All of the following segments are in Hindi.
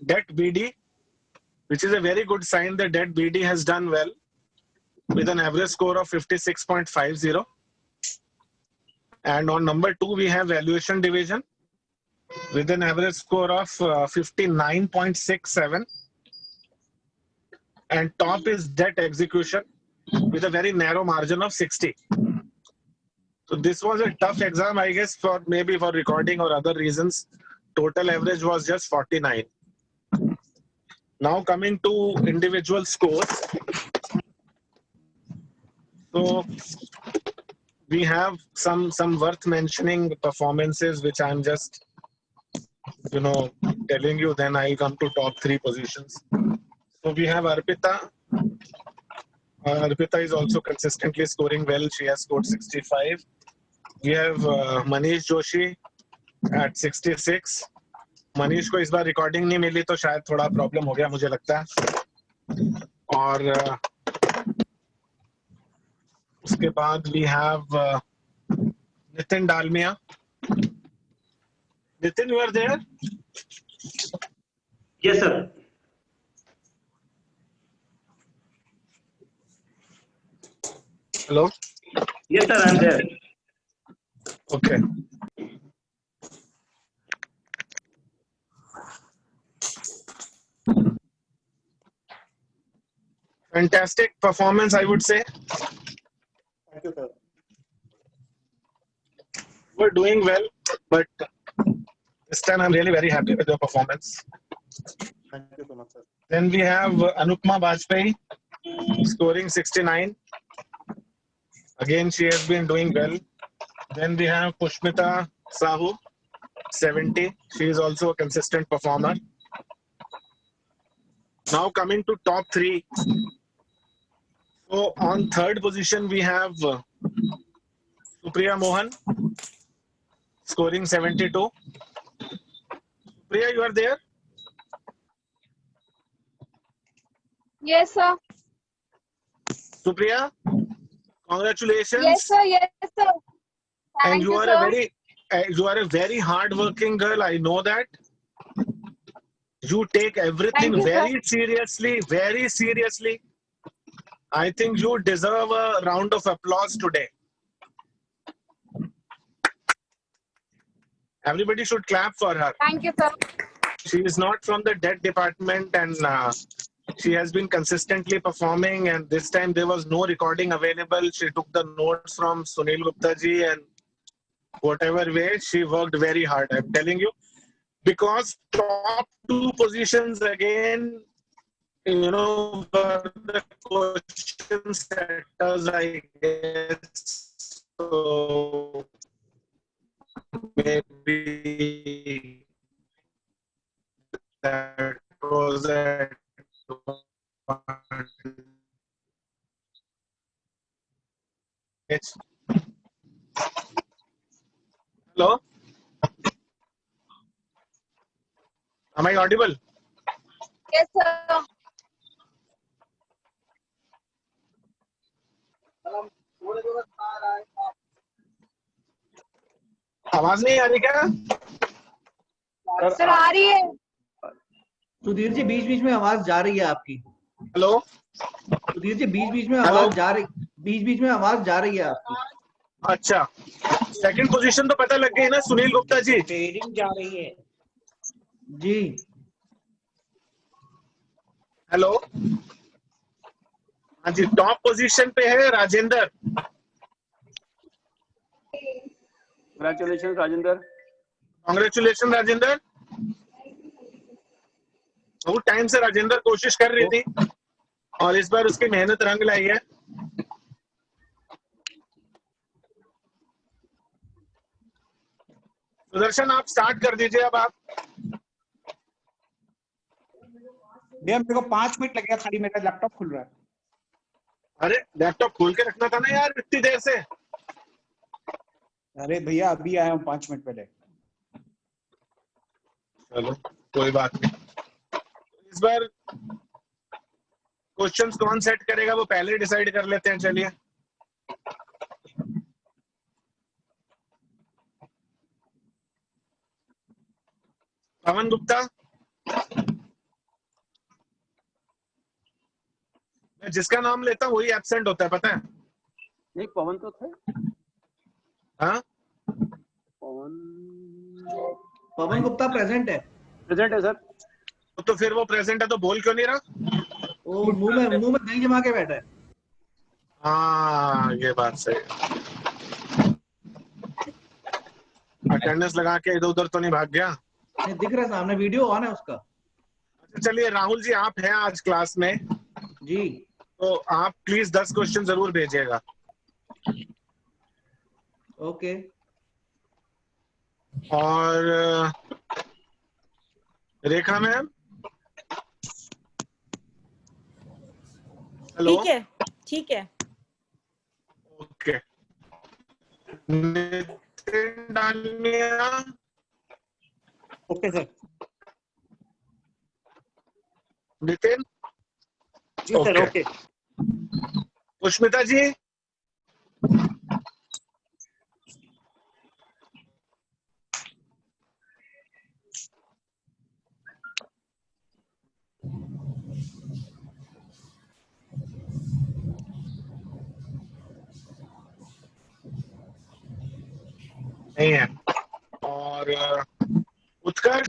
debt BD, which is a very good sign that debt BD has done well with an average score of 56.50. And on number 2, we have valuation division with an average score of 59.67. And top is debt execution with a very narrow margin of 60. So this was a tough exam, I guess, for maybe for recording or other reasons. Total average was just 49. Now coming to individual scores. So we have some worth mentioning performances, which I'm just, telling you. Then I'll come to top 3 positions. So we have Arpita. Arpita is also consistently scoring well. She has scored 65. We have Manish Joshi at 66. Manish को इस बार रिकॉर्डिंग नहीं मिली तो शायद थोड़ा प्रॉब्लम हो गया मुझे लगता है. और उसके बाद we have Nitin Dalmiya. Nitin, you are there? Yes, sir. Hello? Yes, sir, I'm there. Okay. Fantastic performance, I would say. Thank you, sir. We're doing well, but this time I'm really very happy with your performance. Thank you so much, sir. Then we have Anupma Bajpayee scoring 69. Again, she has been doing well. Then we have Pushmita Sahu, 70. She is also a consistent performer. Now coming to top 3. So on 3rd position, we have Supriya Mohan scoring 72. Supriya, you are there? Yes, sir. Supriya, congratulations. Yes, sir. Yes, sir. And Thank you you, are sir. you are a very hard-working girl. I know that. You take everything Thank you, sir. very seriously, very seriously. I think you deserve a round of applause today. Everybody should clap for her. Thank you, sir. She is not from the debt department, and she has been consistently performing, and this time there was no recording available. She took the notes from Sunil Gupta ji, and whatever way, she worked very hard. I'm telling you, because top 2 positions again, were the question setters, I guess. So maybe that was it. Hello? Am I audible? Yes, sir. आवाज नहीं आ रही क्या? सर आ रही है. सुधीर जी, बीच बीच में आवाज जा रही है आपकी. हेलो? सुधीर जी, बीच बीच में Hello? आवाज जा रही, बीच बीच में आवाज जा रही है आपकी. अच्छा, 2nd पोजीशन तो पता लग गई ना सुनील गुप्ता जी? ट्रेडिंग जा रही है जी. हेलो? हाँ जी, टॉप पोजीशन पे है Rajendra. Congratulations, Rajendra. Congratulation Rajendra. बहुत टाइम से राजेंद्र कोशिश कर रही थी और इस बार उसकी मेहनत रंग लाई है. सुदर्शन, आप स्टार्ट कर दीजिए अब आप. भैया मेरे को 5 मिनट लगेगा, खाली मेरा लैपटॉप खुल रहा है. अरे लैपटॉप खोल के रखना था ना यार इतनी देर से. अरे भैया अभी आया हूँ 5 मिनट पहले. चलो कोई बात नहीं. इस बार क्वेश्चंस कौन सेट करेगा वो पहले डिसाइड कर लेते हैं. चलिए. पवन गुप्ता. जिसका नाम लेता हूँ वही एब्सेंट होता है, पता है? नहीं पवन तो थे। हाँ, पवन पवन गुप्ता प्रेजेंट है। प्रेजेंट है सर। तो फिर वो प्रेजेंट है तो बोल क्यों नहीं रहा? वो मुंह में दही जमा के बैठा है। हाँ, ये बात सही। अटेंडेंस लगा के इधर उधर तो नहीं भाग गया? नहीं दिख रहा है, सामने वीडियो ऑन है उसका। अच्छा, चलिए राहुल जी, आप हैं आज क्लास में, जी तो आप प्लीज 10 क्वेश्चन जरूर भेजिएगा। ओके। और रेखा मैम, हेलो। ठीक है, ठीक है। Okay. Nitin Dalmiya, okay sir. Nitin, ji sir. Okay. Okay. Pushmita ji, नहीं है। और उत्कर्ष,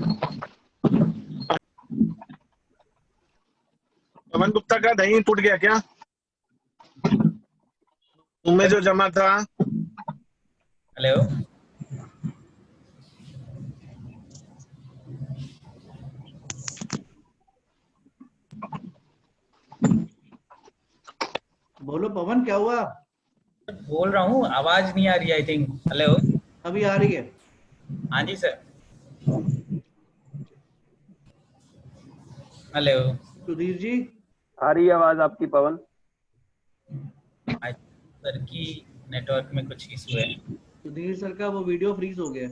पवन गुप्ता का दही टूट गया क्या? उनमें जो जमा था। हेलो। बोलो पवन, क्या हुआ? बोल रहा हूँ, आवाज नहीं आ रही आई थिंक। हेलो। अभी आ रही है। हाँ जी सर। हेलो। सुधीर जी। आ रही है आवाज आपकी पवन। सर की नेटवर्क में कुछ इशू है। सुधीर सर का वो वीडियो फ्रीज हो गया।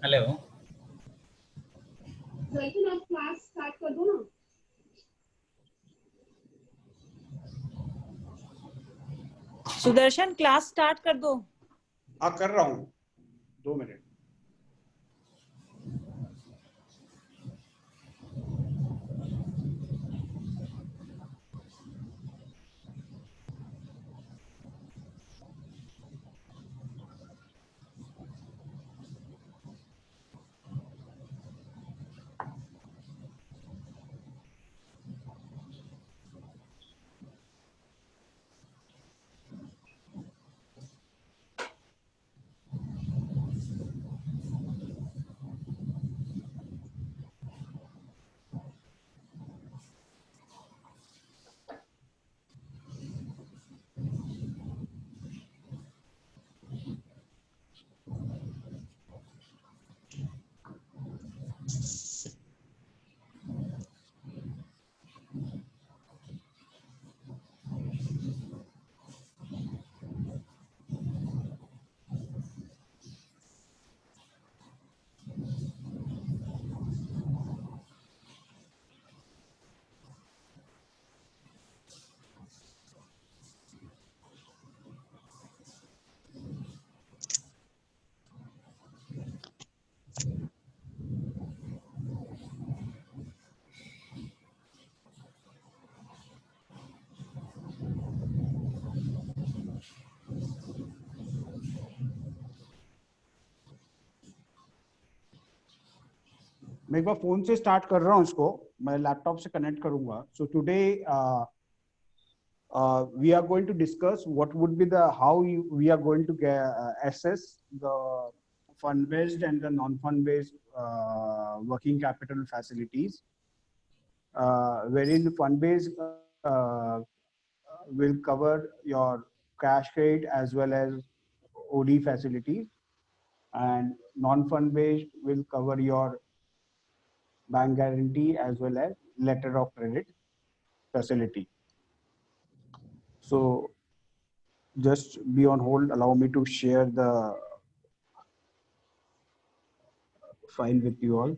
हेलो। दर्शन आप क्लास स्टार्ट कर दो ना। सुदर्शन क्लास स्टार्ट कर दो। हाँ कर रहा हूँ, 2 मिनट। मैं एक बार फोन से स्टार्ट कर रहा हूँ इसको, मैं लैपटॉप से कनेक्ट करूंगा. So today we are going to discuss what would be the we are going to assess the fund based and the non fund based working capital facilities, wherein fund based will cover your cash credit as well as OD facilities, and non fund based will cover your bank guarantee as well as letter of credit facility. So just be on hold, allow me to share the file with you all.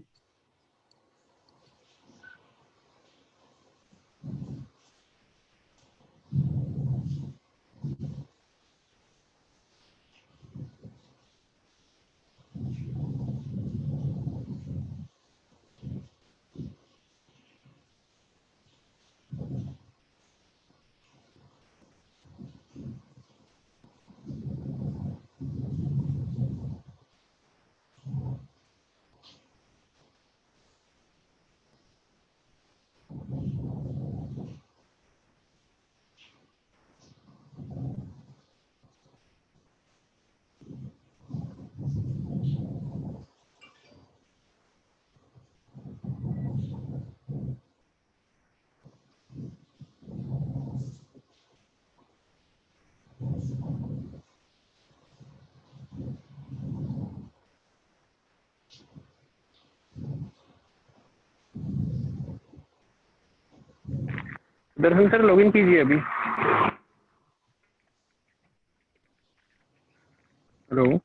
Darshan sir login कीजिए अभी. हेलो.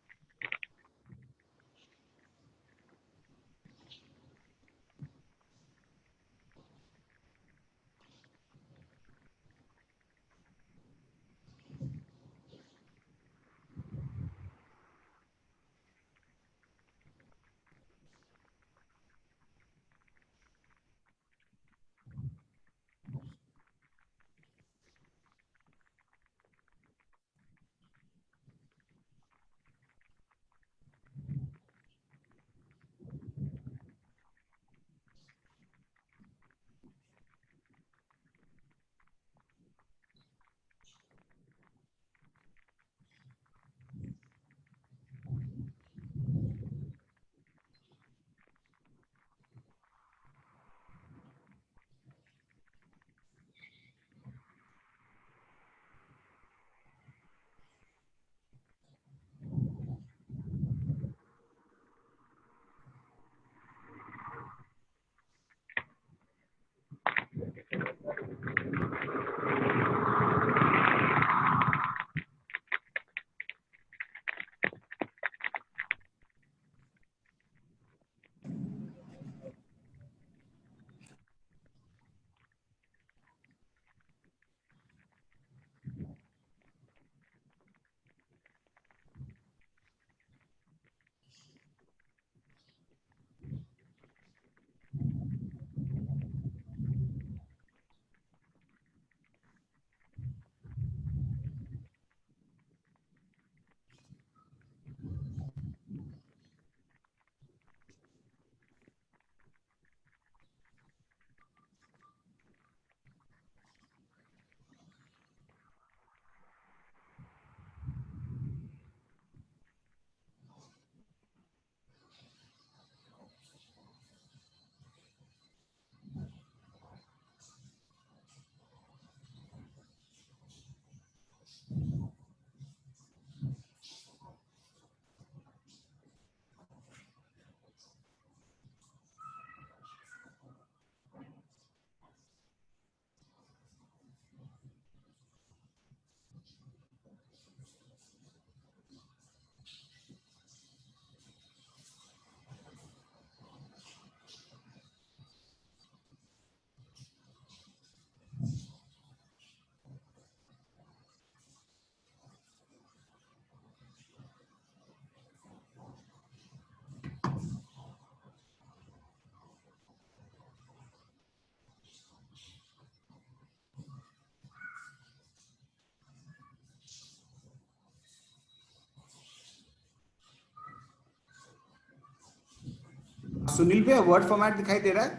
सुनील भैया वर्ड फॉर्मेट दिखाई दे रहा है?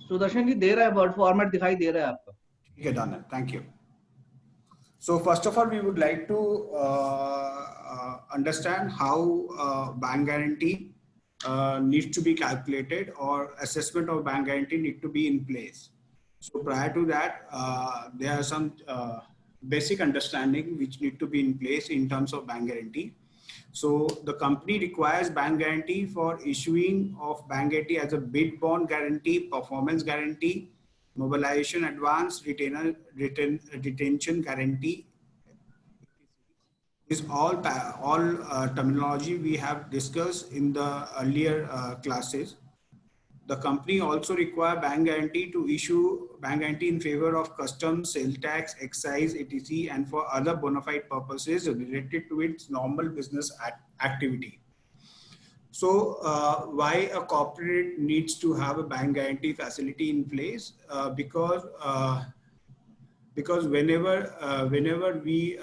सुदर्शन जी दे रहा है, वर्ड फॉर्मेट दिखाई दे रहा है आपका। ठीक है, डन है, thank you. So first of all, we would like to understand how bank guarantee needs to be calculated, or assessment of bank guarantee need to be in place. So prior to that, there are some basic understanding which need to be in place in terms of bank guarantee. So the company requires bank guarantee for issuing of bank guarantee as a bid bond guarantee, performance guarantee, mobilization advance, retention guarantee. Is all terminology we have discussed in the earlier classes. The company also require bank guarantee to issue bank guarantee in favor of customs, sales tax, excise, etc., and for other bona fide purposes related to its normal business activity. So why a corporate needs to have a bank guarantee facility in place? Because whenever we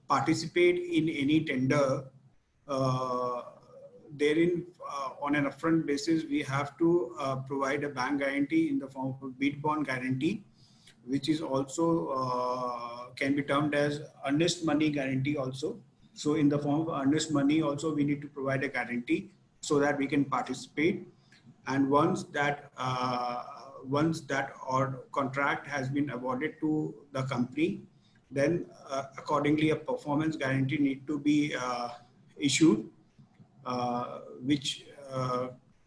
participate in any tender, therein on an upfront basis we have to provide a bank guarantee in the form of a bid bond guarantee, which is also can be termed as earnest money guarantee also. So in the form of earnest money also we need to provide a guarantee so that we can participate. And once that or contract has been awarded to the company, then accordingly a performance guarantee need to be issued, which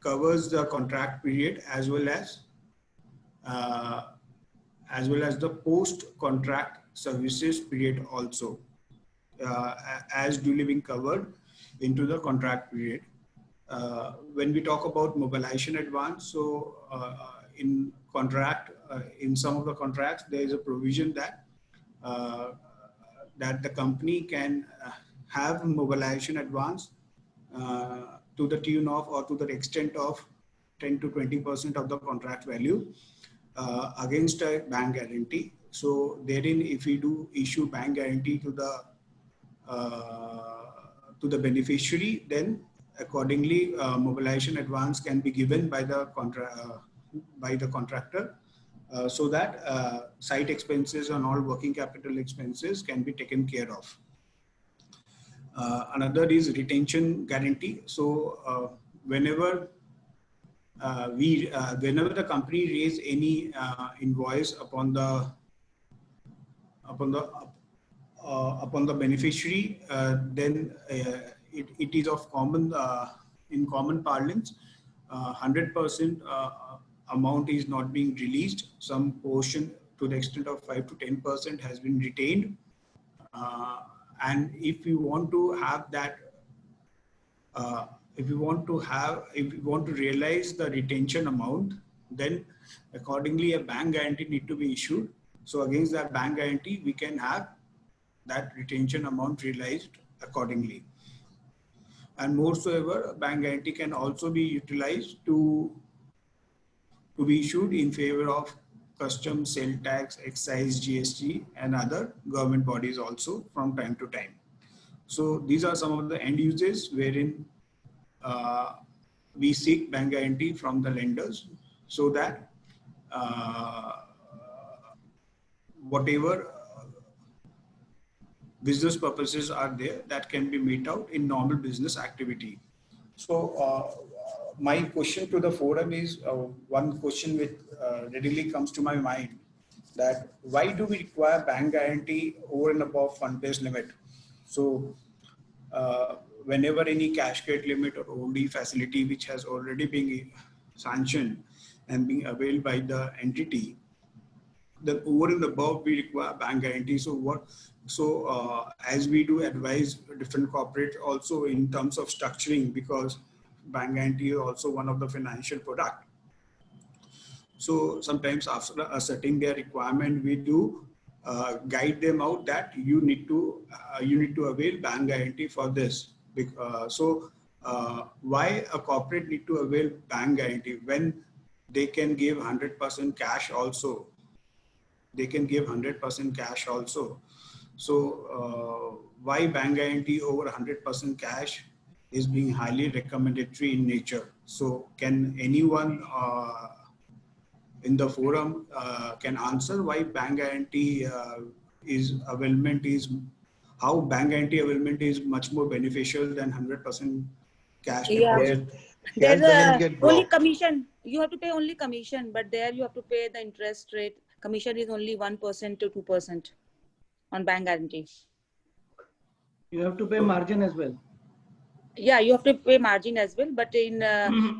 covers the contract period as well as the post contract services period also, as duly being covered into the contract period. When we talk about mobilization advance, so in contract, in some of the contracts, there is a provision that that the company can have mobilization advance to the tune of, or to the extent of 10 to 20% of the contract value against a bank guarantee. So therein, if we do issue bank guarantee to the beneficiary, then accordingly mobilization advance can be given by the contractor, so that site expenses and all working capital expenses can be taken care of. Another is retention guarantee. So whenever the company raise any invoice upon the beneficiary, then it is of common in common parlance, 100% amount is not being released. Some portion to the extent of 5 to 10% has been retained, and if you want to have that, if you want to realize the retention amount, then accordingly a bank guarantee need to be issued. So against that bank guarantee, we can have that retention amount realized accordingly. And moreover, a bank guarantee can also be utilized to be issued in favor of customs, sales tax, excise, GST, and other government bodies also from time to time. So these are some of the end uses wherein we seek bank guarantee from the lenders, so that whatever business purposes are there, that can be met out in normal business activity. So my question to the forum is, one question which readily comes to my mind, that why do we require bank guarantee over and above fund-based limit? So whenever any cash credit limit or OD facility which has already been sanctioned and being availed by the entity, then over and above we require bank guarantee. So as we do advise different corporate also in terms of structuring, because bank guarantee is also one of the financial product. So sometimes after asserting their requirement, we do guide them out that you need to avail bank guarantee for this. So why a corporate need to avail bank guarantee when they can give 100% cash also? They can give 100% cash also. So why bank guarantee over 100% cash is being highly recommendatory in nature. So can anyone in the forum can answer why bank guarantee how bank guarantee availment is much more beneficial than 100% cash Yeah. deposit? There's the limit a get only blocked. commission. You have to pay only commission, but there you have to pay the interest rate. Commission is only 1% to 2% on bank guarantee. You have to pay margin as well. Yeah, you have to pay margin as well, but in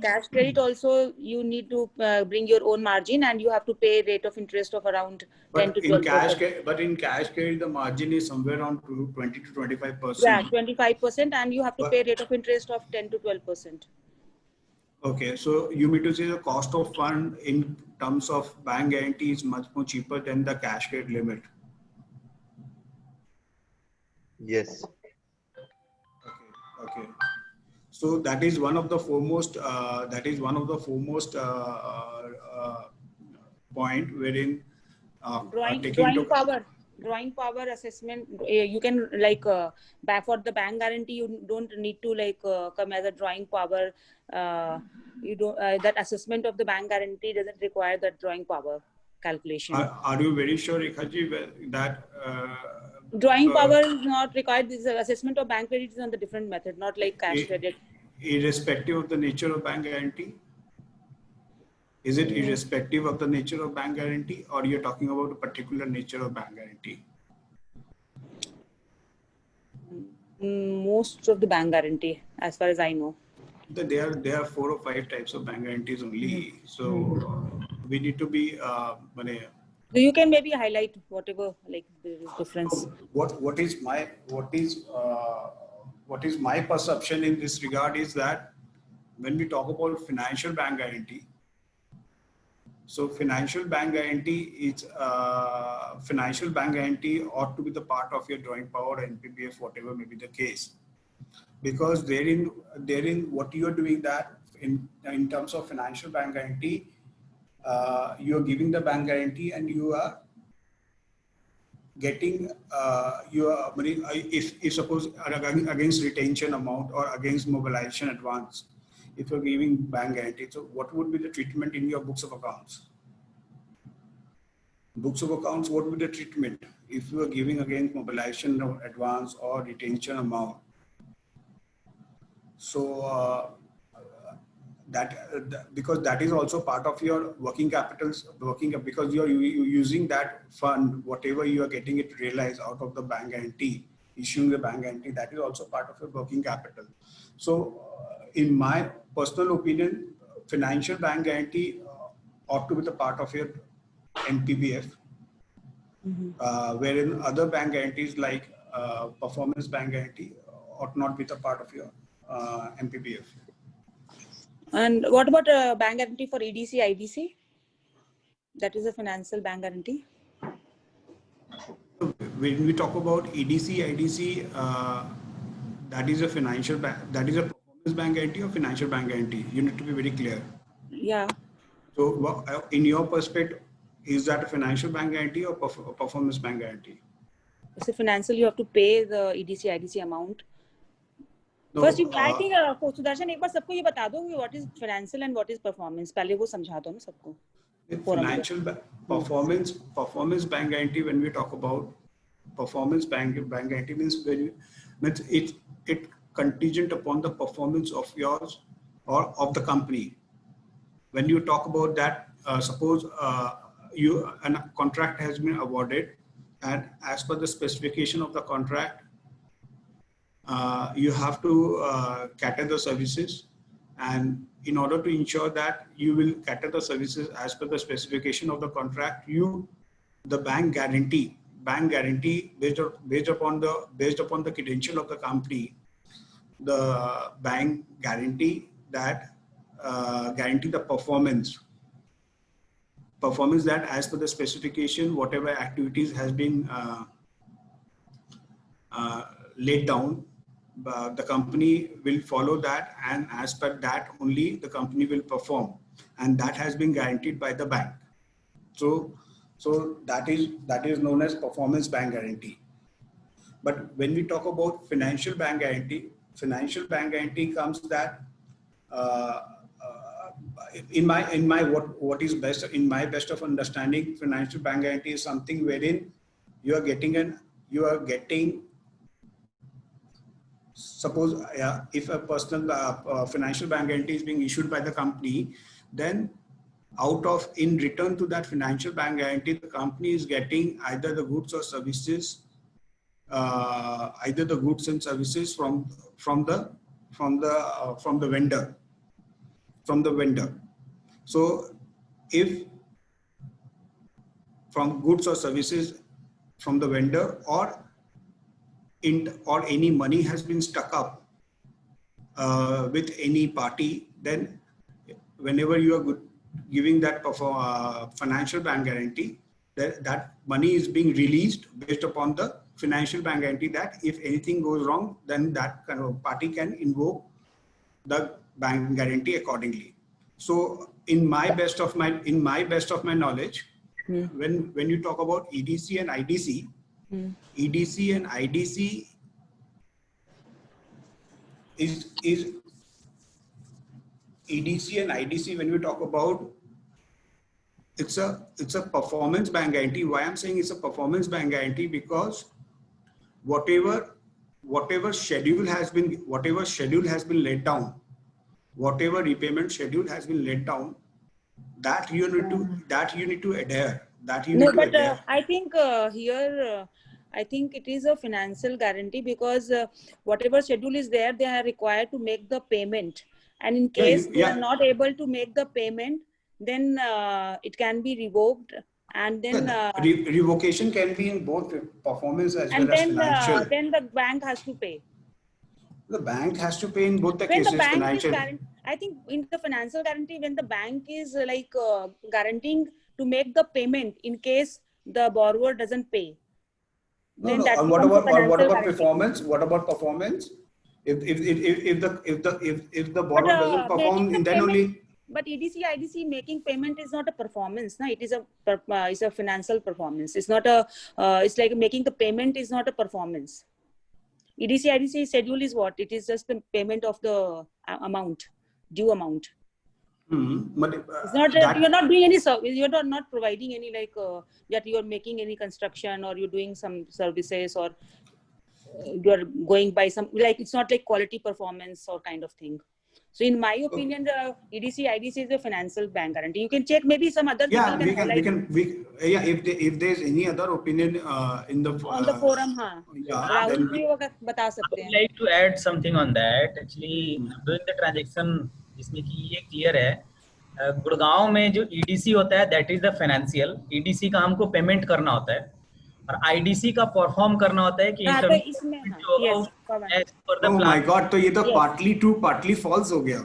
cash credit also you need to bring your own margin, and you have to pay rate of interest of around 10 But to in 12%. in cash credit, the margin is somewhere around 20 to 25%. Yeah, 25%, and you have to But- pay rate of interest of 10 to 12%. Okay, so you mean to say the cost of fund in terms of bank guarantee is much more cheaper than the cash credit limit? Yes. Okay. So that is one of the foremost. Point wherein Drawing power assessment. You can back for the bank guarantee. You don't need to come as a drawing power. You don't that assessment of the bank guarantee doesn't require that drawing power calculation. Are you very sure, Rekhaji, that Drawing power is not required. This assessment of bank credit is on the different method, not like cash credit. irrespective of the nature of bank guarantee? Is it irrespective of the nature of bank guarantee, or you're talking about a particular nature of bank guarantee? Most of the bank guarantee, as far as I know. There are 4 or 5 types of bank guarantees only. So we need to be So you can maybe highlight whatever there is difference. what is my perception in this regard is that when we talk about financial bank guarantee, so financial bank guarantee ought to be the part of your drawing power, NPBF, whatever may be the case, because therein what you are doing that in terms of financial bank guarantee, you are giving the bank guarantee and you are getting if suppose against retention amount or against mobilization advance, if you're giving bank guarantee, so what would be the treatment in your books of accounts? Books of accounts, what would be the treatment if you are giving against mobilization advance or retention amount? So because that is also part of your working capitals, because you're using that fund, whatever you are getting it realized out of the bank guarantee, issuing the bank guarantee, that is also part of your working capital. So in my personal opinion, financial bank guarantee ought to be the part of your NPBF, wherein other bank guarantees like performance bank guarantee ought not be the part of your NPBF. And what about bank guarantee for EDC, IDC? That is a financial bank guarantee. When we talk about EDC, IDC, that is a financial bank, that is a performance bank guarantee or financial bank guarantee. You need to be very clear. Yeah. So in your perspective, is that a financial bank guarantee or performance bank guarantee? It's a financial, you have to pay the EDC, IDC amount. No, First, I think Sudarshan, एक बार सबको ये बता दो कि what is financial and what is performance. पहले वो समझा दो ना सबको. Financial performance bank guarantee, when we talk about performance bank guarantee, means it contingent upon the performance of yours or of the company. When you talk about that, suppose a contract has been awarded, and as per the specification of the contract, you have to cater the services, and in order to ensure that you will cater the services as per the specification of the contract, the bank guarantee based upon the credential of the company, the bank guarantee that guarantee the performance that as per the specification, whatever activities has been laid down, the company will follow that, and as per that only the company will perform, and that has been guaranteed by the bank. So that is known as performance bank guarantee. But when we talk about financial bank guarantee, financial bank guarantee comes that in my what is best in my best of understanding, financial bank guarantee is something wherein you are getting suppose if a personal financial bank guarantee is being issued by the company, then in return to that financial bank guarantee, the company is getting either the goods or services, either the goods and services from the vendor. So if from goods or services from the vendor, or any money has been stuck up with any party, then whenever you are giving that financial bank guarantee, that money is being released based upon the financial bank guarantee, that if anything goes wrong, then that kind of party can invoke the bank guarantee accordingly. So in my best of my knowledge, when you talk about EDC and IDC, EDC and IDC is EDC and IDC, when we talk about, it's a performance bank guarantee. Why I'm saying it's a performance bank guarantee, because whatever schedule has been laid down, whatever repayment schedule has been laid down, that you need to adhere. I think here I think it is a financial guarantee, because whatever schedule is there, they are required to make the payment, and in case they are not able to make the payment, then it can be revoked, and then revocation can be in both performance as well as financial. Then the bank has to pay. The bank has to pay in both the When cases. the bank Financial. is I think in the financial guarantee, when the bank is guaranteeing to make the payment in case the borrower doesn't pay. No. And what about performance? What about performance? If the borrower doesn't perform, then only. But EDC, IDC making payment is not a performance. No, it is a financial performance. It's not a. It's like making the payment is not a performance. EDC, IDC schedule is what? It is just the payment of the amount, due amount. But it's not you're not doing any service. You're not providing any that you're making any construction, or you're doing some services, or you're going by some it's not like quality performance or kind of thing. So in my opinion, the EDC, IDC is a financial bank guarantee. You can check maybe some other. Yeah, if there's any other opinion in the on the forum, Rahul ji bata sakte hain. I would like to add something on that. Actually, doing the transaction, जिसमें कि ये क्लियर है, गुड़गांव में जो EDC होता है, that is the financial. EDC का हमको पेमेंट करना होता है, और IDC का परफॉर्म करना होता है कि इसमें Oh my God, तो ये तो partly true, partly false हो गया.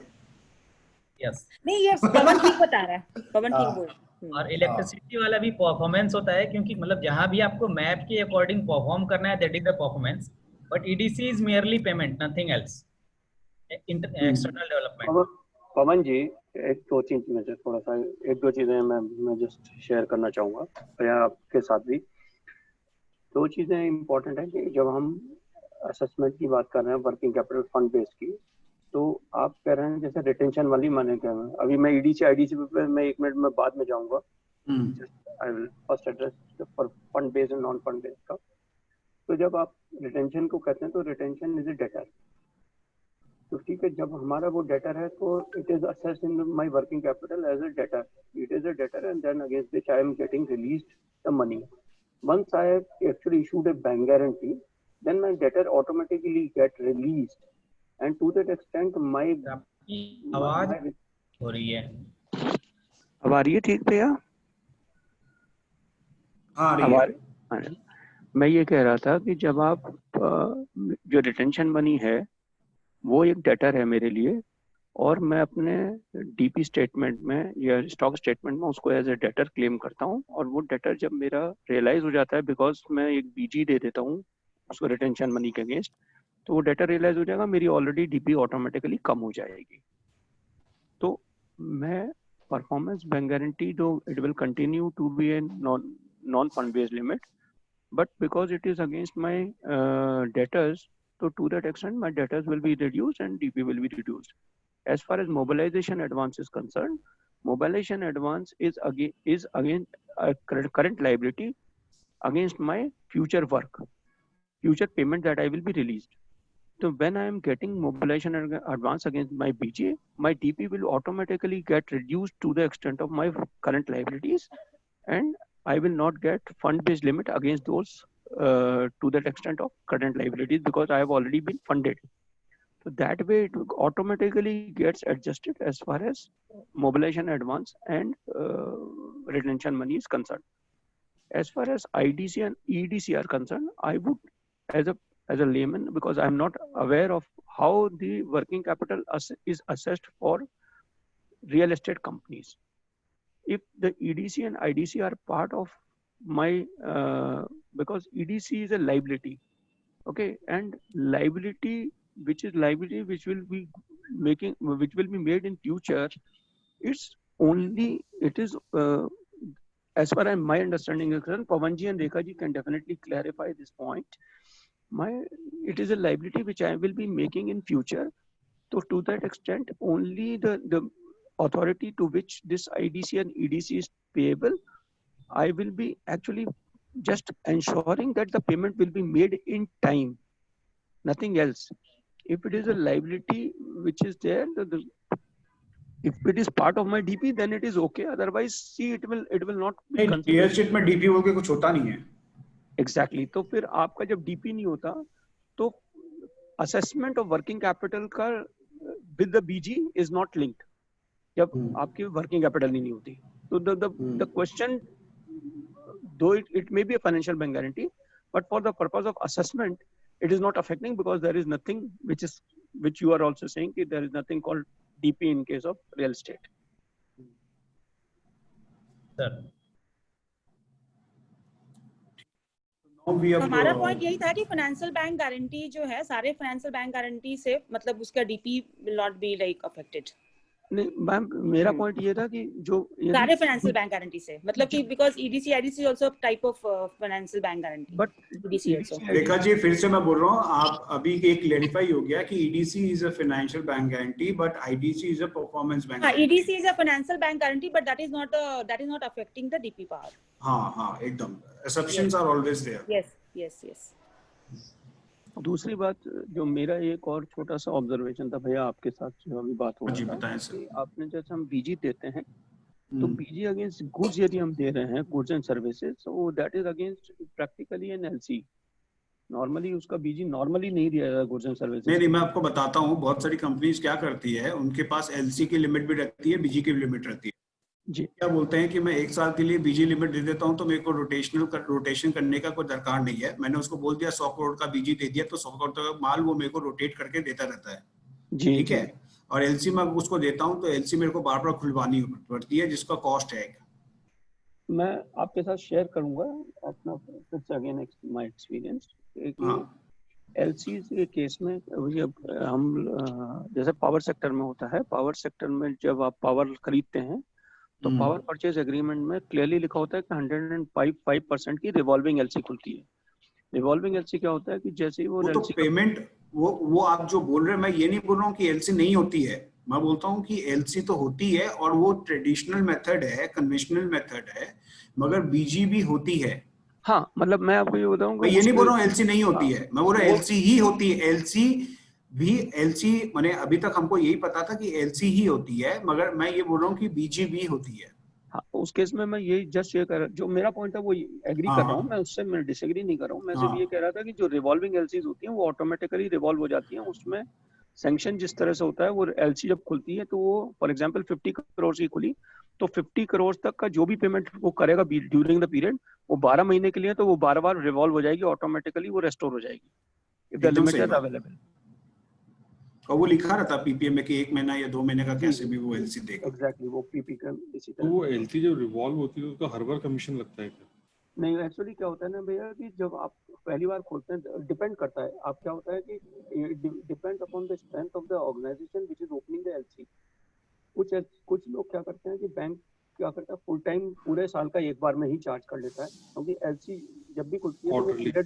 Yes. नहीं, ये पवन ठीक बता रहा है. पवन ठीक बोल. और इलेक्ट्रिसिटी वाला भी परफॉर्मेंस होता है, क्योंकि मतलब जहां भी आपको मैप के अकॉर्डिंग परफॉर्म करना है, that is the performance. But EDC is merely payment, nothing else. External development. पवन जी, एक दो चीजें मैं जस्ट शेयर करना चाहूँगा या आपके साथ भी. दो चीजें इम्पोर्टेंट है कि जब हम असेसमेंट की बात कर रहे हैं वर्किंग कैपिटल फंड बेस की, तो आप कह रहे हैं जैसे रिटेंशन वाली माने क्या है. अभी मैं EDC IDC पे मैं 1 मिनट में बाद में जाऊंगा. I will first address for fund based and non fund based का. तो जब आप रिटेंशन को कहते हैं तो रिटेंशन इज अ डेटर. तो ठीक है, जब हमारा वो डेटर है तो it is assessed in my working capital as a debtor. It is a debtor and then against which I am getting released the money. Once I have actually issued a bank guarantee, then my debtor automatically get released, and to that extent my आवाज हो रही है. अब आ रही है ठीक भैया? हाँ, आ रही है. मैं ये कह रहा था कि जब आप जो रिटेंशन मनी है वो एक डेटर है मेरे लिए, और मैं अपने डीपी स्टेटमेंट में या स्टॉक स्टेटमेंट में उसको एज ए डेटर क्लेम करता हूँ, और वो डेटर जब मेरा रियलाइज हो जाता है, बिकॉज मैं एक बीजी दे देता हूँ उसको रिटेंशन मनी के अगेंस्ट, तो वो डेटर रियलाइज हो जाएगा, मेरी ऑलरेडी डीपी ऑटोमेटिकली कम हो जाएगी. तो मैं परफॉर्मेंस बैंक गारंटी दो it will continue to be a non fund based limit, but because it is against my debtors, So to that extent, my debtors will be reduced and DP will be reduced. As far as mobilization advance is concerned, mobilization advance is again a current liability against my future work, future payment that I will be released. So when I am getting mobilization advance against my BG, my DP will automatically get reduced to the extent of my current liabilities, and I will not get fund-based limit against those to that extent of current liabilities because I have already been funded. So that way it automatically gets adjusted as far as mobilization advance and retention money is concerned. As far as IDC and EDC are concerned, I would, as a layman, because I'm not aware of how the working capital is assessed for real estate companies. If the EDC and IDC are part of my, because EDC is a liability, okay, and liability which will be made in future, it's only, it is, as far as my understanding is concerned, Pawanji and Rekha ji can definitely clarify this point. It is a liability which I will be making in future. So to that extent, only the authority to which this IDC and EDC is payable, I will be actually just ensuring that the payment will be made in time, nothing else. If it is a liability which is there, if it is part of my DP, then it is okay. Otherwise, see, it will not be considered. Real estate में डीपी बोल के कुछ होता नहीं है. Exactly. तो फिर आपका जब DP नहीं होता, तो assessment of working capital का with the BG is not linked. जब आपकी working capital नहीं होती, तो the question, though it may be a financial bank guarantee, but for the purpose of assessment, it is not affecting because there is nothing which you are also saying that there is nothing called DP in case of real estate. Sir. हमारा पॉइंट यही था कि फाइनेंशियल बैंक गारंटी जो है, सारे फाइनेंशियल बैंक गारंटी से मतलब उसका DP will not be like affected. नहीं मैम, मेरा पॉइंट ये था कि जो सारे फाइनेंशियल बैंक गारंटी से, मतलब कि because EDC IDC also type of financial bank guarantee, but EDC also. Rekha ji, फिर से मैं बोल रहा हूँ, आप अभी एक क्लेरिफाई हो गया कि EDC is a financial bank guarantee but IDC is a performance bank. हां, EDC is a financial bank guarantee but that is not affecting the DP power. हाँ, एकदम. Assumptions are always there. Yes. दूसरी बात जो मेरा एक और छोटा सा ऑब्जर्वेशन था भैया आपके साथ जो अभी बात हो रही है, आपने जैसे हम बीजी देते हैं तो बीजी अगेंस्ट गुड्स यदि हम दे रहे हैं, goods and services, so that is against practically an LC. Normally उसका बीजी नॉर्मली नहीं दिया जाता गुड्स एंड सर्विसेज. नहीं, मैं आपको बताता हूँ, बहुत सारी कंपनीज क्या करती है, उनके पास एलसी की लिमिट भी रहती है, बीजी की भी लिमिट रहती है जी. क्या बोलते हैं कि मैं 1 साल के लिए बीजी लिमिट दे देता हूं तो मेरे को रोटेशन करने का कोई दरकार नहीं है. मैंने उसको बोल दिया 100 करोड़ का बीजी दे दिया तो 100 करोड़ का माल वो मेरे को रोटेट करके देता रहता है. ठीक है. और एलसी में उसको देता हूं तो एलसी मेरे को बार बार खुलवानी पड़ती है जिसका कॉस्ट है. मैं आपके साथ शेयर करूंगा अपना फिर से अगेन माय एक्सपीरियंस. एलसी के केस में हम जैसे पावर सेक्टर में होता है, पावर सेक्टर में जब आप पावर खरीदते हैं तो पावर परचेज एग्रीमेंट में क्लियरली लिखा होता है कि 105% की रिवॉल्विंग एलसी खुलती है. रिवॉल्विंग एलसी क्या होता है कि जैसे ही वो तो पेमेंट वो आप जो बोल रहे हैं, मैं ये नहीं बोल रहा हूँ कि एलसी नहीं होती है. मैं बोलता हूँ कि एलसी तो होती है और वो ट्रेडिशनल मेथड है, कन्वेंशनल मेथड है, मगर बीजी भी होती है. हाँ, मतलब मैं आपको ये बताऊँ, मैं ये नहीं बोल रहा हूँ एलसी नहीं होती है, मैं बोल रहा हूँ एलसी ही होती है. एलसी मैंने अभी तक हमको यही पता था कि एलसी ही होती है, मगर मैं ये बोल रहा हूँ कि बीजी भी होती है. हाँ, उस केस में मैं यही जस्ट ये कर, जो मेरा पॉइंट था वो एग्री कर रहा हूँ मैं, उससे मैं डिसएग्री नहीं कर रहा हूँ. मैं सिर्फ ये कह रहा था कि जो रिवॉल्विंग एलसीज होती हैं वो ऑटोमेटिकली रिवॉल्व हो जाती हैं. उसमें सैंक्शन जिस तरह से होता है, वो एलसी जब खुलती है तो वो फॉर एग्जांपल 50 करोड़ की खुली तो 50 करोड़ तक का जो भी पेमेंट वो करेगा ड्यूरिंग द पीरियड, वो 12 महीने के लिए, तो वो बार रिवॉल्व हो जाएगी, ऑटोमेटिकली वो रेस्टोर हो जाएगी if the limit is available. और वो लिखा रहता पीपीएम में कि 1 महीना या 2 महीने का कैसे भी वो एलसी देगा. एग्जैक्टली, वो पीपी का इसी तरह. तो वो एलसी जब रिवॉल्व होती है तो उसका हर बार कमीशन लगता है क्या? नहीं, एक्चुअली क्या होता है ना भैया कि जब आप पहली बार खोलते हैं, डिपेंड करता है. आप क्या होता है कि depend upon the strength of the organisation which is opening the LC. कुछ लोग क्या करते हैं कि बैंक क्या करता है, फुल टाइम पूरे साल का एक बार में ही चार्ज कर लेता है, क्योंकि एलसी जब भी खुलती है तो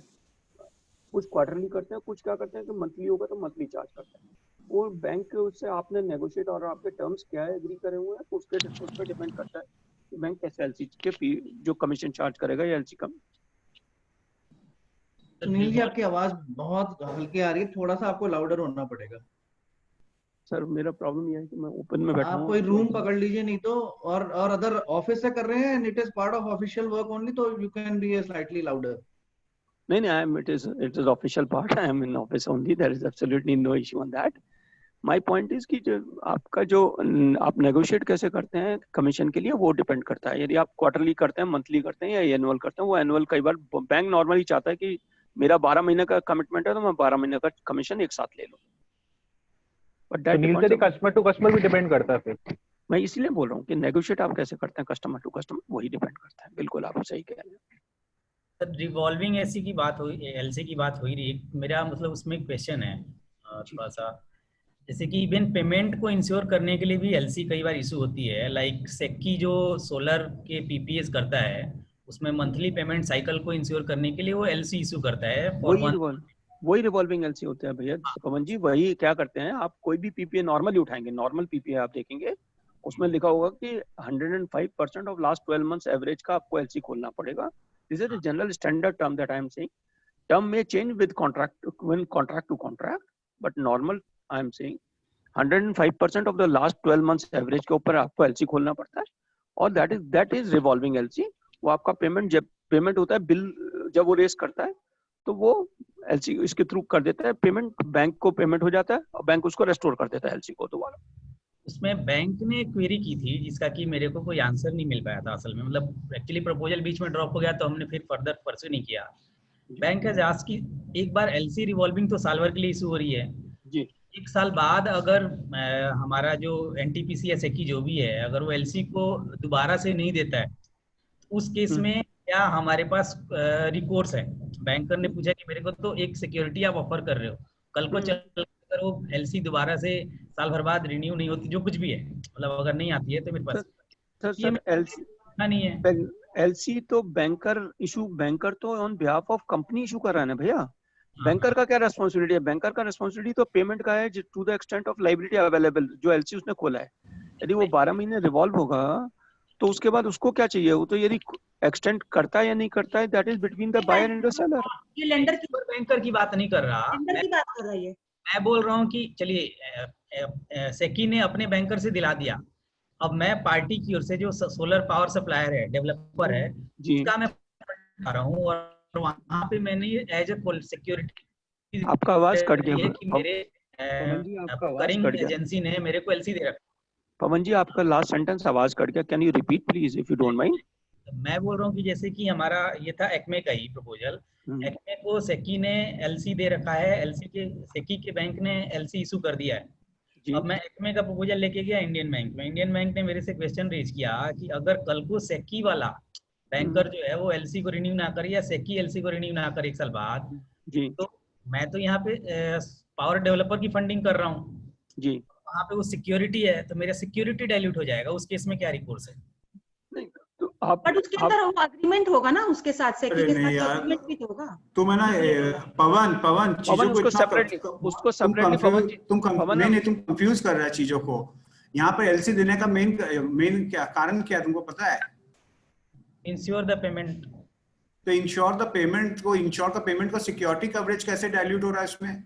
कुछ क्वार्टरली करते हैं, कुछ क्या करते हैं कि मंथली होगा तो मंथली चार्ज करते हैं। वो बैंक से आपने नेगोशिएट और आपके टर्म्स क्या है एग्री करे हुए हैं, उस पर डिपेंड करता है कि बैंक कैसे एलसी के फी जो कमीशन चार्ज करेगा या एलसी कम। सुनील जी आपकी आवाज बहुत हल्की आ रही है, थोड़ा सा आपको लाउडर होना पड़ेगा। सर मेरा प्रॉब्लम ये है कि मैं ओपन में बैठा हूं। आप कोई रूम पकड़ लीजिए, नहीं तो और अदर ऑफिस से कर रहे हैं and it is part of official work only, तो you can be slightly louder. नहीं, I am, it is official part, I am in office only, there is absolutely no issue on that. My point is कि जो आपका जो आप नेगोशिएट कैसे करते हैं कमीशन के लिए वो डिपेंड करता है। यदि आप क्वार्टरली करते हैं, मंथली करते हैं या एनुअल करते हैं, वो एनुअल कई बार बैंक नॉर्मली चाहता है कि मेरा 12 महीने का कमिटमेंट है तो मैं 12 महीने का कमीशन एक साथ ले लूं। कस्टमर टू कस्टमर भी डिपेंड करता है फिर। मैं इसलिए बोल रहा हूँ कि नेगोशिएट आप कैसे करते हैं कस्टमर टू कस्टमर, वही डिपेंड करता है। बिल्कुल आप सही कह रहे हैं सर। रिवॉल्विंग एलसी की बात हुई, एलसी की बात हुई रही, मेरा मतलब उसमें एक क्वेश्चन है थोड़ा सा, जैसे कि इवन पेमेंट को इंश्योर करने के लिए भी एलसी कई बार इशू होती है। लाइक सेक्की जो सोलर के पीपीएस करता है उसमें मंथली पेमेंट साइकिल को इंश्योर करने के लिए वो एलसी इशू करता है। वही रिवॉल्विंग एलसी होता है भैया पवन जी। वही क्या करते हैं, आप कोई भी पीपीए नॉर्मली उठाएंगे, नॉर्मल पीपीए आप देखेंगे उसमें लिखा होगा कि 105% ऑफ लास्ट 12 मंथ्स एवरेज का आपको एलसी खोलना पड़ेगा। This is the general standard term that I am saying. Term में change with contract, when contract to contract, but normal I am saying 105% of the last 12 months average के ऊपर आपको एलसी खोलना पड़ता है, और दैट इज रिवॉल्विंग एलसी। वो आपका पेमेंट जब पेमेंट होता है, बिल जब वो रेस करता है तो वो एलसी इसके थ्रू कर देता है, पेमेंट बैंक को पेमेंट हो जाता है और बैंक उसको रेस्टोर कर देता है एलसी को दोबारा। उसमें बैंक ने क्वेरी की थी जिसका कि मेरे को कोई आंसर नहीं मिल पाया था असल में, मतलब एक्चुअली प्रपोजल बीच में ड्रॉप हो गया तो हमने फिर फर्दर परस्यू नहीं किया। बैंक है आज की एक बार एलसी रिवॉल्विंग तो साल भर के लिए इशू हो रही है जी। एक साल बाद अगर हमारा जो एनटीपीसी या सेकी जो भी है अगर वो एलसी को दोबारा से नहीं देता है, उस केस में क्या हमारे पास रिकोर्स है? बैंकर ने पूछा कि मेरे को तो एक सिक्योरिटी आप ऑफर कर रहे हो, कल को चल अगर वो एलसी दोबारा से साल भर बाद रिन्यू नहीं होती, जो कुछ भी है, मतलब अगर नहीं आती है तो मेरे पास सर एलसी नहीं है। एलसी तो बैंकर तो on behalf of company issue कर रहा है ना भैया। बैंकर का क्या रेस्पॉन्सिबिलिटी है? बैंकर का रेस्पॉन्सिबिलिटी तो पेमेंट का है to the extent of liability available, जो एलसी उसने खोला है। यदि वो 12 महीने रिवॉल्व होगा तो उसके बाद उसको क्या चाहिए? वो तो यदि एक्सटेंड करता है या नहीं करता है, that is between the buyer and the seller. ये लेंडर की बैंकर की बात नहीं कर रहा, लेंडर की बात कर रहा है। मैं बोल रहा हूँ कि चलिए सेकी ने अपने बैंकर से दिला दिया, अब मैं पार्टी की ओर से जो सोलर पावर सप्लायर है, डेवलपर है, उसका मैं आ रहा हूँ और वहां पे मैंने एज ए सिक्योरिटी आपका आवाज कट गया कि मेरे करिंग एजेंसी ने मेरे को एलसी दे रखा। पवन जी आपका लास्ट सेंटेंस आवाज कट गया, can you repeat please if you don't mind. मैं बोल रहा हूँ कि जैसे कि हमारा ये था एक्मे का ही प्रपोजल, एक्मे को सेकी ने एलसी दे रखा है, एलसी के सेकी के बैंक ने एलसी इशू कर दिया है। अब मैं एक्मे का प्रपोजल लेके गया इंडियन बैंक में, इंडियन बैंक ने मेरे से क्वेश्चन रेज किया कि अगर कल को सेकी वाला बैंकर जो है वो एलसी को रिन्यू ना करे या सेकी एलसी को रिन्यू ना करे एक साल बाद, तो मैं तो यहाँ पे पावर डेवलपर की फंडिंग कर रहा हूँ जी, वहाँ पे वो सिक्योरिटी है, तो मेरा सिक्योरिटी डाइल्यूट हो जाएगा। उस केस में क्या रिकोर्स है? बट उसके अंदर वो एग्रीमेंट होगा ना उसके साथ, सेकी के साथ एग्रीमेंट भी तो होगा। तो मैं ना पवन चीजों को सेपरेटली तुम कंफ्यूज कर रहा है चीजों को। यहाँ पर एलसी देने का मेन क्या कारण क्या तुमको पता है? Ensure the payment. तो इंश्योर द पेमेंट को सिक्योरिटी कवरेज कैसे डाइल्यूट हो रहा है इसमें?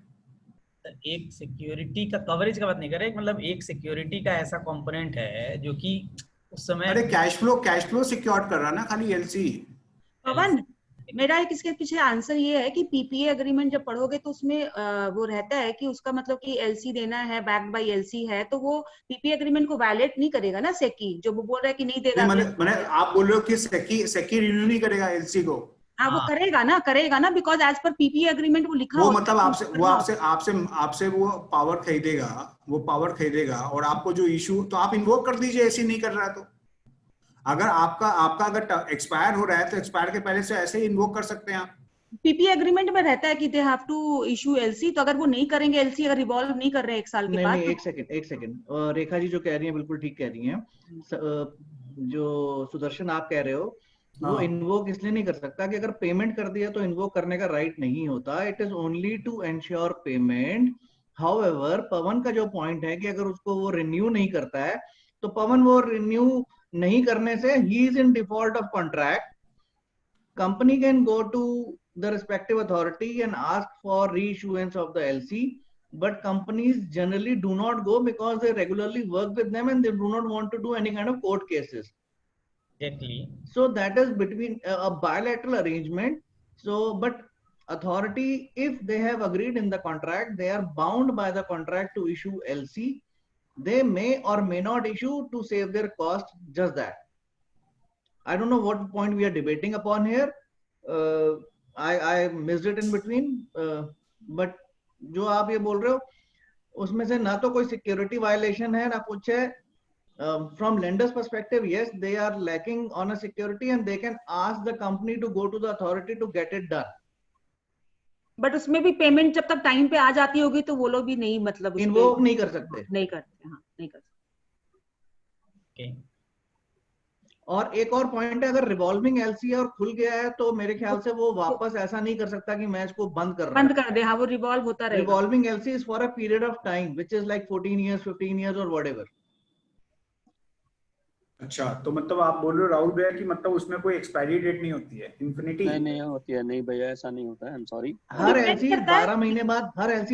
एक सिक्योरिटी का कवरेज का बात नहीं कर रहे, मतलब एक सिक्योरिटी का ऐसा कंपोनेंट है जो कि उस समय अरे कैश फ्लो सिक्योर कर रहा ना खाली एलसी। पवन मेरा एक इसके पीछे आंसर ये है कि पीपीए एग्रीमेंट जब पढ़ोगे तो उसमें वो रहता है कि उसका मतलब कि एलसी देना है, बैक्ड बाय एलसी है, तो वो पीपीए एग्रीमेंट को वैलिड नहीं करेगा ना सेकी, जो वो बोल रहा है कि नहीं देगा। मैंने आप बोल रहे हो कि सेकी रिन्यू नहीं करेगा एलसी को? हाँ वो करेगा ना because as per PPA agreement वो लिखा वो मतलब आपसे वो पावर खरीदेगा और आपको जो इशू, तो आप इन्वोक कर दीजिए ऐसे नहीं कर रहा। तो अगर आपका अगर एक्सपायर हो रहा है तो एक्सपायर के पहले से ऐसे ही इन्वोक कर सकते हैं आप। पीपीए एग्रीमेंट में रहता है कि they have to issue LC, तो अगर वो नहीं करेंगे एलसी, अगर रिवॉल्व नहीं कर रहे हैं एक साल के बाद। एक सेकंड रेखा जी जो कह रही है बिल्कुल ठीक कह रही हैं। जो सुदर्शन आप कह रहे हो वो इन्वोक इसलिए नहीं कर सकता कि अगर पेमेंट कर दिया तो इन्वोक करने का राइट नहीं होता. It is only to ensure payment. However Pawan का जो पॉइंट है कि अगर उसको वो रिन्यू नहीं करता है तो पवन वो रिन्यू नहीं करने से ही is in default of contract. Company can go to the respective authority and ask for reissuance of the LC, but companies generally do not go because they regularly work with them and they do not want to do any kind of court cases. Exactly. So that is between a bilateral arrangement. So but authority, if they have agreed in the contract, they are bound by the contract to issue LC. They may or may not issue to save their cost, just that. I don't know what point we are debating upon here. I missed it in between, but जो आप ये बोल रहे हो उसमें से ना तो कोई सिक्योरिटी वायलेशन है ना कुछ है. From lenders perspective, yes, they are lacking on a security and they can ask the company to go to the authority to get it done. But उसमें भी पेमेंट जब तक टाइम पे आ जाती होगी तो वो लोग भी नहीं मतलब इन्वोक नहीं कर सकते. नहीं करते. हाँ, नहीं कर सकते. Okay. और एक और पॉइंट है, अगर रिवॉल्विंग एलसी और खुल गया है तो मेरे ख्याल से वो वापस ऐसा नहीं कर सकता कि मैं इसको बंद कर दे. हाँ, वो रिवॉल्व होता रहेगा. Revolving LC is for a period of time which is like 14 years 15 years और व्हाटएवर. अच्छा, तो मतलब आप बोल रहे हो राहुल भैया कि मतलब उसमें कोई एक्सपायरी डेट नहीं होती है, इन्फिनिटी? नहीं होती है. नहीं भैया, ऐसा नहीं होता है. I am sorry. Her LC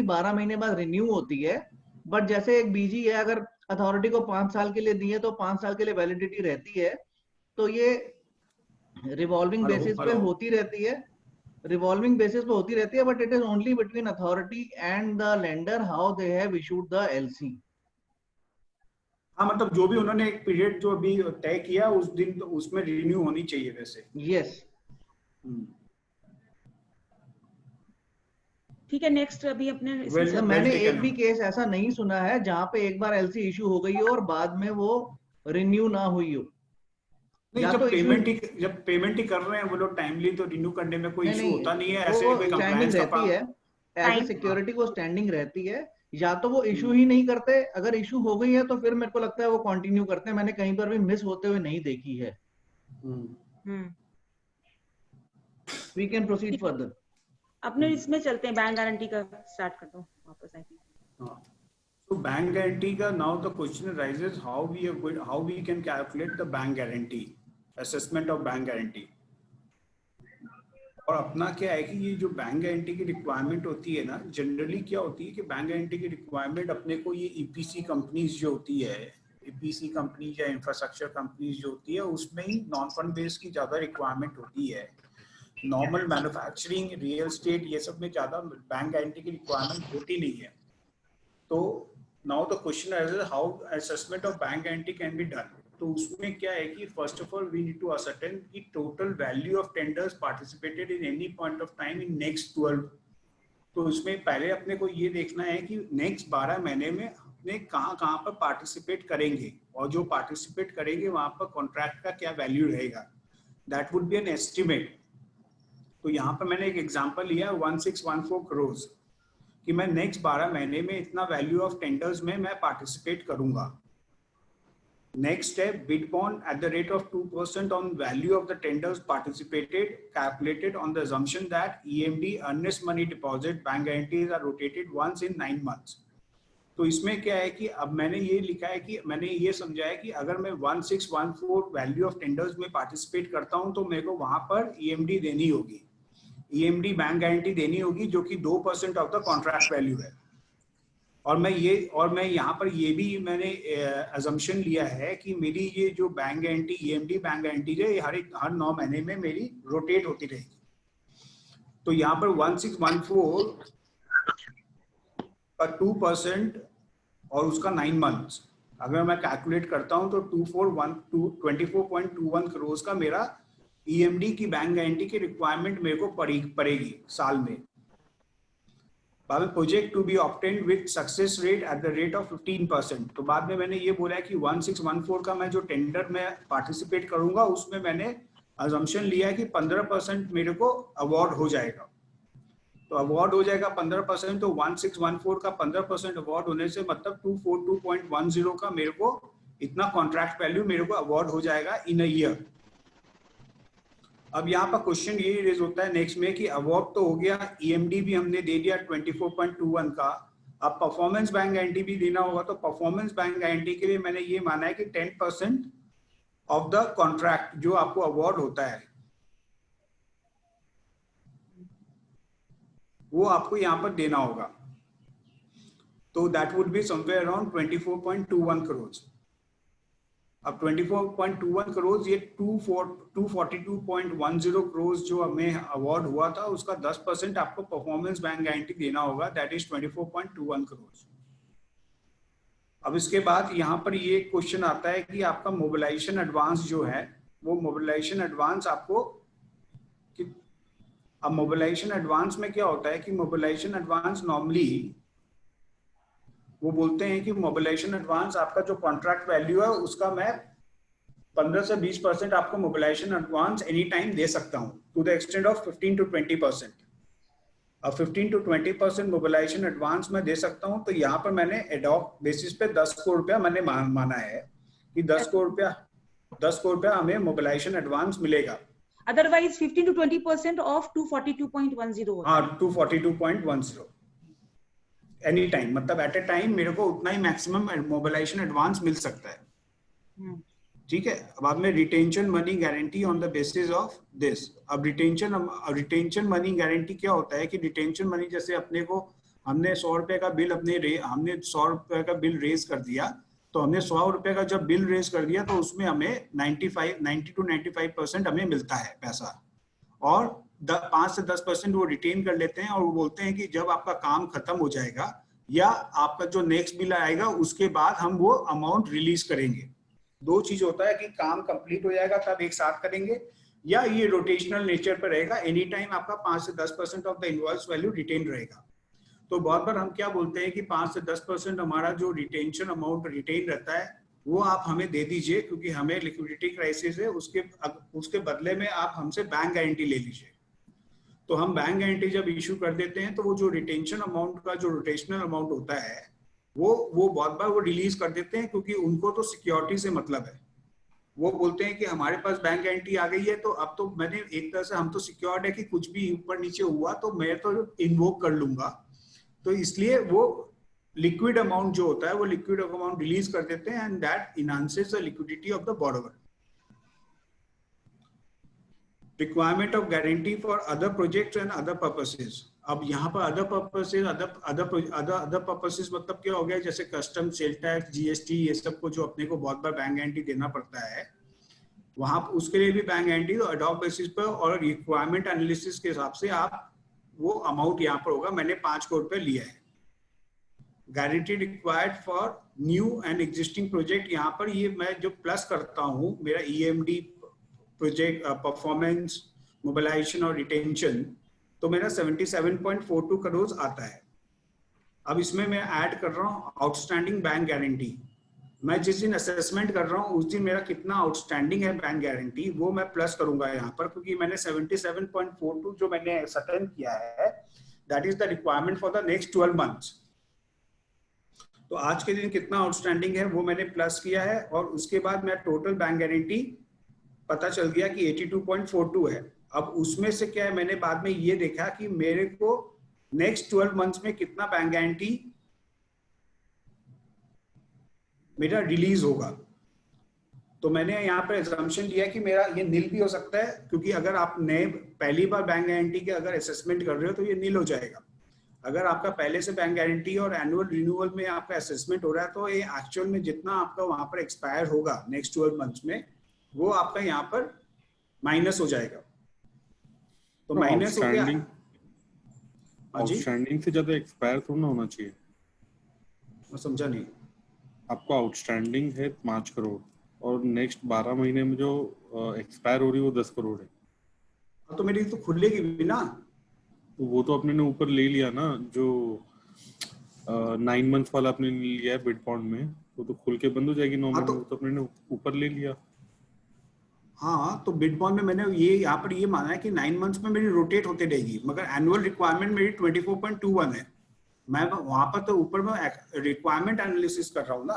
12 महीने बाद रिन्यू होती है. बट जैसे एक बीजी है, अगर अथॉरिटी को 5 साल के लिए दी है तो 5 साल के लिए वैलिडिटी रहती है. तो ये रिवॉल्विंग बेसिस पे होती रहती है. But it is only between authority and the lender how they have issued the LC. हाँ, मतलब जो भी उन्होंने एक पीरियड जो अभी तय किया उस दिन तो उसमें रिन्यू होनी चाहिए वैसे. यस. ठीक है, नेक्स्ट अभी अपने मैंने एक भी केस ऐसा नहीं सुना है जहां पे एक बार एलसी इशू हो गई हो और बाद में वो रिन्यू ना हुई हो. नहीं, जब पेमेंट ही कर रहे हैं वो लोग टाइमली, तो रिन्यू करने में कोई इशू होता नहीं है. ऐसे कोई कंप्लायंस रहती है, एज सिक्योरिटी वो स्टैंडिंग रहती है. या तो वो इशू ही नहीं करते, अगर इशू हो गई है तो फिर मेरे को लगता है वो कंटिन्यू करते हैं. मैंने कहीं पर भी मिस होते हुए नहीं देखी है. We can proceed further. अपने इसमें चलते हैं, बैंक गारंटी का स्टार्ट करता हूँ वापस. I think so bank guarantee ka now the question arises how we can calculate the bank guarantee, assessment of bank guarantee. और अपना क्या है कि ये जो बैंक गारंटी की रिक्वायरमेंट होती है ना, जनरली क्या होती है कि बैंक गारंटी की रिक्वायरमेंट अपने को ये ईपीसी कंपनीज जो होती है, ईपीसी कंपनीज या इंफ्रास्ट्रक्चर कंपनीज जो होती है उसमें ही नॉन फंड बेस्ड की ज्यादा रिक्वायरमेंट होती है. नॉर्मल मैन्युफैक्चरिंग, रियल एस्टेट, ये सब में ज्यादा बैंक गारंटी की रिक्वायरमेंट होती नहीं है. तो now the question is how assessment of bank guarantee can be done. तो उसमें क्या है कि first of all we need to ascertain कि total value of tenders participated in any point of time in next 12. तो उसमें पहले अपने को ये देखना है कि नेक्स्ट 12 महीने में अपने कहाँ पर पार्टिसिपेट करेंगे, और जो पार्टिसिपेट करेंगे वहां पर कॉन्ट्रैक्ट का क्या वैल्यू रहेगा. That would be an estimate. तो यहाँ पर मैंने एक एग्जाम्पल लिया 1614 करोड़ कि मैं नेक्स्ट 12 महीने में इतना वैल्यू ऑफ टेंडर्स में मैं पार्टिसिपेट करूंगा. Next step, bid bond eight the rate of 2% on value of the tenders participated, calculated on the assumption that EMD earnest money deposit bank guarantees are rotated once in 9 months. तो इसमें क्या है कि अब मैंने ये लिखा है कि मैंने ये समझा है कि अगर मैं 1614 वैल्यू ऑफ टेंडर्स में पार्टिसिपेट करता हूं तो मेरे को वहां पर EMD देनी होगी, EMD बैंक गारंटी देनी होगी, जो कि 2% ऑफ द कॉन्ट्रैक्ट वैल्यू है. और मैं यहाँ पर ये भी मैंने अजम्पशन लिया है कि मेरी ये जो bank guarantee, EMD bank guarantee है, हर 9 महीने में मेरी रोटेट होती रहेगी. तो यहाँ पर 1614 का 2% और उसका 9 मंथ्स अगर मैं कैलकुलेट करता हूँ तो 2421 करोड़ का मेरा EMD की बैंक गारंटी की रिक्वायरमेंट मेरे को पड़ेगी साल में. Project to be obtained with success rate at the rate of 15%. तो बाद में मैंने ये बोला है कि 1614 का मैं जो टेंडर में पार्टिसिपेट करूंगा उसमें मैंने अजम्पशन लिया है कि 15% मेरे को अवार्ड हो जाएगा. तो अवार्ड हो जाएगा 15%. तो 1614 का 15% अवार्ड होने से मतलब 242.10 का मेरे को इतना कॉन्ट्रैक्ट वैल्यू मेरे को अवार्ड हो जाएगा इन अ ईयर. अब यहाँ पर क्वेश्चन ये रेज होता है नेक्स्ट में कि अवार्ड तो हो गया, ईएमडी भी हमने दे दिया 24.21 का, अब परफॉर्मेंस बैंक गारंटी भी देना होगा। तो परफॉर्मेंस बैंक गारंटी के लिए मैंने ये माना है कि 10% ऑफ द कॉन्ट्रैक्ट जो आपको अवार्ड होता है वो आपको यहाँ पर देना होगा। तो that would be somewhere around 24.21 crore. अब 24.21 करोड़ ये 242.10 करोड़ जो हमें अवार्ड हुआ था उसका 10% आपको परफॉर्मेंस बैंक गारंटी देना होगा, दैट इज 24.21 करोड़। अब इसके बाद यहाँ पर ये क्वेश्चन आता है कि आपका मोबिलाइजेशन एडवांस जो है वो मोबिलाइजेशन एडवांस आपको, अब मोबिलाइजेशन एडवांस में क्या होता है कि मोबिलाइजेशन एडवांस नॉर्मली वो बोलते हैं कि मोबिलाइजेशन एडवांस आपका जो कॉन्ट्रैक्ट वैल्यू है उसका मैं 15 से 20% आपको मोबिलाइजेशन एडवांस एनी टाइम दे सकता हूं to the extent of 15 to 20%। अब 15 to 20% मोबिलाइजेशन एडवांस मैं दे सकता हूं। तो यहाँ पर मैंने एडॉक बेसिस पे 10 करोड़ रुपया मैंने माना है कि 10 करोड़ रुपया हमें मोबिलाइजेशन एडवांस मिलेगा। Otherwise 15 to 20% of 242.10 हाँ 242.10 एनी टाइम, मतलब एट ए टाइम मेरे को उतना ही मैक्सिमम मोबिलाइजेशन एडवांस मिल सकता है। ठीक है। बाद में retention money guarantee on the basis of this. अब रिटेंशन मनी गारंटी क्या होता है कि रिटेंशन मनी जैसे अपने को हमने 100 रुपए का बिल हमने 100 रुपए का बिल रेज कर दिया, तो हमने 100 रुपए का जब बिल रेज कर दिया तो उसमें हमें 90 to 95% हमें मिलता है पैसा, और 5 से 10% वो रिटेन कर लेते हैं और वो बोलते हैं कि जब आपका काम खत्म हो जाएगा या आपका जो नेक्स्ट बिल आएगा उसके बाद हम वो अमाउंट रिलीज करेंगे। दो चीज होता है कि काम कंप्लीट हो जाएगा तब एक साथ करेंगे, या ये रोटेशनल नेचर पर रहेगा, एनी टाइम आपका 5 से 10% of the invoice value retain रहेगा। तो बहुत बार हम क्या बोलते हैं कि 5 से 10% हमारा जो रिटेंशन अमाउंट रिटेन रहता है वो आप हमें दे दीजिए, क्योंकि हमें लिक्विडिटी क्राइसिस है, उसके बदले में आप हमसे बैंक गारंटी ले लीजिए। तो हम बैंक गारंटी जब इशू कर देते हैं तो वो जो रिटेंशन अमाउंट का जो रोटेशनल अमाउंट होता है वो बहुत बार वो रिलीज कर देते हैं, क्योंकि उनको तो सिक्योरिटी से मतलब है। वो बोलते हैं कि हमारे पास बैंक गारंटी आ गई है तो अब तो मैंने एक तरह से हम तो सिक्योर्ड है कि कुछ भी ऊपर नीचे हुआ तो मैं तो इन्वोक कर लूंगा। तो इसलिए वो लिक्विड अमाउंट जो होता है वो लिक्विड अमाउंट रिलीज कर देते हैं, and that enhances the liquidity of the borrower. Requirement of guarantee for other projects and other purposes. अब यहाँ पर अदर पर्पसेस अदर पर्पसेस मतलब क्या हो गया, जैसे कस्टम, सेल टैक्स, जीएसटी, ये सब को जो अपने को बहुत बार बैंक गारंटी देना पड़ता है, वहां उसके लिए भी बैंक गारंटी तो अडॉप बेसिस पर और रिक्वायरमेंट एनालिसिस के हिसाब से आप वो अमाउंट यहाँ पर होगा। मैंने 5 करोड़ रुपए लिया है। Guarantee required for new and existing project, यहाँ पर ये मैं जो प्लस करता हूँ मेरा ईएमडी प्रोजेक्ट परफॉर्मेंस, मोबिलाइजेशन और रिटेंशन, तो मेरा 77.42 करोड़ आता है। अब इसमें मैं ऐड कर रहा हूँ आउटस्टैंडिंग बैंक गारंटी। मैं जिस दिन असेसमेंट कर रहा हूँ उस दिन मेरा कितना आउटस्टैंडिंग है बैंक गारंटी वो मैं प्लस करूंगा यहाँ पर, क्योंकि मैंने 77.42 जो मैंने सर्टेन किया है that is the requirement for the next 12 months. तो आज के दिन कितना आउटस्टैंडिंग है वो मैंने प्लस किया है, और उसके बाद मैं टोटल बैंक गारंटी पता चल गया कि 82.42 है। अब उसमें से क्या है, मैंने बाद में ये देखा कि मेरे को नेक्स्ट 12 मंथ्स में कितना बैंक गारंटी मेरा रिलीज होगा। तो मैंने यहाँ पर एजम्पशन दिया कि मेरा ये नील भी हो सकता है, क्योंकि अगर आप नए पहली बार बैंक गारंटी के अगर असेसमेंट कर रहे हो तो ये नील हो जाएगा। अगर आपका पहले से बैंक गारंटी और एनुअल रिन्यूअल में आपका असेसमेंट हो रहा है तो ये एक्चुअल में जितना आपका वहां पर एक्सपायर होगा नेक्स्ट 12 मंथ्स में वो आपका यहाँ पर माइनस हो जाएगा। तो माइनस हो गया। आउटस्टैंडिंग से ज्यादा एक्सपायर थोड़ा ना होना चाहिए। मैं समझा नहीं। आपको आउटस्टैंडिंग है 5 करोड़ और नेक्स्ट 12 महीने में जो एक्सपायर हो रही है वो 10 करोड़ है, तो मेरी तो खुलेगी भी ना। तो वो तो अपने ने ऊपर ले लिया ना, जो 9 मंथ वाला आपने लिया है बिड बॉन्ड में, वो तो खुल के बंद हो जाएगी 9 महीने में, तो अपने ने ऊपर ले लिया। हाँ, तो बिड बॉन्ड में मैंने ये यहाँ पर ये माना है कि 9 मंथ्स में मेरी रोटेट होते रहेगी, मगर एनुअल रिक्वायरमेंट मेरी 24.21 है। मैं वहां पर तो ऊपर में रिक्वायरमेंट एनालिसिस कर रहा हूँ ना।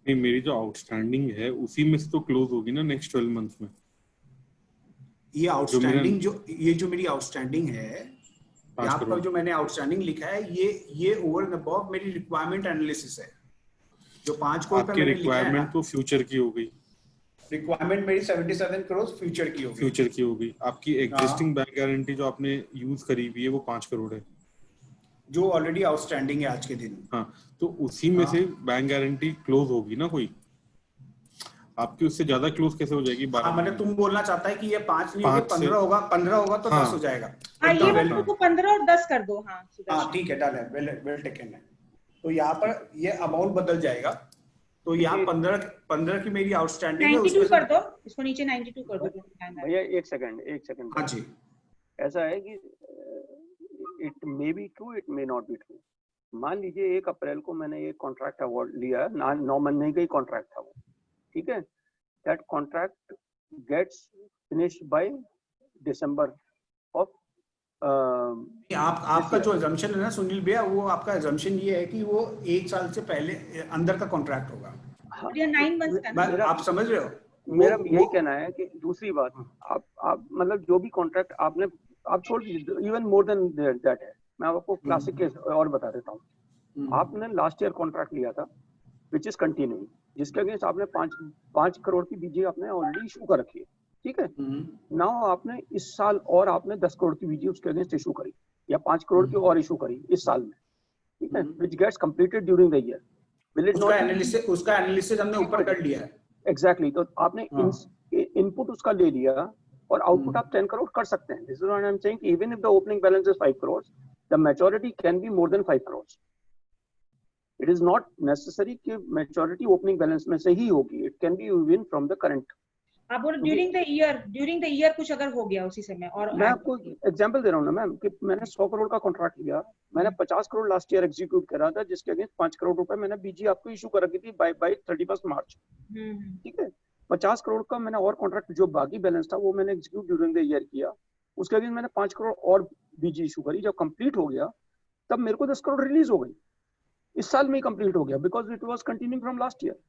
नहीं, मेरी जो आउटस्टैंडिंग है उसी में से तो क्लोज होगी ना नेक्स्ट 12 मंथ्स में। ये आउटस्टैंडिंग जो मेरी आउटस्टैंडिंग है, यहाँ पर जो मैंने आउटस्टैंडिंग लिखा है, ये ओवर एंड अबव मेरी रिक्वायरमेंट एनालिसिस है। जो 5 करोड़ का मैंने लिखा है, रिक्वायरमेंट तो फ्यूचर की हो गई। रिक्वायरमेंट मेरी 77 करोड़ फ्यूचर की हो गई। आपकी एग्जिस्टिंग बैंक गारंटी जो आपने यूज करी हुई है वो 5 करोड़ है, जो ऑलरेडी आउटस्टैंडिंग है आज के दिन। हाँ, तो उसी में से बैंक गारंटी क्लोज होगी ना कोई, आपकी उससे ज्यादा क्लोज कैसे हो जाएगी? 12 मतलब तुम बोलना चाहता है कि ये 5 नहीं होगा, 15 होगा, 15 होगा तो 10 हो जाएगा। हाँ, ये वाले को 15 और 10 कर दो। हाँ ठीक है, डन है, वेल टेकन है। तो यहाँ पर ये अमाउंट बदल जाएगा, तो यहाँ 15 की मेरी आउटस्टैंडिंग है, 92 कर दो, इसको नीचे 92 कर दो। भैया एक सेकंड। हाँ जी, ऐसा है कि it may be true, it may not be true. मान लीजिए 1 अप्रैल को मैंने एक कॉन्ट्रैक्ट अवार्ड लिया, 9 महीने का ही कॉन्ट्रैक्ट था वो, ठीक है। That contract gets finished by December of आपका जो assumption है ना सुनील भैया, वो आपका assumption ये है कि वो 1 साल से पहले अंदर का कॉन्ट्रैक्ट होगा। हाँ, 9 मंथ्स का। आप समझ रहे हो? मेरा यही कहना है कि दूसरी बात, आप मतलब जो भी कॉन्ट्रैक्ट आपने, आप छोड़ दीजिए, इवन मोर देन दैट है। मैं आपको क्लासिक केस और बता देता हूँ। आपने लास्ट ईयर कॉन्ट्रैक्ट लिया था विच इज कंटिन्यूइंग, जिसके अगेंस्ट आपने 5 करोड़ की बीजी आपने ऑलरेडी इशू कर रखी है, ठीक है। नाउ आपने इस साल और आपने 10 करोड़ की बीजी उसके अगेंस्ट इशू करी, या 5 करोड़ की और इशू करी इस साल में, ठीक है, which gets completed during the year. Will it not, उसका एनालिसिस हमने ऊपर कर लिया है। एग्जैक्टली, तो आपने इनपुट उसका ले लिया और आउटपुट आप 10 करोड़ कर सकते हैं। This is what I am saying, even if the opening balance is 5 crore, the maturity can be more than 5 crore. It is not necessary कि मैच्योरिटी ओपनिंग बैलेंस में से ही होगी, it can be even from the current. आप बोलो ड्यूरिंग द ईयर कुछ अगर हो गया उसी समय। और मैं आपको एग्जांपल दे रहा हूँ ना मैम, कि मैंने 100 करोड़ का कॉन्ट्रैक्ट लिया, मैंने 50 करोड़ लास्ट ईयर एग्जीक्यूट करा था, जिसके अगेंस्ट 5 करोड़ रुपए मैंने बीजी आपको इशू कर रखी थी बाय 31 मार्च, ठीक है। 50 करोड़ का मैंने और कॉन्ट्रैक्ट जो बाकी बैलेंस था वो मैंने एग्जीक्यूट ड्यूरिंग द ईयर किया, उसके अगेंस्ट मैंने 5 करोड़ और बीजी इशू करी। जब कंप्लीट हो गया तब मेरे को 10 करोड़ रिलीज हो गई, इस साल में ही कंप्लीट हो गया, because it was continuing from last year.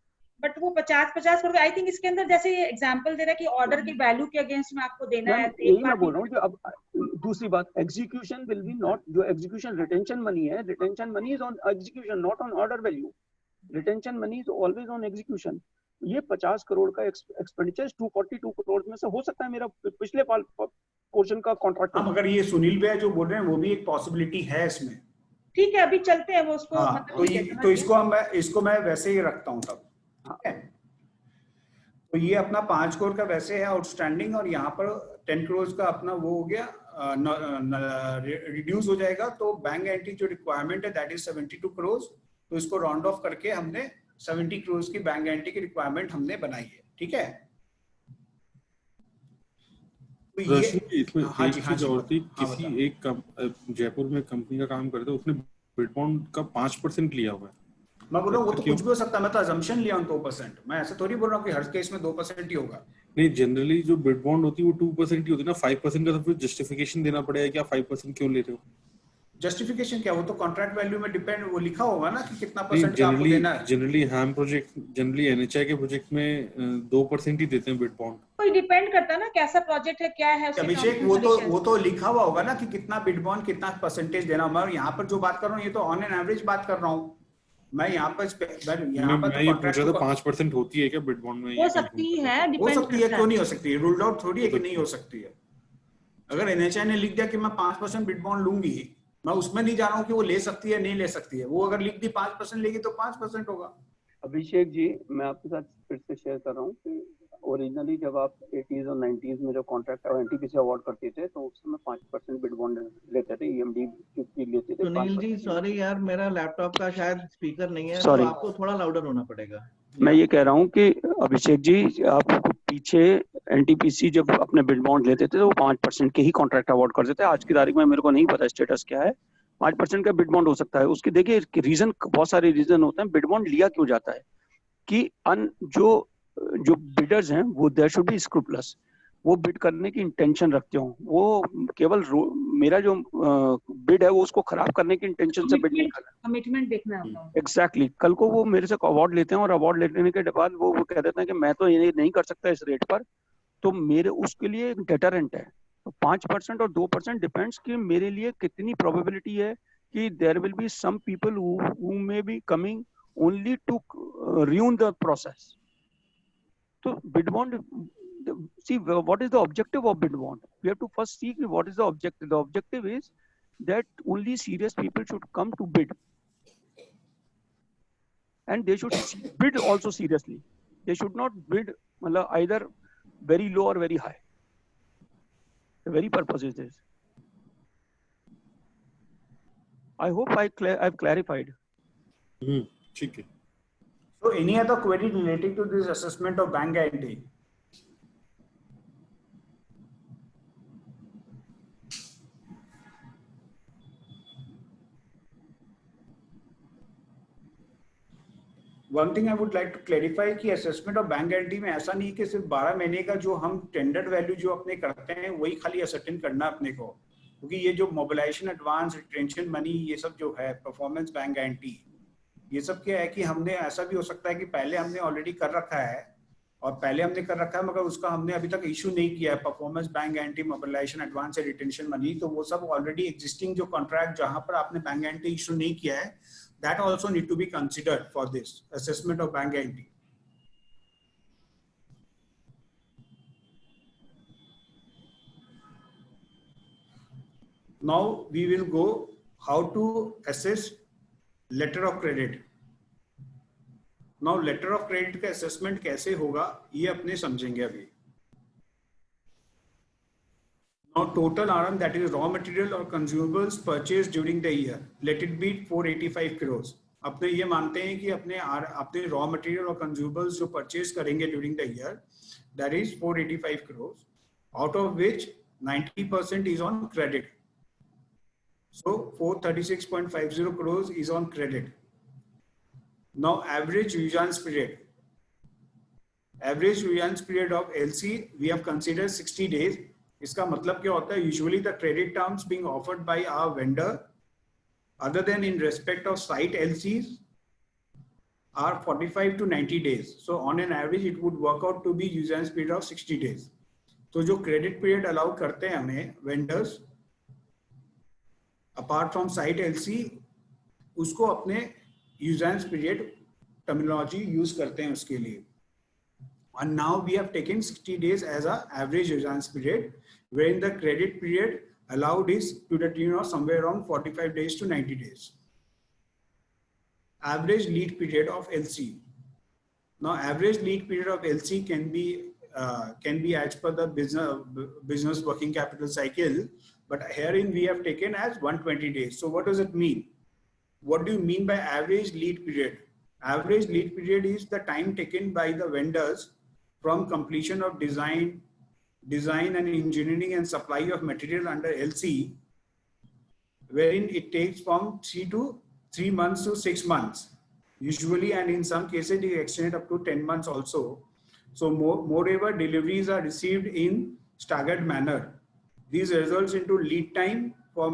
But वो 50 करोड़, आई थिंक इसके अंदर जैसे ये एग्जांपल दे रहा है कि ऑर्डर के वैल्यू के अगेंस्ट में आपको देना है। यही मैं बोल रहा हूँ कि अब दूसरी बात, एग्जीक्यूशन विल बी नॉट, जो एग्जीक्यूशन रिटेंशन मनी है, retention money is on execution, not on order value. Retention money is always on execution. ये 50 करोड़ का एक्सपेंडिचर 242 करोड़ में से हो सकता है मेरा पिछले पोर्शन का कॉन्ट्रैक्ट। अगर ये सुनील भैया जो बोल रहे हैं वो भी एक पॉसिबिलिटी है इसमें, ठीक है, अभी चलते हैं वो उसको। हाँ, मतलब तो इसको मैं वैसे ही रखता हूँ तब, ठीक है। तो ये अपना 5 करोड़ का वैसे है आउटस्टैंडिंग, और यहाँ पर 10 करोड़ का अपना वो हो गया, रिड्यूस हो जाएगा। तो बैंक गारंटी जो रिक्वायरमेंट है दैट इज 72 करोड़, तो इसको राउंड ऑफ करके हमने 70 करोड़ की बैंक गारंटी की रिक्वायरमेंट हमने बनाई है, ठीक है। तो ये इसमें एक चीज और थी, किसी एक जयपुर में कंपनी का काम करते, उसने बिड बॉन्ड का 5% लिया हुआ है। मैं बोल रहा हूँ वो तो कुछ भी हो सकता है, मैं तो अजम्पशन लिया हूँ 2%। मैं ऐसे थोड़ी बोल रहा हूँ कि हर केस में 2% ही होगा। नहीं, जनरली जो बिड बॉन्ड होती है वो 2% ही होती है ना, 5% का तो फिर जस्टिफिकेशन देना पड़ेगा कि आप 5% क्यों ले रहे हो। जस्टिफिकेशन क्या, वो तो कॉन्ट्रैक्ट वैल्यू में डिपेंड, वो लिखा होगा ना कि कितना परसेंट आपको देना है। जनरली हैम प्रोजेक्ट, जनरली एनएचआई के प्रोजेक्ट में 2% ही देते हैं बिड बॉन्ड। कोई डिपेंड करता है ना कैसा प्रोजेक्ट है, क्या है। अभिषेक, वो तो लिखा हुआ होगा ना कि कितना बिड बॉन्ड, कितना परसेंटेज देना। मैं यहाँ पर जो बात कर रहा हूँ ये तो ऑन एन एवरेज बात कर रहा हूँ मैं। यहाँ पर मैं ये पूछ रहा था 5% होती है क्या बिड बॉन्ड में? हो सकती है, हो सकती है, क्यों नहीं हो सकती है, रूल्ड आउट थोड़ी है कि नहीं हो सकती है। अगर एनएचआई ने लिख दिया कि मैं 5% बिड बॉन्ड लूंगी, मैं उसमें नहीं जा रहा हूँ कि वो ले सकती है नहीं ले सकती है। वो अगर लिख दी 5% लेगी तो 5% होगा। अभिषेक जी, मैं आपके साथ फिर से शेयर कर रहा हूँ कि ओरिजिनली जब आप 80s और 90s में जो कॉन्ट्रैक्ट और एनटीपीसी अवार्ड करते थे तो उस समय 5% बिड बॉन्ड लेते थे, ईएमडी लेते थे। सुनील जी सॉरी यार, मेरा लैपटॉप का शायद स्पीकर नहीं है, तो आपको थोड़ा लाउडर होना पड़ेगा। मैं ये कह रहा हूँ कि अभिषेक जी, आप पीछे एनटीपीसी जब अपने बिड बॉन्ड लेते थे तो वो 5% के ही कॉन्ट्रैक्ट अवार्ड करते थे। आज की तारीख में मेरे को नहीं पता स्टेटस क्या है, 5% का बिड बॉन्ड हो सकता है। उसके देखिए रीजन, बहुत सारे रीजन होते हैं। बिड बॉन्ड लिया क्यों जाता है कि जो बिडर्स हैं वो देयर शुड बी स्क्रूपलस, वो बिड करने की इंटेंशन रखते हो। वो केवल मेरा जो बिड है वो उसको खराब करने की इंटेंशन से बिड नहीं करना, कमिटमेंट देखना है। एग्जैक्टली। कल को वो मेरे से अवार्ड लेते हैं और अवार्ड लेने के बाद वो कह देते हैं कि मैं तो ये नहीं कर सकता इस रेट पर, तो मेरे उसके लिए एक डेटरेंट है। तो 5% और 2% डिपेंड्स कि मेरे लिए कितनी प्रोबेबिलिटी है कि there will be some people who may be coming only to ruin the process. So bid bond, see what is the objective of bid bond? We have to first see what is the objective. The objective is that only serious people should come to bid, and they should bid also seriously. They should not bid either very low or very high. The very purpose is this. I hope I've clarified. ठीक है. So any other query relating to this assessment of bank guarantee? One thing I would like to clarify कि assessment of bank guarantee में ऐसा नहीं कि सिर्फ 12 महीने का जो हम टेंडर वैल्यू जो अपने करते हैं वही खाली असर्टेन करना अपने को, क्योंकि ये जो मोबिलाइजेशन एडवांस, रिटेंशन मनी, ये सब जो है परफॉर्मेंस बैंक गारंटी, ये सब क्या है कि हमने ऐसा भी हो सकता है कि पहले हमने ऑलरेडी कर रखा है मगर उसका हमने अभी तक इशू नहीं किया है, performance bank guarantee, mobilisation advance या रिटेंशन मनी, तो वो सब ऑलरेडी एग्जिस्टिंग जो कॉन्ट्रैक्ट जहां पर आपने बैंक गारंटी इशू नहीं किया है, that also need to be considered for this assessment of bank guarantee. Now we will go how to assess letter of credit. Now letter of credit का assessment कैसे होगा ये अपने समझेंगे अभी. Now total RM, that is raw material or consumables purchased during the year, let it be 485 crores. अपने ये मानते हैं कि अपने raw material और consumables जो purchase करेंगे during the year, that is 485 crores, out of which 90% is on credit. So 436.50 crores is on credit. Now average usance period. Average usance period of LC we have considered 60 days. इसका मतलब क्या होता है? Usually the credit terms being offered by our vendor, other than in respect of site LCs, are 45 to 90 days. So on an average, it would work out to be usance period of 60 days. तो जो credit period allow करते हैं हमें vendors, apart from site LC, उसको अपने usance period terminology use करते हैं उसके लिए. And now we have taken 60 days as an average usance period, wherein the credit period allowed is to the tune of somewhere around 45 days to 90 days. Average lead period of LC. Now, average lead period of LC can be as per the business working capital cycle, but herein we have taken as 120 days. So, what does it mean? What do you mean by average lead period? Average lead period is the time taken by the vendors from completion of design and engineering and supply of material under LC, wherein it takes from 3 months to 6 months, usually, and in some cases it extended up to 10 months also. So moreover, deliveries are received in staggered manner. These results into lead time for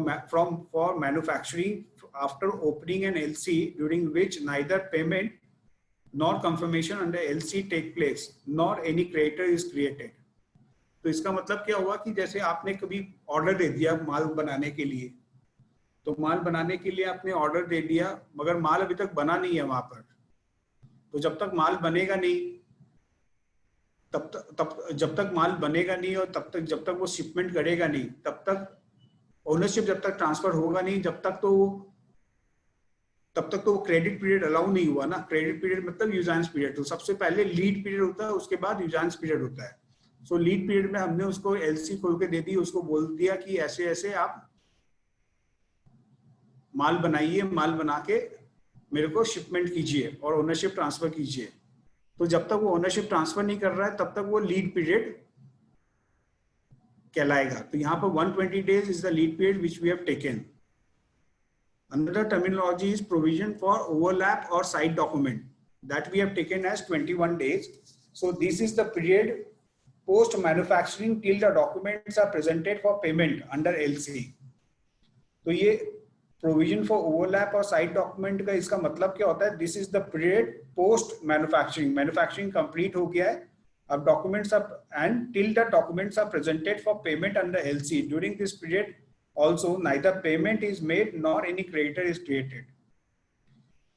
manufacturing after opening an LC, during which neither payment nor confirmation under LC take place, nor any creditor is created. तो इसका मतलब क्या हुआ कि जैसे आपने कभी ऑर्डर दे दिया माल बनाने के लिए, तो माल बनाने के लिए आपने ऑर्डर दे दिया मगर माल अभी तक बना नहीं है वहां पर, तो जब तक माल बनेगा नहीं जब तक माल बनेगा नहीं और जब तक वो शिपमेंट करेगा नहीं, तब तक ओनरशिप जब तक ट्रांसफर होगा नहीं, तब तक तो वो क्रेडिट पीरियड अलाउ नहीं हुआ ना. क्रेडिट पीरियड मतलब यूजांस पीरियड. तो सबसे पहले लीड पीरियड होता है, उसके बाद यूजांस पीरियड होता है. सो लीड पीरियड में हमने उसको एलसी खोल के दे दी, उसको बोल दिया कि ऐसे ऐसे आप माल बनाइए, माल बना के मेरे को शिपमेंट कीजिए और ओनरशिप ट्रांसफर कीजिए. तो जब तक वो ओनरशिप ट्रांसफर नहीं कर रहा है तब तक वो लीड पीरियड कहलाएगा. तो यहाँ पर 120 days is the lead period which we have taken. Another terminology is provision for overlap or side document, that we have taken as 21 days. So this is the period post manufacturing till the documents are presented for payment under LC. तो ये provision for overlap और side document का इसका मतलब क्या होता है? This is the period post manufacturing. Manufacturing complete हो गया है, अब documents are and till the documents are presented for payment under LC during this period also neither payment is made nor any creditor is created.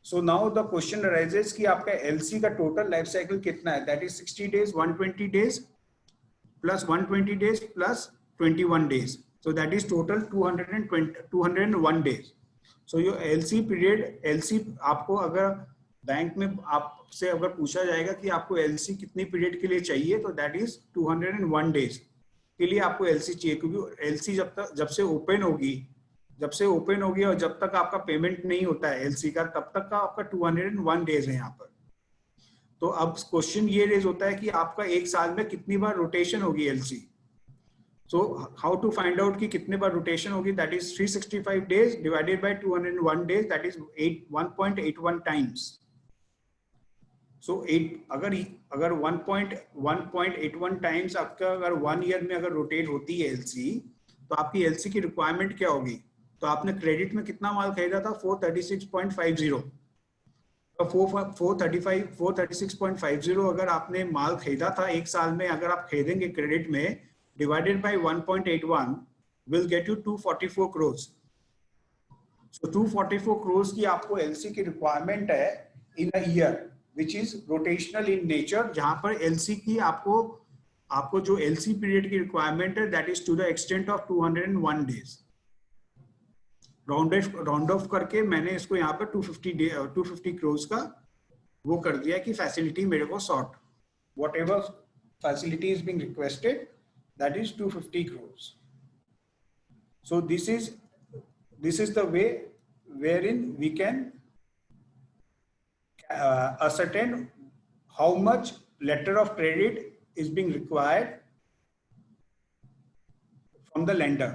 So now the question arises कि आपका LC का total life cycle कितना है? That is 60 days, 120 days plus 120 days plus 21 days. So that is total 201 days. So your LC period, LC आपको अगर बैंक में आपसे अगर पूछा जाएगा कि आपको LC कितनी पीरियड के लिए चाहिए तो दैट इज 201 डेज के लिए आपको LC चाहिए, क्योंकि LC जब से ओपन होगी और जब तक आपका पेमेंट नहीं होता है LC का तब तक का आपका 201 डेज है यहाँ पर। तो अब क्वेश्चन ये रेज होता है कि आपका एक साल में कितनी बार रोटेशन होगी LC। So how to find out कि कितने बार रोटेशन होगी, that is 365 days divided by 201 days, that is 1.81 times. So अगर 1.81 टाइम्स आपका अगर 1 ईयर में अगर रोटेट होती है LC तो आपकी LC की रिक्वायरमेंट क्या होगी? तो आपने क्रेडिट में कितना माल खरीदा था? 436.50। 436.50 अगर आपने माल खरीदा था एक साल में, अगर आप खरीदेंगे क्रेडिट में divided by 1.81 will get you 244 crore. So 244 crore की आपको LC की रिक्वायरमेंट है in a year which is rotational in nature, जहां पर LC की आपको जो LC पीरियड की रिक्वायरमेंट है that is to the extent of 201 days। Round of करके मैंने इसको यहाँ पर 250 करोड़ का वो कर दिया कि फैसिलिटी मेरे को sort whatever facility is being requested that is 250 crore. So this is the way wherein we can ascertain how much letter of credit is being required from the lender.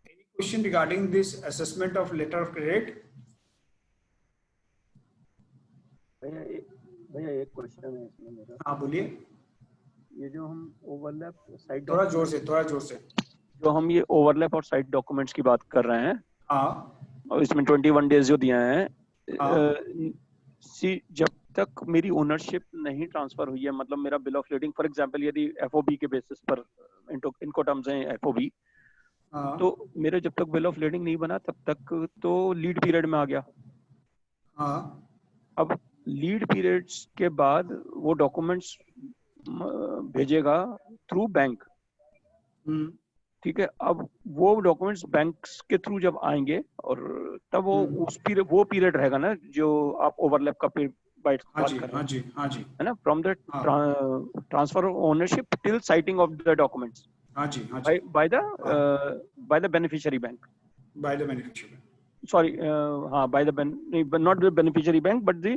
Any question regarding this assessment of letter of credit? भैया एक क्वेश्चन है इसमें मेरा। हाँ बोलिए। ये जो हम ओवरलैप साइड थोड़ा जोर से जो हम ये ओवरलैप और साइड डॉक्यूमेंट्स की बात कर रहे हैं, हाँ, और इसमें 21 डेज जो दिए हैं, जब तक मेरी ओनरशिप नहीं ट्रांसफर हुई है, मतलब मेरा bill of leading for example यदि FOB के बेसिस पर इनको टर्म्स हैं FOB, तो मेरा जब तक बिल ऑफ लीडिंग नहीं बना तब तक तो लीड पीरियड में आ गया। अब लीड पीरियड्स के बाद वो डॉक्यूमेंट्स भेजेगा थ्रू बैंक, ठीक है। अब वो डॉक्यूमेंट्स बैंक्स के थ्रू जब आएंगे और तब वो पीरियड रहेगा ना जो आप ओवरलैप का बात कर रहे हैं, है ना, from the transfer of ownership till sighting of the documents by the beneficiary bank, sorry, हाँ, by the not the beneficiary bank but the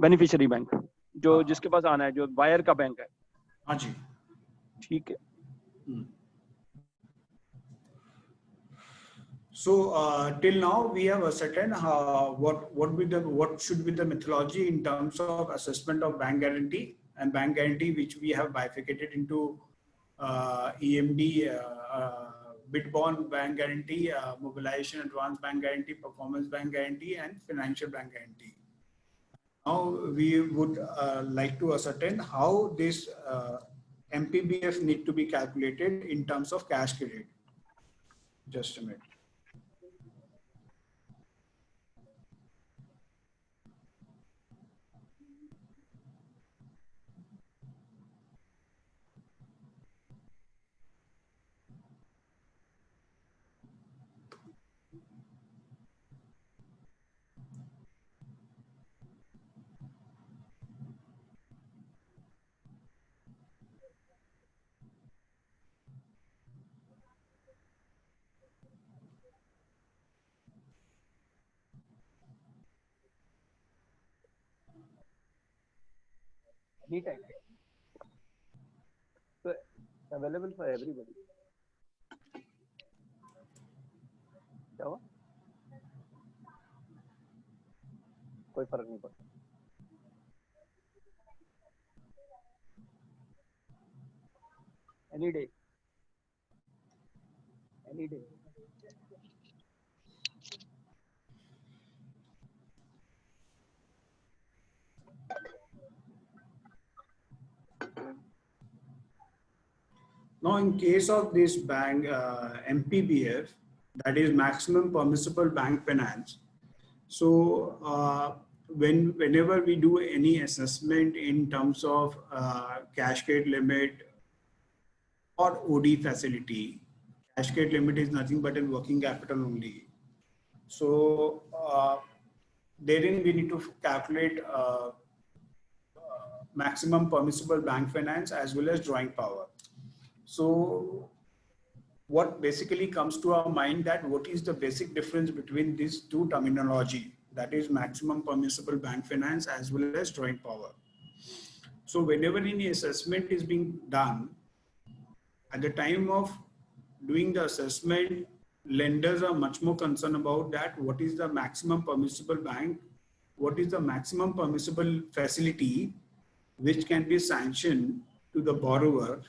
beneficiary bank जो जिसके पास आना है, जो बायर का बैंक है। हाँ जी, ठीक है। So till now we have ascertained what should be the methodology in terms of assessment of bank guarantee, and bank guarantee which we have bifurcated into EMD, bid bond bank guarantee, mobilization advance bank guarantee, performance bank guarantee, and financial bank guarantee. Now we would like to ascertain how this MPBF need to be calculated in terms of cash credit. Just a minute. Anytime. So available for everybody. क्या हुआ? कोई फर्क नहीं पड़ता। Any day. Any day. Now, in case of this bank, MPBF, that is maximum permissible bank finance. So whenever we do any assessment in terms of cash credit limit or OD facility, cash credit limit is nothing but a working capital only. So therein we need to calculate maximum permissible bank finance as well as drawing power. So what basically comes to our mind that what is the basic difference between these two terminology, that is maximum permissible bank finance as well as drawing power. So whenever any assessment is being done, at the time of doing the assessment, lenders are much more concerned about that what is the maximum permissible bank, what is the maximum permissible facility which can be sanctioned to the borrower.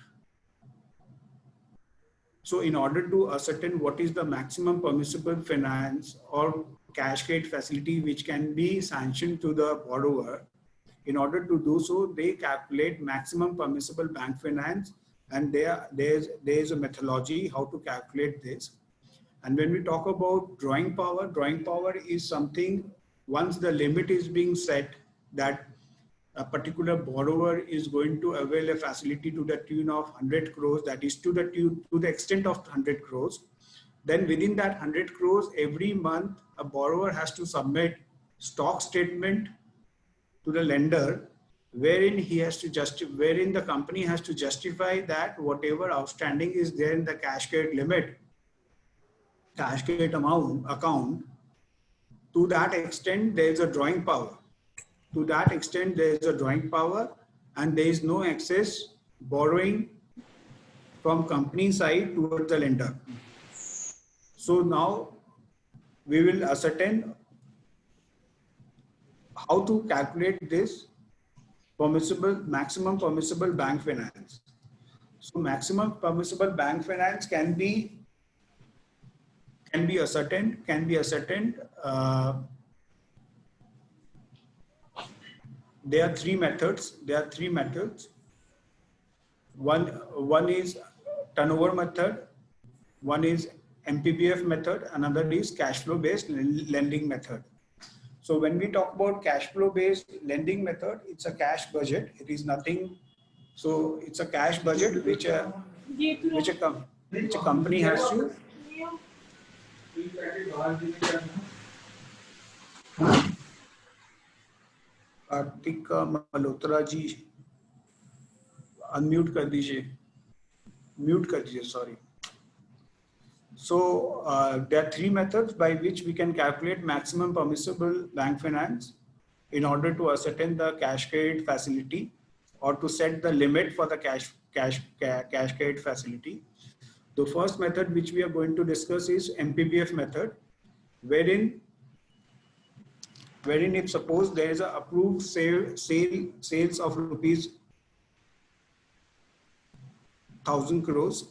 So in order to ascertain what is the maximum permissible finance or cash credit facility which can be sanctioned to the borrower, in order to do so, they calculate maximum permissible bank finance, and there's a methodology how to calculate this. And when we talk about drawing power is something, once the limit is being set that a particular borrower is going to avail a facility to the tune of 100 crores, that is to the extent of 100 crores, then within that 100 crores, every month a borrower has to submit stock statement to the lender, wherein he has to wherein the company has to justify that whatever outstanding is there in the cash credit limit, cash credit account, to that extent there is a drawing power. To that extent, there is a drawing power, and there is no excess borrowing from company side towards the lender. So now we will ascertain how to calculate this maximum permissible bank finance. So maximum permissible bank finance can be ascertained. There are three methods. One is turnover method, one is MPBF method, another is cash flow based lending method. So when we talk about cash flow based lending method, it's a cash budget. It is nothing. So it's a cash budget which a company has to. Kartika Malhotra ji unmute कर दीजिए, म्यूट कर दीजिए, sorry. So there are three methods by which we can calculate maximum permissible bank finance in order to ascertain the cash credit facility or to set the limit for the cash credit facility. The first method which we are going to discuss is MPBF method, wherein if suppose there is an approved sales of rupees 1,000 crores,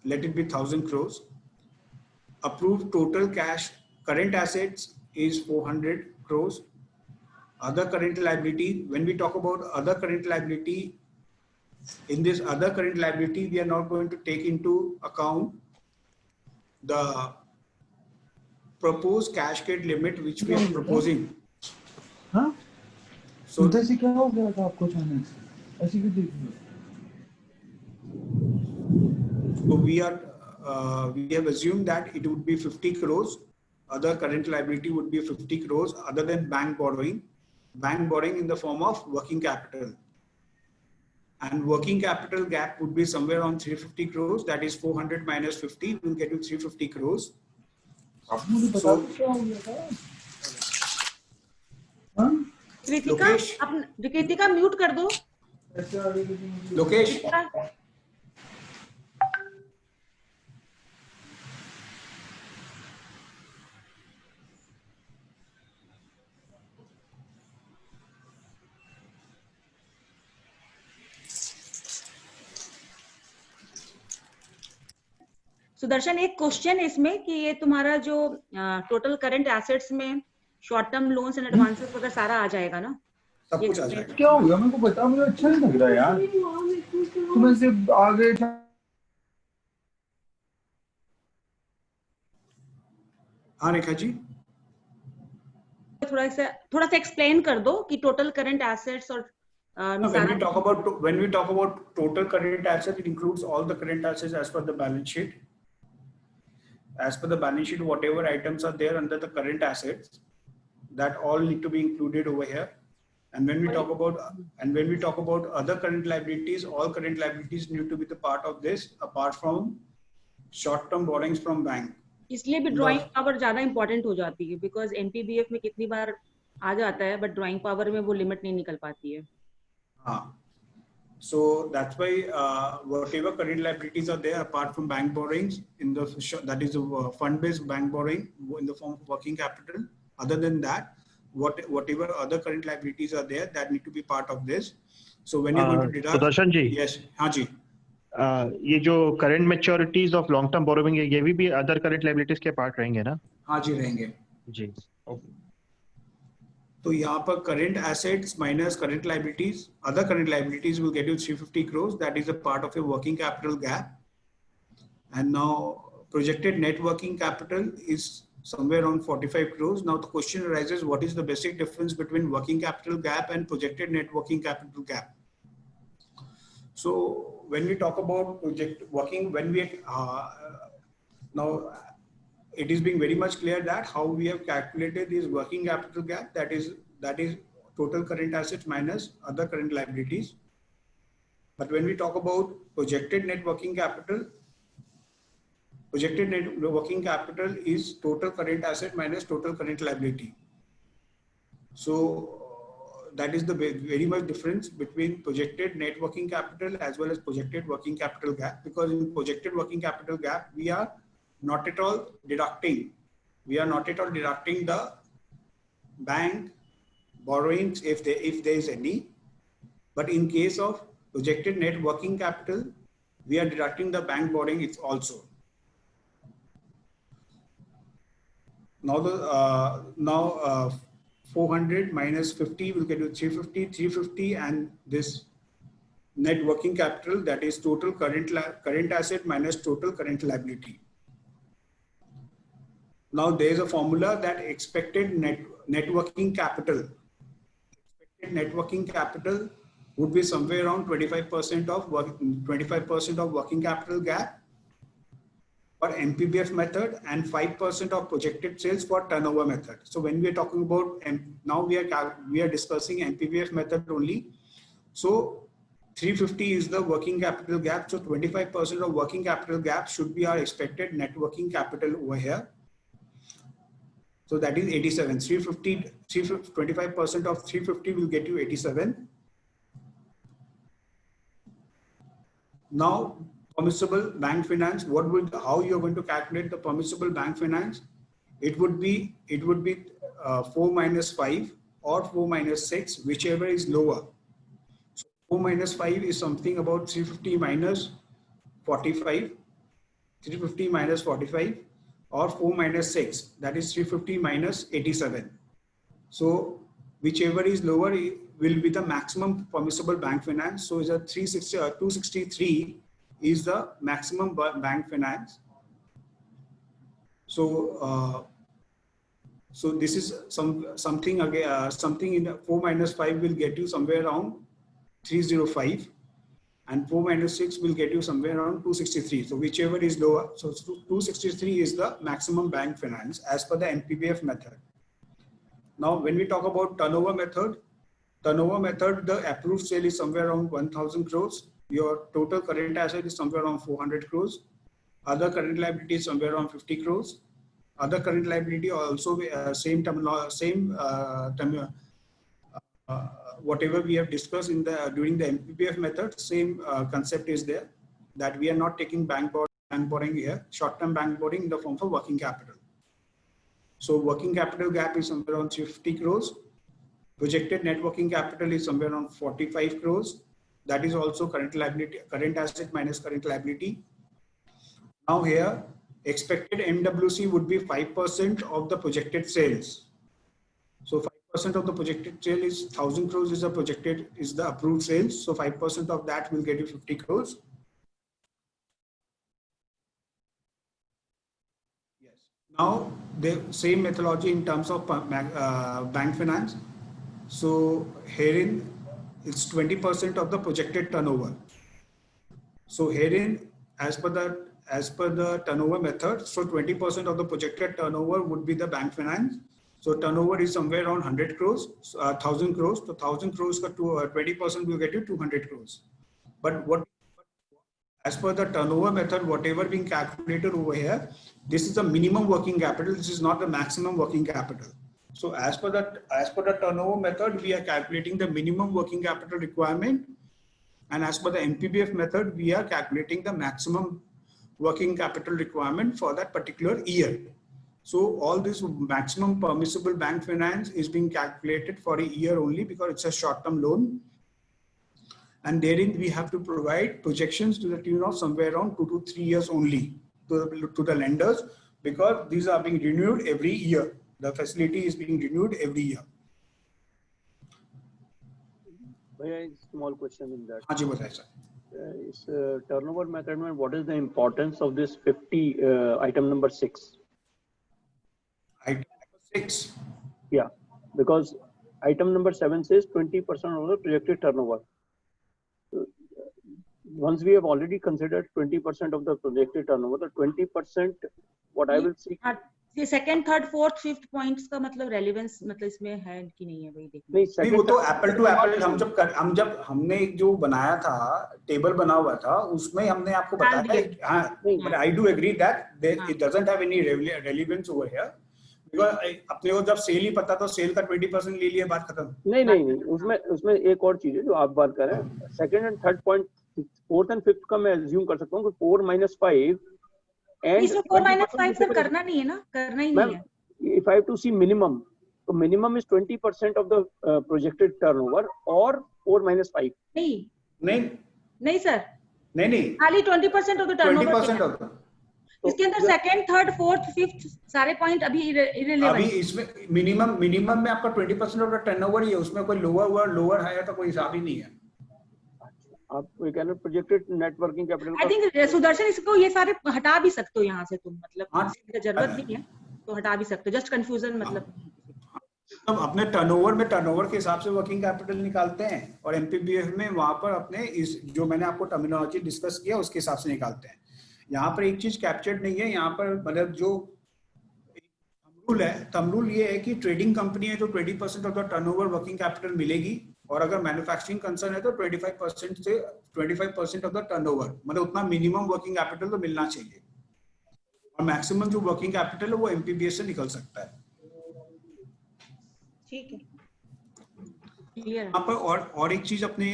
let it be 1,000 crores. Approved total cash current assets is 400 crores. Other current liability, when we talk about other current liability, in this other current liability, we are not going to take into account the proposed cash credit limit which we are proposing. हाँ? So उधर से क्या हो गया था आपको अचानक ऐसी क्यों देख रहे हो? So we have assumed that it would be 50 crores. Other current liability would be 50 crores other than bank borrowing in the form of working capital. And working capital gap would be somewhere on 350 crores. That is 400 minus 50 will get you 350 crores. Kritika mute कर दो. लोकेश. सुदर्शन, एक क्वेश्चन इसमें कि ये तुम्हारा जो टोटल करंट एसेट्स में short term loans and advances वगैरह सारा आ जाएगा ना? सब कुछ आ जाएगा. क्या हो गया मेरे को बता, मुझे अच्छा नहीं लग रहा यार. तुम्हें सिर्फ आगे हाँ रेखा जी, थोड़ा सा एक्सप्लेन कर दो कि टोटल करंट एसेट्स और no, when we talk about total current asset, it includes all the current assets as per the balance sheet. As per the balance sheet, whatever items are there under the current assets, that all need to be included over here. And when we talk about other current liabilities, all current liabilities need to be the part of this, apart from short-term borrowings from bank. इसलिए भी ड्राइंग पावर ज्यादा इंपॉर्टेंट हो जाती है, बिकॉज एनपीबीएफ में कितनी बार आ जाता है, बट ड्राइंग पावर में वो लिमिट नहीं निकल पाती है. हाँ. So that's why whatever current liabilities are there apart from bank borrowings in the that is a fund-based bank borrowing in the form of working capital. Other than that, whatever other current liabilities are there that need to be part of this. So when you're going to deduct, Sudarshan ji, yes, हाँ जी, ये जो current मैच्योरिटीज of long term borrowing है, ये भी अदर करंट लायबिलिटीज के पार्ट रहेंगे ना? हाँ जी रहेंगे जी. ओके. तो यहाँ पर current assets minus current liabilities, other current liabilities will get you 350 crores. That is a part of a working capital gap. And now projected net working capital is somewhere around 45 crores. Now the question arises, what is the basic difference between working capital gap and projected net working capital gap? So when we talk about now it is being very much clear that how we have calculated this working capital gap, that is total current assets minus other current liabilities. But when we talk about projected net working capital is total current asset minus total current liability. So that is the very much difference between projected net working capital as well as projected working capital gap, because in projected working capital gap we are not at all deducting the bank borrowings if there is any. But in case of projected net working capital, we are deducting the bank borrowing it's also. Now 400 minus 50 will get you 350, and this net working capital, that is total current asset minus total current liability. Now there is a formula that expected net working capital would be somewhere around 25% of working capital gap for MPBF method and 5% of projected sales for turnover method. So when we are talking about, now we are discussing MPBF method only. So 350 is the working capital gap. So 25% of working capital gap should be our expected net working capital over here. So that is 87. 25% of 350 will get you 87. Now permissible bank finance, how you're going to calculate the permissible bank finance? It would be 4 minus 5 or 4 minus 6, whichever is lower. So 4 minus 5 is something about 350 minus 45, 350 minus 45, or 4 minus 6, that is 350 minus 87. So whichever is lower will be the maximum permissible bank finance. So is a 263 is the maximum bank finance. So so this is something again, something in 4 minus 5 will get you somewhere around 305, and 4 minus 6 will get you somewhere around 263. So whichever is lower, so 263 is the maximum bank finance as per the MPBF method. Now when we talk about turnover method, the approved sale is somewhere around 1,000 crores. Your total current asset is somewhere around 400 crores. Other current liability is somewhere around 50 crores. Other current liability also whatever we have discussed during the MPBF method, same concept is there, that we are not taking bank borrowing here, short-term bank borrowing in the form of working capital. So working capital gap is somewhere around 350 crores. Projected net working capital is somewhere around 45 crores. That is also current asset minus current liability. Now here, expected MWC would be 5% of the projected sales. So 5% of the projected sale is 1,000 crores is the approved sales. So 5% of that will get you 50 crores. Yes. Now the same methodology in terms of bank finance. So herein it's 20% of the projected turnover. So herein, as per the turnover method, so 20% of the projected turnover would be the bank finance. So turnover is somewhere around 100 crores, 1000 crores. So 1000 crores ka 20% will get you 200 crores. But what, as per the turnover method, whatever being calculated over here, this is the minimum working capital. This is not the maximum working capital. So as per the turnover method, we are calculating the minimum working capital requirement, and as per the MPBF method, we are calculating the maximum working capital requirement for that particular year. So all this maximum permissible bank finance is being calculated for a year only because it's a short-term loan. And therein we have to provide projections to the tune of somewhere around 2 to 3 years only to the lenders, because these are being renewed every year. The facility is being renewed every year. Very small question in that. हाँ जी बताइए sir. Is turnover method, what is the importance of this 50 item number 6? Item number 6. Yeah, because item number 7 says 20% of the projected turnover. Once we have already considered 20% of the projected turnover, the 20%, what I will see. ये second third fourth fifth points का मतलब रेलेवेंस मतलब इसमें है कि नहीं है वही देखना. नहीं वो तो एप्पल टू एप्पल हम जब हमने जो बनाया था टेबल बना हुआ था उसमें हमने आपको बताया. हाँ, but I do agree that it doesn't have any relevance over here because अपने को जब सेल ही पता तो सेल का 20% ले लिया, बात खत्म. नहीं उसमें एक और चीज है जो आप बात कर रहे हैं. Second and third point, fourth and fifth का मैं अज्यूम कर सकता हूँ कि 4 - 5 इसमें 4 - 5 सर करना नहीं है ना, करना ही नहीं है. If I have to see minimum, so minimum is 20% of the projected turnover or 4 - 5. नहीं सर, नहीं खाली 20% of the turnover. 20% of the. इसके अंदर सेकंड थर्ड फोर्थ फिफ्थ सारे पॉइंट अभी इररिलेवेंट. अभी इसमें मिनिमम में आपका 20% ऑफ द टर्नओवर ही है, उसमें कोई लोअर हायर तो कोई हिसाब ही नहीं है. आप projected net working capital. I think Sudarshan इसको ये सारे हटा भी सकते हो यहाँ से तुम, मतलब जरूरत नहीं है तो हटा भी सकते हो, जस्ट कंफ्यूजन मतलब. हम अपने टर्नओवर के हिसाब से वर्किंग कैपिटल निकालते हैं और एमपीबीएफ में वहां पर अपने इस जो मैंने आपको टर्मिनोलॉजी डिस्कस किया उसके हिसाब से निकालते हैं. यहाँ पर एक चीज कैप्चर्ड नहीं है. यहाँ पर मतलब जो थंब रूल ये है कि ट्रेडिंग कंपनी है जो 20% of the turnover working capital मिलेगी, और अगर मैन्युफैक्चरिंग कंसर्न है तो 25% ऑफ द टर्नओवर, मतलब उतना मिनिमम वर्किंग कैपिटल तो मिलना चाहिए, और मैक्सिमम जो वर्किंग कैपिटल है वो एमपीबीएस से निकल सकता है. ठीक है. यहाँ पर और एक चीज अपने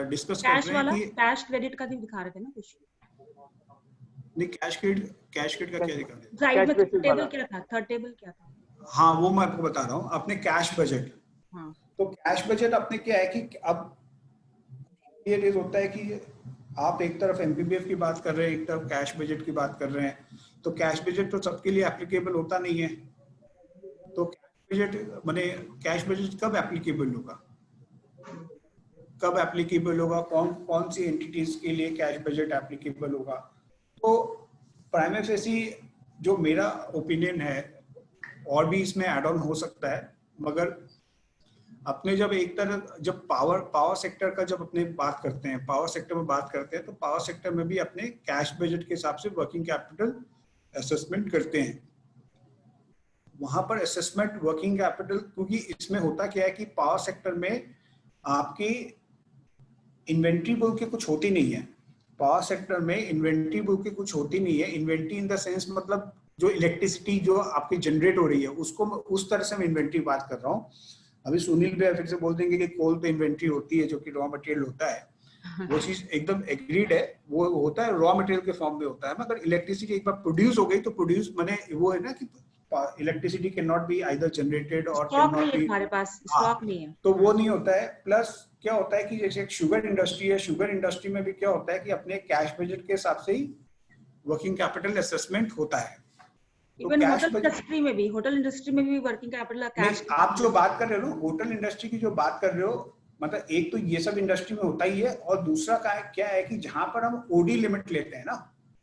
डिस्कस कर रहे हैं कि कैश क्रेडिट का भी दिखा रहे थे ना कुछ. नहीं, कैश क्रेडिट का क्या दिखा रहे हैं? राइट में टेबल क्या था, थर्ड टेबल क्या था? हाँ वो मैं आपको बता रहा हूँ. अपने कैश बजट. हाँ. तो कैश बजट अपने क्या है कि अब ये होता है कि आप एक तरफ एमपीबीएफ की बात कर रहे हैं, एक तरफ कैश बजट की बात कर रहे हैं, तो कैश बजट तो सबके लिए एप्लीकेबल होता नहीं है. तो कैश बजट कब एप्लीकेबल होगा, कौन सी एंटिटीज के लिए कैश बजट एप्लीकेबल होगा. तो प्राइमरी फेसी जो मेरा ओपिनियन है, और भी इसमें ऐड ऑन हो सकता है, मगर अपने जब पावर सेक्टर का जब अपने बात करते हैं, पावर सेक्टर में बात करते हैं, तो पावर सेक्टर में भी अपने कैश बजट के हिसाब से वर्किंग कैपिटल असेसमेंट करते हैं. वहां पर असेसमेंट वर्किंग कैपिटल, क्योंकि इसमें होता क्या है कि पावर सेक्टर में आपकी इन्वेंट्री बोल के कुछ होती नहीं है. पावर सेक्टर में इन्वेंट्री बोल के कुछ होती नहीं है. इन्वेंट्री इन द सेंस मतलब जो इलेक्ट्रिसिटी जो आपकी जनरेट हो रही है उसको उस तरह से मैं इन्वेंट्री बात कर रहा हूँ. अभी सुनील भाई फिर से बोल देंगे कि कोल पे इन्वेंट्री होती है जो कि रॉ मटेरियल होता है, वो चीज एकदम एग्रीड है, वो होता है रॉ मटेरियल के फॉर्म में होता है. मगर इलेक्ट्रिसिटी एक बार प्रोड्यूस हो गई तो प्रोड्यूस माने वो है ना कि electricity can not be either generated और कैन नॉट बी, हमारे पास स्टॉक नहीं है, तो वो नहीं होता है. प्लस क्या होता है कि जैसे एक शुगर इंडस्ट्री है, शुगर इंडस्ट्री में भी क्या होता है कि अपने कैश बजट के हिसाब से ही वर्किंग कैपिटल असेसमेंट होता है. इवन होटल इंडस्ट्री में भी वर्किंग कैपिटल कैश. आप जो बात कर रहे हो होटल इंडस्ट्री की जो बात कर रहे हो, मतलब एक तो ये सब इंडस्ट्री में होता ही है, और दूसरा क्या है कि जहां पर हम ओडी लिमिट लेते हैं ना,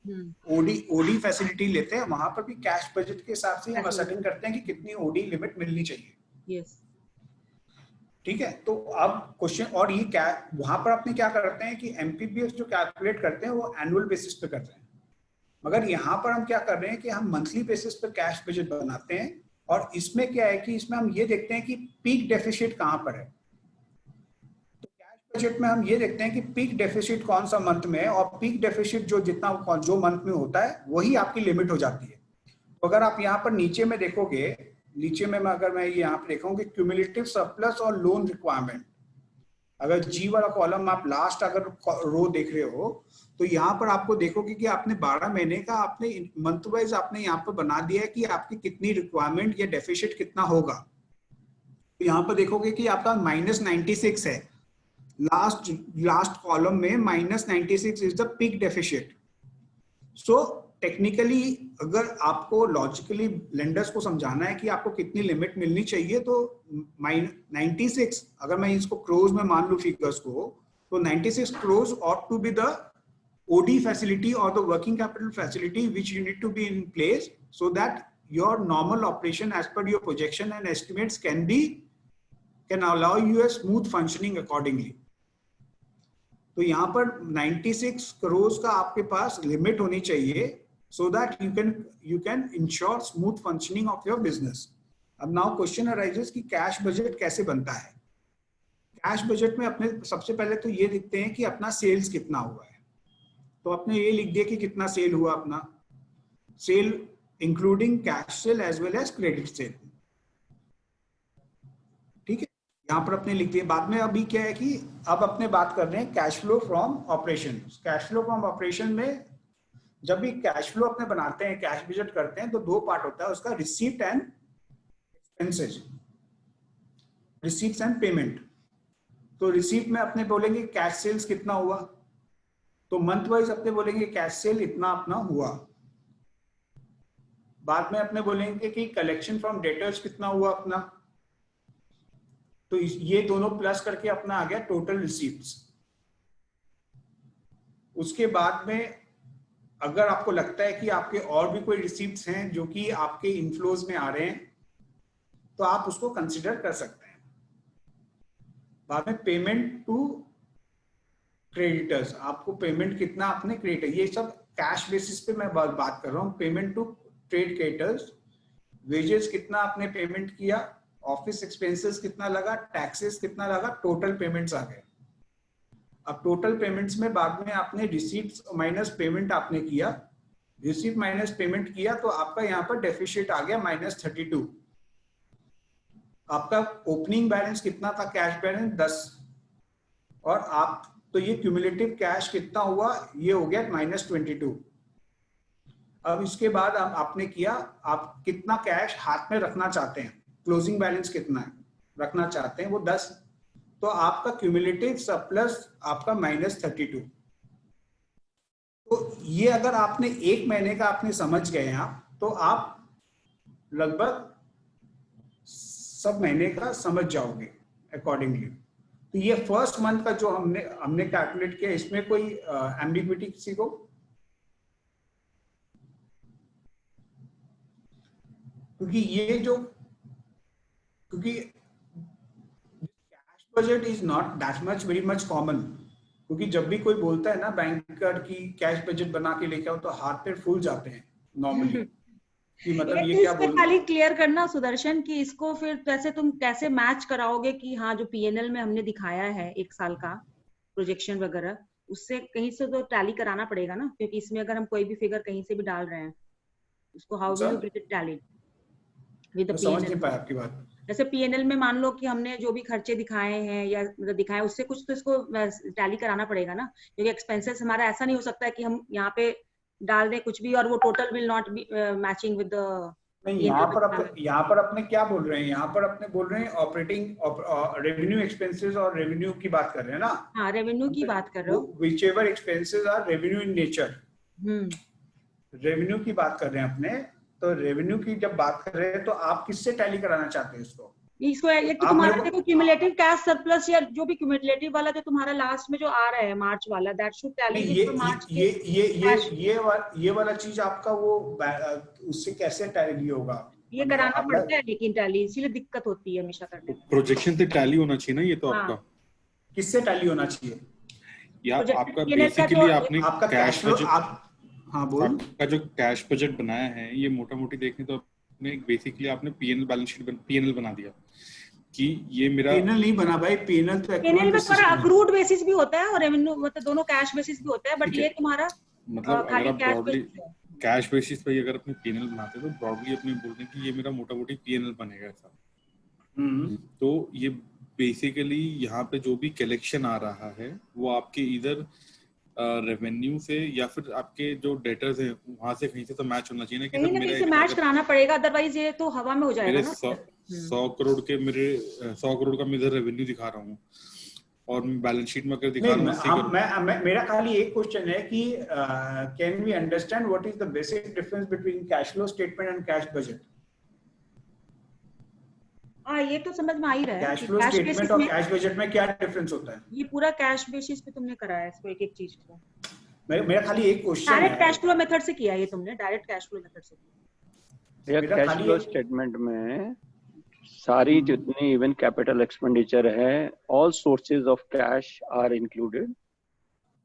ओडी फैसिलिटी लेते हैं, वहां पर भी कैश बजट के हिसाब से हम असर्टेन करते हैं कि कितनी ओडी लिमिट मिलनी चाहिए। यस, ठीक है। तो अब क्वेश्चन, और ये क्या वहां पर अपने क्या करते हैं कि एमपीबीएस जो कैलकुलेट करते हैं वो एनुअल बेसिस पे करते हैं, मगर यहाँ पर हम क्या कर रहे हैं कि हम मंथली बेसिस पे कैश बजट बनाते हैं। और इसमें क्या है कि इसमें हम ये देखते हैं कि पीक डेफिसिट कहाँ पर है। तो कैश बजट में हम ये देखते हैं कि पीक डेफिसिट कौन सा मंथ में है, और पीक डेफिसिट जो जितना जो मंथ में होता है वही आपकी लिमिट हो जाती है। तो अगर आप यहाँ पर नीचे में देखोगे, नीचे में अगर मैं यहाँ पे देखूंगी क्यूमुलेटिव सरप्लस और लोन रिक्वायरमेंट, अगर जी वाला कॉलम आप लास्ट अगर रो देख रहे हो तो यहाँ पर आपको देखोगे कि आपने 12 महीने का आपने मंथ वाइज आपने यहाँ पर बना दिया है कि आपकी कितनी रिक्वायरमेंट या डेफिसिट कितना होगा। तो यहाँ पर देखोगे कि आपका -96 है, लास्ट कॉलम में -96 is the peak deficit. So technically अगर आपको लॉजिकली लेंडर्स को समझाना है कि आपको कितनी लिमिट मिलनी चाहिए, तो 96 अगर मैं इसको क्रोज में मान लूं फिगर्स को, तो 96 crores ought to be the OD facility or the working capital facility which you need to be in place so that your normal operation as per your projection and estimates can allow you a smooth functioning accordingly. तो यहाँ पर 96 crores का आपके पास लिमिट होनी चाहिए so that you can ensure smooth functioning of your business. अब नाउ क्वेश्चन अराइजेस कि कैश बजट कैसे बनता है। कैश बजट में अपने सबसे पहले तो ये लिखते हैं कि अपना सेल्स कितना हुआ है। तो अपने ये लिख दिया कि कितना सेल हुआ, अपना sale including cash sale as well as credit sale. ठीक है, यहाँ पर अपने लिख दिया। बाद में अभी क्या है कि अब अपने बात कर रहे हैं cash flow from operation. Cash flow from operation में जब भी कैश फ्लो अपने बनाते हैं, कैश बजट करते हैं, तो दो पार्ट होता है उसका, receipt and expenses, receipt and payment. तो रिसीप्ट में अपने बोलेंगे कैश सेल्स कितना हुआ, तो मंथ वाइज अपने बोलेंगे कैश सेल इतना अपना हुआ। बाद में अपने बोलेंगे कि कलेक्शन फ्रॉम डेटर्स कितना हुआ अपना, तो ये दोनों प्लस करके अपना आ गया टोटल रिसीप्ट्स। उसके बाद में अगर आपको लगता है कि आपके और भी कोई रिसीप्ट्स हैं जो कि आपके इनफ्लोज में आ रहे हैं, तो आप उसको कंसिडर कर सकते हैं। बाद में पेमेंट टू क्रेडिटर्स, आपको पेमेंट कितना अपने क्रेडिटर, ये सब कैश बेसिस पे मैं बात कर रहा हूँ। Payment to trade creditors, wages कितना आपने पेमेंट किया, ऑफिस एक्सपेंसेस कितना लगा, टैक्सेस कितना लगा, टोटल पेमेंट्स आ गए। अब टोटल पेमेंट्स में बाद में आपने रिसीप्ट्स माइनस पेमेंट आपने किया, रिसीप्ट माइनस पेमेंट किया, तो आपका यहाँ पर डेफिसिट आ गया -32। आपका ओपनिंग बैलेंस कितना था, कैश बैलेंस 10, और आप तो ये क्यूमुलेटिव कैश कितना हुआ, ये हो गया -22। अब इसके बाद आपने किया, आप कितना कैश हाथ में रखना चाहते हैं, क्लोजिंग बैलेंस कितना है रखना चाहते हैं, वो 10, तो आपका क्यूमुलेटिव सरप्लस आपका -32। तो ये अगर आपने एक महीने का आपने समझ गए आप, तो आप लगभग सब महीने का समझ जाओगे अकॉर्डिंगली। तो ये फर्स्ट मंथ का जो हमने कैलकुलेट किया, इसमें कोई एम्बिग्विटी किसी को? क्योंकि cash budget is not that much very much common, क्योंकि जब भी कोई बोलता है ना बैंकर की कैश बजट बना के लेके आओ, तो हाथ पैर फूल जाते हैं नॉर्मली कि मतलब ये क्या बोल। खाली क्लियर करना सुदर्शन कि इसको फिर कैसे तुम कैसे मैच कराओगे कि हाँ जो पीएनएल में हमने दिखाया है 1 साल का प्रोजेक्शन वगैरह, उससे कहीं से तो टैली कराना पड़ेगा ना, क्योंकि इसमें अगर हम कोई भी फिगर कहीं से भी डाल रहे हैं उसको how will you get it tallied with the समझ नहीं पाया आपकी बात। जैसे पीएनएल में मान लो कि हमने जो भी खर्चे दिखाए हैं या मतलब दिखाए, उससे कुछ तो इसको टैली कराना पड़ेगा ना, क्योंकि एक्सपेंसेस हमारा ऐसा नहीं हो सकता है कि हम यहाँ पे डाल दें कुछ भी और वो total will not be matching with the. नहीं, यहाँ पर अपने क्या बोल रहे हैं, यहाँ पर अपने बोल रहे हैं ऑपरेटिंग रेवेन्यू एक्सपेंसेस और रेवेन्यू की बात कर रहे हैं ना। हाँ, रेवेन्यू की बात कर रहे हो, whichever expenses are revenue in nature. Revenue की बात कर रहे हैं अपने, तो रेवेन्यू की जब बात कर रहे हैं तो आप किससे टैली कराना चाहते हैं इसको? इसको एक तो आप तुम्हारा मेरे को- देखो क्यूमुलेटिव कैश सरप्लस या जो भी क्यूमुलेटिव वाला जो तुम्हारा लास्ट में जो आ रहा है मार्च वाला, दैट शुड टैली नहीं, विद मार्च के cash। ये वाला चीज आपका वो उससे कैसे टैली होगा? ये कराना पड़ता है लेकिन टैली, इसीलिए दिक्कत होती है हमेशा करने में। प्रोजेक्शन से टैली होना चाहिए ना ये तो हाँ। आपका, किससे टैली होना चाहिए? या Projected आपका P&L का बेसिकली जो आपने आपका कैश कैश फ्लो बजट, आप हाँ बोल आपका जो कैश बजट बनाया है ये मोटा मोटी देखें तो आपने बेसिकली आपने पीएनएल बैलेंस शीट पीएनएल बना दिया कि ये मेरा पीएनएल नहीं बना भाई, पीएनएल तो पीएनएल accrual में basis तुम्हारा पे है। अक्रूड बेसिस भी होता है और रेवेन्यू मतलब दोनों कैश बेसिस भी होता है, बट ठीक है। ये तुम्हारा मतलब अगर खाली आप कैश ब्रॉडली बेसिस है। कैश बेसिस पे अगर अपने पीएनएल बनाते तो ब्रॉडली अपने बोलते हैं कि ये मेरा मोटा मोटी पीएनएल बनेगा ऐसा। तो ये बेसिकली यहाँ पे जो भी कलेक्शन आ रहा है वो आपके इधर रेवेन्यू से या फिर आपके जो डेटर्स हैं वहां से कहीं से तो मैच होना चाहिए ना कि कहीं सर ना कहीं मेरा से मैच कराना पड़ेगा, अदरवाइज ये तो हवा में हो जाएगा मेरे ना। 100 करोड़ के मेरे 100 करोड़ का मैं इधर रेवेन्यू दिखा रहा हूँ और मैं बैलेंस शीट में अगर दिखा रहा हूँ 80 करोड़। मेरा खाली एक क्वेश्चन है कि can we understand what is the basic difference between cash flow statement and cash budget? हाँ ये तो समझ में आ ही रहा है कैश कि फ्लो कैश स्टेटमेंट बेसिस और में कैश बजट में क्या डिफरेंस होता है? ये पूरा कैश बेसिस पे तुमने कराया है इसको, एक एक चीज को मेरा खाली एक क्वेश्चन डायरेक्ट है। कैश फ्लो मेथड से किया ये तुमने, डायरेक्ट कैश फ्लो मेथड से किया। भैया मेरा कैश खाली फ्लो एक- स्टेटमेंट में सारी जितनी इवन कैपिटल एक्सपेंडिचर है, all sources of cash are included,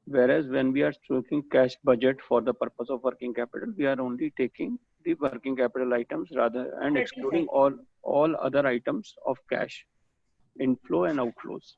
whereas when we are taking cash budget for the purpose of working capital, we are only taking the working capital items rather and Operating excluding side. all other items of cash inflow and outflows.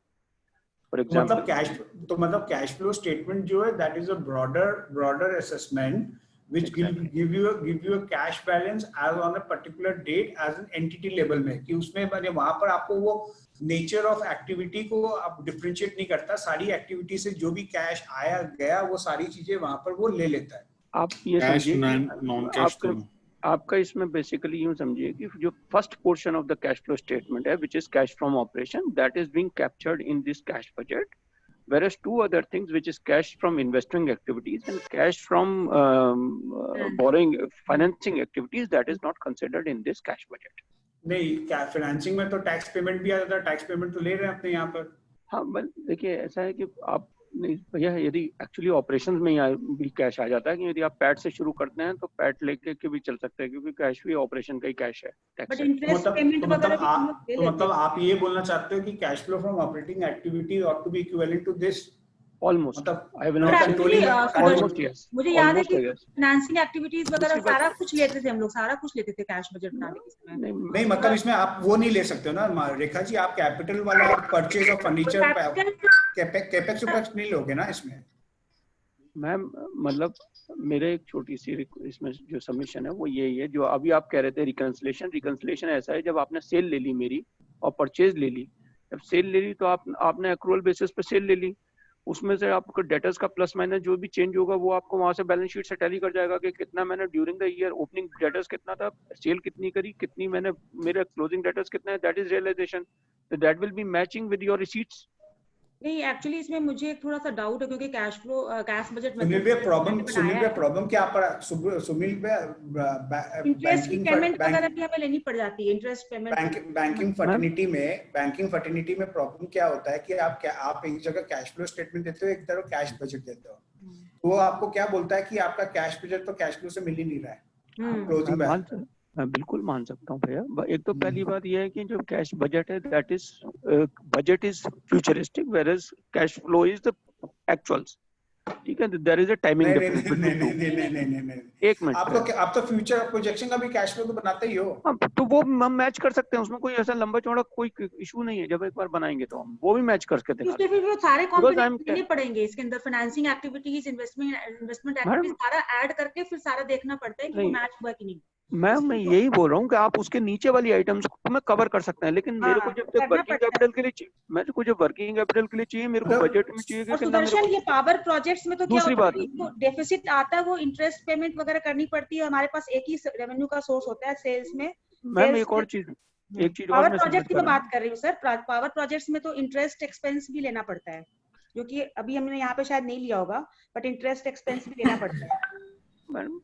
For तो example, मतलब कैश फ्लो स्टेटमेंट जो है that is a broader assessment which Exactly. give you a cash balance as on a particular date as an entity level में, कि उसमें मैंने वहां पर आपको वो नेचर ऑफ एक्टिविटी को आप डिफरेंशिएट नहीं करता, सारी एक्टिविटी से जो भी कैश आया गया वो सारी चीजें वहां पर वो ले लेता है। आप ये कैश समझिए नॉन कैश दोनों। आपका इसमें बेसिकली यूं समझिए कि जो first portion of the cash flow statement है, which is cash from operation, that is being captured in this cash budget. Whereas two other things, which is cash from investing activities and cash from borrowing financing activities, that is not considered in this cash budget. नहीं, क्या फाइनेंसिंग में तो टैक्स पेमेंट भी आ जाता है, टैक्स पेमेंट तो ले रहे हैं अपने यहाँ पर। हाँ देखिए ऐसा है कि आप नहीं भैया, यदि एक्चुअली ऑपरेशन में यहाँ भी कैश आ जाता है कि यदि आप पैट से शुरू करते हैं तो पैट लेके के भी चल सकते हैं, क्योंकि कैश भी ऑपरेशन का ही कैश है, टैक्स बट है। इंटरेस्ट पेमेंट वगैरह भी हम लोग ले लेते मतलब हैं। आप ये बोलना चाहते हो कि cash flow from operating activity ought to be equivalent to this? Almost. I will But not actually, say almost yes. मुझे याद है Almost कि yes. फाइनेंसिंग एक्टिविटीज वगैरह दूसरी बात- सारा कुछ लेते थे हम लोग, सारा कुछ लेते थे कैश बजट बनाने के समय। नहीं मतलब इसमें आप वो नहीं ले सकते हो ना रेखा जी, आप कैपिटल वाला परचेज ऑफ फर्नीचर कैपेक्स वेपेक्स नहीं लोगे ना इसमें। मैम मतलब मेरे एक छोटी सी इसमें जो सबमिशन है वो यही है, जो अभी आप कह रहे थे रिकंसिलेशन ऐसा है, जब आपने सेल ले ली मेरी और परचेज ले ली, जब सेल ले ली तो आपने एक्रूअल बेसिस पे सेल ले ली, उसमें से आपको डेटर्स का प्लस माइनस जो भी चेंज होगा वो आपको वहां से बैलेंस शीट से टैली कर जाएगा कि कितना मैंने during the year opening debtors कितना था, सेल कितनी करी, कितनी मैंने मेरे क्लोजिंग डेटर्स कितना है, that is realisation, that will be matching with your receipts. नहीं एक्चुअली इसमें मुझे एक थोड़ा सा डाउट है, क्योंकि cash flow cash budget Sunil भैया प्रॉब्लम क्या पर सुनील भैया इंटरेस्ट की पेमेंट वगैरह भी हमें लेनी पड़ जाती है, इंटरेस्ट पेमेंट बैंकिंग फर्टिनिटी में प्रॉब्लम क्या होता है कि आप एक जगह कैश फ्लो स्टेटमेंट देते हो, एक तरफ कैश बजट देते हो, तो वो आपको क्या बोलता है कि आपका कैश बजट तो कैश फ्लो से मिल ही नहीं रहा है क्लोजिंग। मैं बिल्कुल मान सकता हूँ भैया। एक तो पहली बात यह है कि जो कैश बजट है that is budget is futuristic, whereas cash flow is the actuals. ठीक है, there is a timing difference between two. एक मिनट, आप तो फ्यूचर प्रोजेक्शन का भी कैश फ्लो तो बनाते ही हो। तो वो हम मैच कर सकते हैं, उसमें कोई ऐसा लंबा चौड़ा कोई इशू नहीं है। जब एक बार बनाएंगे तो हम वो भी मैच करके दिखा उसके फिर वो सारे कंपोनेंट लेने पड़ेंगे इसके अंदर, फाइनेंसिंग एक्टिविटीज, इन्वेस्टमेंट एक्टिविटीज सारा ऐड करके फिर सारा देखना पड़ता है कि वो मैच हुआ कि नहीं। मैं यही बोल रहा हूँ कि आप उसके नीचे वाली आइटम्स को मैं कवर कर सकते हैं, लेकिन मेरे को जब वर्किंग कैपिटल के लिए चाहिए, मेरे को जब वर्किंग कैपिटल के लिए चाहिए, मेरे को बजट में चाहिए कि सुदर्शन ये पावर प्रोजेक्ट्स में तो क्या होता है, तो डेफिसिट आता है, वो इंटरेस्ट पेमेंट वगैरह करनी पड़ती है, हमारे पास एक ही रेवेन्यू का सोर्स होता है सेल्स में। मैम एक चीज पावर प्रोजेक्ट की मैं बात कर रही हूँ सर, पावर प्रोजेक्ट्स में तो इंटरेस्ट एक्सपेंस भी लेना पड़ता है, जो कि अभी हमने यहाँ पे शायद नहीं लिया होगा, बट इंटरेस्ट एक्सपेंस भी लेना पड़ता है। मैडम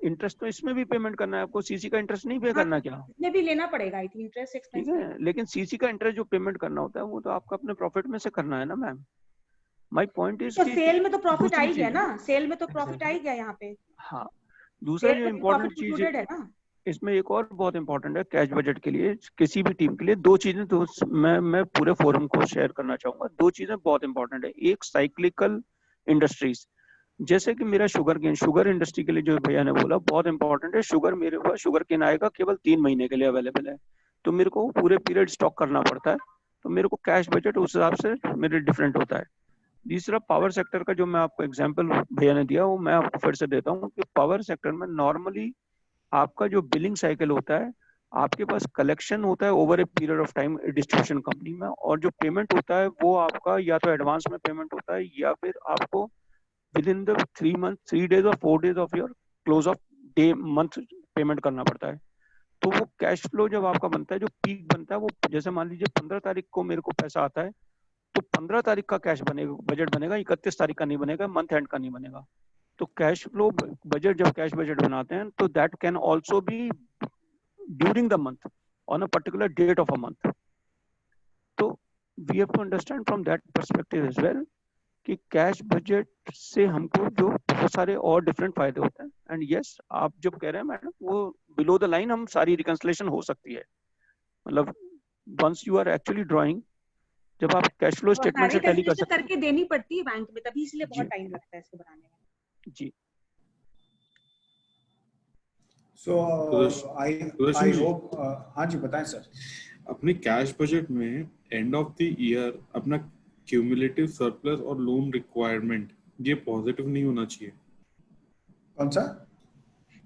इंटरेस्ट तो इसमें भी पेमेंट करना है आपको, सीसी का इंटरेस्ट नहीं पे करना क्या? इसमें भी लेना पड़ेगा आई थिंक इंटरेस्ट एक्सपेंस। ठीक है, लेकिन सीसी का इंटरेस्ट जो पेमेंट करना होता है वो तो आपका अपने प्रॉफिट में से करना है ना मैम। माय पॉइंट इज तो सेल में तो प्रॉफिट आ ही गया चीज़ ना, सेल में तो प्रॉफिट आ ही गया यहाँ पे। हाँ, दूसरा जो इम्पोर्टेंट चीज इंक्लूडेड है ना इसमें, एक और बहुत इंपॉर्टेंट है कैश बजट के लिए, किसी भी टीम के लिए दो चीजें तो मैं पूरे फोरम को शेयर करना चाहूंगा। दो चीजें बहुत इंपॉर्टेंट है। एक साइक्लिकल इंडस्ट्रीज, जैसे कि मेरा शुगर इंडस्ट्री के लिए जो भैया ने बोला बहुत इंपॉर्टेंट है। शुगर मेरे पास शुगर केन आएगा केवल 3 महीने के लिए अवेलेबल है, तो मेरे को पूरे पीरियड स्टॉक करना पड़ता है, तो मेरे को कैश बजट उस हिसाब से मेरे डिफरेंट होता है। तीसरा पावर सेक्टर का जो मैं आपको एग्जांपल भैया ने दिया वो मैं आपको फिर से देता हूँ कि पावर सेक्टर में नॉर्मली आपका जो बिलिंग साइकिल होता है, आपके पास कलेक्शन होता है over a period of time distribution company में, और जो पेमेंट होता है वो आपका या तो एडवांस में पेमेंट होता है या फिर आपको विद इन द 3 days और 4 days of your close of day month payment करना पड़ता है। तो वो कैश फ्लो जब आपका बनता है, जो पीक बनता है वो, जैसे मान लीजिए 15 तारीख को मेरे को पैसा आता है, तो 15 तारीख का कैश बनेगा, बजट बनेगा, 31 तारीख का नहीं बनेगा, मंथ एंड का नहीं बनेगा। तो कैश फ्लो बजट जब कैश बजट बनाते हैं तो that can also be during the month on a particular date of a month. तो we have to understand from that perspective as well कि कैश बजट से हमको जो बहुत सारे और डिफरेंट फायदे होते हैं। एंड यस, आप जब कह रहे हैं मैडम वो बिलो द लाइन हम सारी रिकंसिलेशन हो सकती है, मतलब once you are actually drawing, जब आप कैश फ्लो स्टेटमेंट से टैली कर सकते हैं करके देनी पड़ती है बैंक में, तभी इसलिए बहुत टाइम लगता है इसको बनाने में। जी। So I hope हाँ जी बताएं सर। अपने कैश बजट में एंड ऑफ द ईयर अपना क्यूमुलेटिव सरप्लस और लोन रिक्वायरमेंट ये पॉजिटिव नहीं होना चाहिए। कौन सा?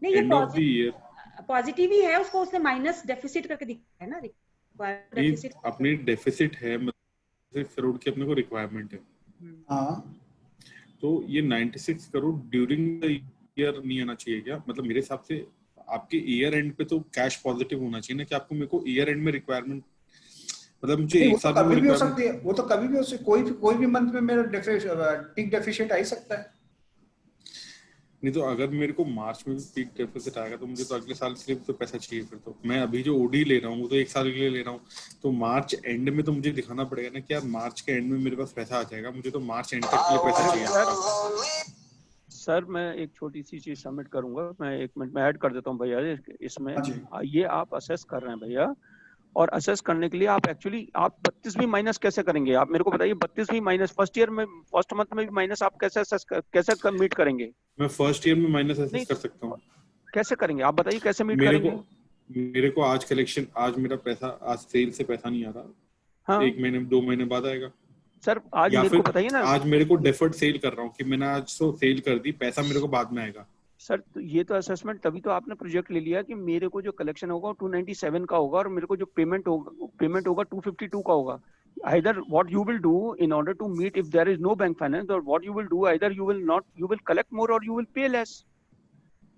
नहीं, ये end of the year positive ही है, उसको उसने माइनस डेफिसिट करके दिखाया है ना। डेफिसिट अपनी डेफिसिट है, 96 करोड़ की अपने को रिक्वायरमेंट है। हाँ, तो ये 96 करोड़ ड्यूरिंग द ईयर नहीं आना चाहिए क्या? मतलब मेरे हिसाब से आपके ईयर एंड पे तो कैश पॉजिटिव होना चाहिए ना, कि आपको मेरे को ईयर एंड में रिक्वायरमेंट, मतलब मुझे एक साल कभी भी हो सकती है, वो तो कभी भी हो सकती है, कोई भी मंथ में मेरा पीक डेफिसिट आ ही सकता है। नहीं तो अगर मेरे को मार्च में भी पीक डेफिसिट आएगा तो मुझे तो अगले साल के लिए तो पैसा चाहिए। फिर तो मैं अभी जो ओडी ले रहा हूँ वो तो एक साल के लिए ले रहा हूँ, तो मार्च एंड में तो मुझे दिखाना पड़ेगा ना कि यार मार्च के एंड में मेरे पास पैसा आ जाएगा, मुझे तो मार्च एंड तक के लिए पैसा चाहिए। सर मैं एक छोटी सी चीज सबमिट करूंगा, मैं 1 मिनट में ऐड कर देता हूँ भैया इसमें। ये आप असेस कर रहे हैं भैया, और असेस करने के लिए आप एक्चुअली आप 32 माइनस कैसे करेंगे? आप मेरे को बताइए 32 माइनस फर्स्ट ईयर में, फर्स्ट मंथ में भी माइनस आप कैसे मीट करेंगे? मैं फर्स्ट ईयर में माइनस असेस कर सकता हूँ। कैसे करेंगे आप बताइए, कैसे मीट करेंगे? मेरे को आज कलेक्शन, आज मेरा पैसा, आज सेल से पैसा नहीं आ रहा, हाँ। 1 महीने 2 महीने बाद आएगा सर। आज मेरे को बताइए ना, आज मेरे को डेफर्ड सेल कर रहा हूँ कि मैंने आज तो सेल कर दी, पैसा मेरे को बाद में आएगा। सर तो ये तो असेसमेंट, तभी तो आपने प्रोजेक्ट ले लिया कि मेरे को जो कलेक्शन होगा 297 का होगा और मेरे को जो पेमेंट होगा 252 का होगा। Either what you will do in order to meet, if there is no bank finance, or what you will do, either you will collect more or you will pay less.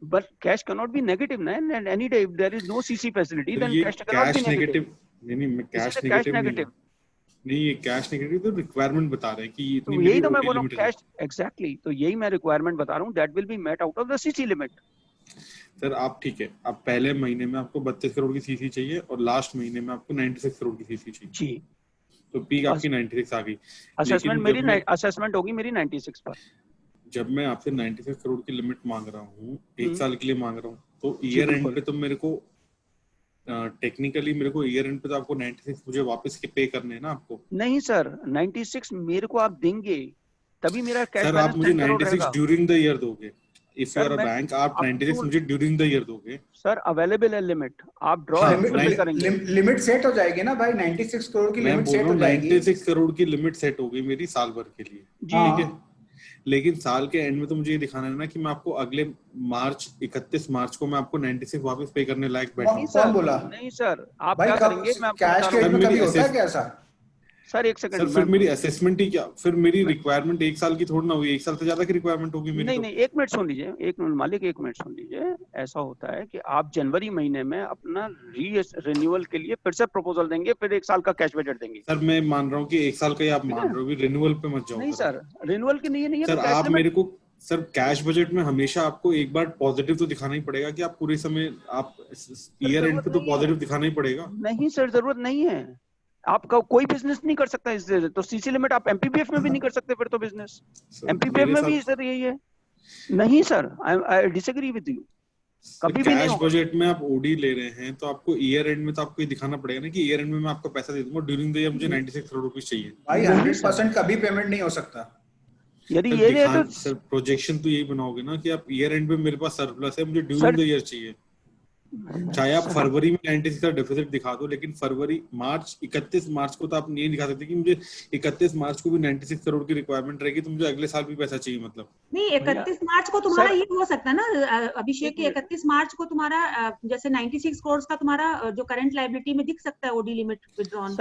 But cash cannot be negative, man. And any day if there is no CC facility, then cash cannot be negative. नहीं मैं कैश नेगेटिव नहीं, ये कैश नेगेटिव तो रिक्वायरमेंट बता रहे हैं कि इतनी, तो यही तो मैं बोल रहा हूँ कैश, एग्जैक्टली, तो यही मैं रिक्वायरमेंट बता रहा हूँ, that will be met out of the CC limit. Sir आप ठीक है, आप पहले महीने में आपको 32 करोड़ की सीसी चाहिए और लास्ट महीने में आपको 96 करोड़ की सीसी चाहिए जी, तो पीक आपकी 96 आ गई। असेसमेंट होगी मेरी 96 पर। जब मैं आपसे 96 करोड़ की लिमिट मांग रहा हूँ, 1 साल के लिए मांग रहा हूँ, तो ईयर एंड पे तो मेरे को टेक्निकली मेरे को ईयर एंड पे तो आपको 96 मुझे वापस के पे करने हैं ना आपको? नहीं सर, 96 मेरे को आप देंगे तभी मेरा कैश बैलेंस। सर आप मुझे 96 ड्यूरिंग द ईयर दोगे? If you are a bank, आप 96 मुझे ड्यूरिंग द ईयर दोगे? सर अवेलेबल है लिमिट, आप ड्रॉ करेंगे, लिमिट सेट हो जाएगी ना भाई, 96 करोड़ की लिमिट सेट हो जाएगी। 96 करोड़ की लिमिट सेट हो गई मेरी साल भर के लिए, ठीक है, लेकिन साल के एंड में तो मुझे ये दिखाना है ना कि मैं आपको अगले 31 मार्च को मैं आपको 96 वापस पे करने लायक बैठा हूं। कौन बोला? नहीं सर, आप क्या करेंगे? मैं कैश के में कभी होता है क्या ऐसा? सर एक सेकंड, सर फिर मेरी असेसमेंट ही क्या, फिर मेरी रिक्वायरमेंट 1 साल की थोड़ी ना हुई, 1 साल से ज्यादा की रिक्वायरमेंट होगी मेरी। नहीं, 1 मिनट सुन लीजिए, 1 मिनट मालिक, 1 मिनट सुन लीजिए। ऐसा होता है कि आप जनवरी महीने में अपना रिन्यूअल के लिए फिर से प्रपोजल देंगे, फिर 1 साल का कैश बजट देंगे। सर मैं मान रहा हूँ कि 1 साल का ही आप मान रहे हो, रिन्यूअल पे मत जाओ। नहीं सर, रिन्यूअल की नहीं है सर, आप मेरे को सर कैश बजट में हमेशा आपको एक बार पॉजिटिव तो दिखाना ही पड़ेगा कि आप पूरे समय आप ईयर एंड पे तो पॉजिटिव दिखाना ही पड़ेगा। नहीं सर, जरूरत नहीं है। आपका कोई बिजनेस नहीं कर सकता इससे, तो सीसी लिमिट आप एमपीपीएफ में भी नहीं कर सकते फिर तो बिजनेस। एमपीपीएफ में भी सर यही है। नहीं sir, I disagree with you, कभी भी नहीं कैश होगा। बजट में आप ओडी ले रहे हैं तो आपको ईयर एंड में तो आपको ये दिखाना पड़ेगा ना कि ईयर एंड में मैं आपको पैसा दे दूंगा, ड्यूरिंग द ईयर मुझे 96 करोड़ रुपीस चाहिए। भाई 100% कभी पेमेंट नहीं हो सकता। यदि ये है तो सर प्रोजेक्शन तो यही बनाओगे ना कि आप ईयर एंड पे मेरे पास सरप्लस है, मुझे ड्यूरिंग द ईयर चाहिए। चाहे आप फरवरी में 96 का डेफिसिट दिखा दो, लेकिन फरवरी मार्च 31 मार्च को तो आप नहीं दिखा सकते कि मुझे 31 मार्च को भी 96 करोड़ की रिक्वायरमेंट रहेगी तो मुझे अगले साल भी पैसा चाहिए। मतलब नहीं, 31 मार्च को तुम्हारा ये हो सकता है ना अभिषेक, कि 31 मार्च को तुम्हारा जैसे 96 करोड़ का तुम्हारा जो करंट लायबिलिटी में दिख सकता है ओडी लिमिट विड्रॉन।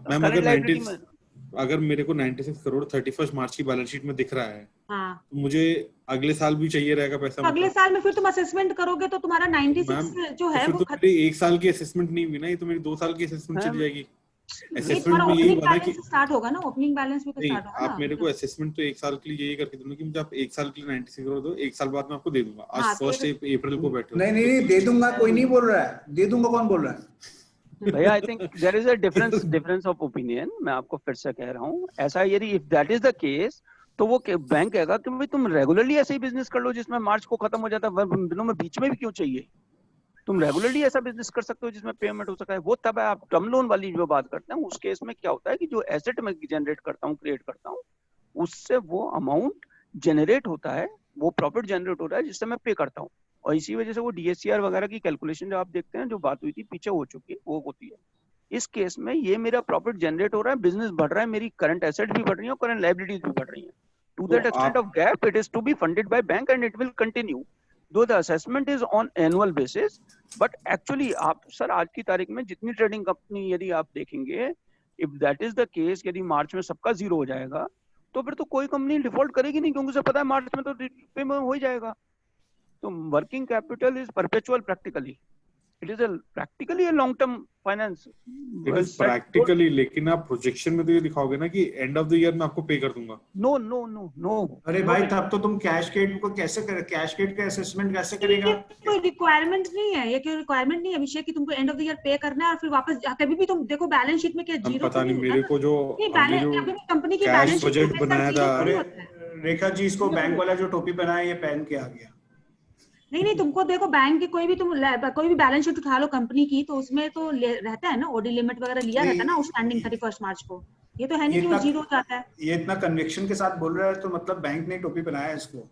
मैम अगर मेरे को 96 करोड़ 31 मार्च की बैलेंस शीट में दिख रहा है, तो मुझे अगले साल भी चाहिए रहेगा पैसा। तो अगले साल में फिर तुम असेसमेंट करोगे तो तुम्हारा 96 जो है वो मेरी एक साल की असेसमेंट नहीं हुई ना, ये तो मेरी 2 साल की असेसमेंट चली जाएगी। असेसमेंट में यही होगा कि स्टार्ट होगा ना, ओपनिंग बैलेंस भी तो स्टार्ट होगा ना। आप मेरे को असेसमेंट तो एक साल के लिए यही करके दो कि मुझे आप एक साल के लिए 96 करोड़ दो, एक साल बाद मैं आपको दे दूंगा। आज 1 अप्रैल को बैठो। नहीं दे दूंगा कोई नहीं बोल रहा है, दे दूंगा कौन बोल रहा है? भैया I think there is a difference of opinion. मैं आपको फिर से कह रहा हूँ, ऐसा यदि if that is the case तो वो बैंक कहेगा कि भाई तुम रेगुलरली ऐसे ही बिजनेस कर लो जिसमें मार्च को खत्म हो जाता है, दिनों में बीच में भी क्यों चाहिए? तुम रेगुलरली ऐसा बिजनेस कर सकते हो जिसमें पेमेंट हो सका है। वो तब है आप टर्म लोन वाली जो बात करते हैं, उस केस में क्या होता है कि जो एसेट मैं जनरेट करता हूँ, क्रिएट करता हूँ, उससे वो अमाउंट जनरेट होता है, वो प्रॉफिट जनरेट होता है जिससे मैं पे करता हूँ। और इसी वजह से वो डीएससीआर वगैरह की कैलकुलेशन जो आप देखते हैं, जो बात हुई थी पीछे हो चुकी है, वो होती है। इस केस में ये मेरा प्रॉफिट जनरेट हो रहा है, बिजनेस बढ़ रहा है, मेरी करंट एसेट भी बढ़ रही है और करंट लायबिलिटीज भी बढ़ रही है। To that extent of gap it is to be funded by bank and it will continue though the assessment is on annual basis. But actually आप सर आज की तारीख में जितनी ट्रेडिंग कंपनी यदि आप देखेंगे, if that is the case, यदि मार्च में सबका जीरो हो जाएगा तो फिर तो कोई कंपनी डिफॉल्ट करेगी नहीं, क्योंकि उसे पता है मार्च में तो पेमेंट हो ही जाएगा। तो working capital is perpetual practically, it is practically a long term finance, it is practically. लेकिन आप प्रोजेक्शन में तो ये दिखाओगे ना कि एंड ऑफ द ईयर मैं आपको पे कर दूंगा। No no no no. अरे भाई तब तो तुम कैशकेड को कैसे कर, कैशकेड का असेसमेंट कैसे करेगा? कोई रिक्वायरमेंट नहीं है, ये कोई रिक्वायरमेंट नहीं है अभिषेक कि तुमको एंड ऑफ द ईयर पे करना है और फिर वापस कभी भी तुम देखो बैलेंस शीट में क्या जीरो। पता नहीं मेरे को जो कंपनी की बैलेंस शीट बजट बनाया था। रेखा जी, इसको बैंक वाला जो टोपी पहना है ये पहन के आ गया। नहीं तुमको देखो बैंक की कोई भी तुम कोई भी बैलेंस शीट उठा लो कंपनी की, तो उसमें तो रहता है ना ओडी लिमिट वगैरह लिया रहता है ना आउटस्टैंडिंग 31 मार्च को। ये तो है नहीं कि वो जीरो हो जाता है। ये इतना कन्विक्शन के साथ बोल रहा है तो मतलब बैंक ने टोपी पहनाया है इसको।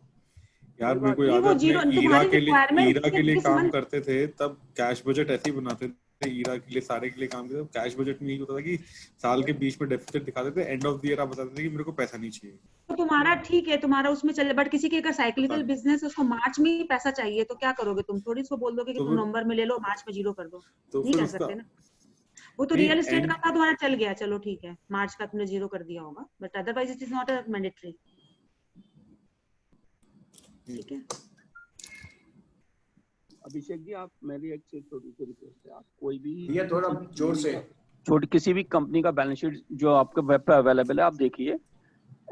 यार मेरे को याद है ईरा के लिए काम करते थे तब कैश बजट ऐसे ही बनाते थे। ईरा के लिए सारे के लिए काम करते थे। कैश बजट में यही होता था कि साल के बीच में डेफिसिट दिखाते थे, एंड ऑफ द ईयर आप बताते थे कि मेरे को पैसा नहीं चाहिए। तो तुम्हारा ठीक है, तुम्हारा उसमें चले, बट किसी के अगर साइक्लिकल बिजनेस है उसको मार्च में ही पैसा चाहिए तो क्या करोगे? तुम थोड़ी उसको बोल दोगे कि तुम नवंबर में ले लो, मार्च में जीरो कर दो, नहीं कर सकते ना। वो तो रियल एस्टेट का तुम्हारा चल गया, चलो ठीक है, मार्च का तुमने जीरो कर दिया होगा, but otherwise it is not a mandatory. ठीक है अभिषेक जी, आप मेरी एक छोटी सी रिक्वेस्ट है, आप कोई भी ये थोड़ा जोर से छोटी किसी भी कंपनी का बैलेंस शीट जो आपके वेब पे अवेलेबल है, आप देखिए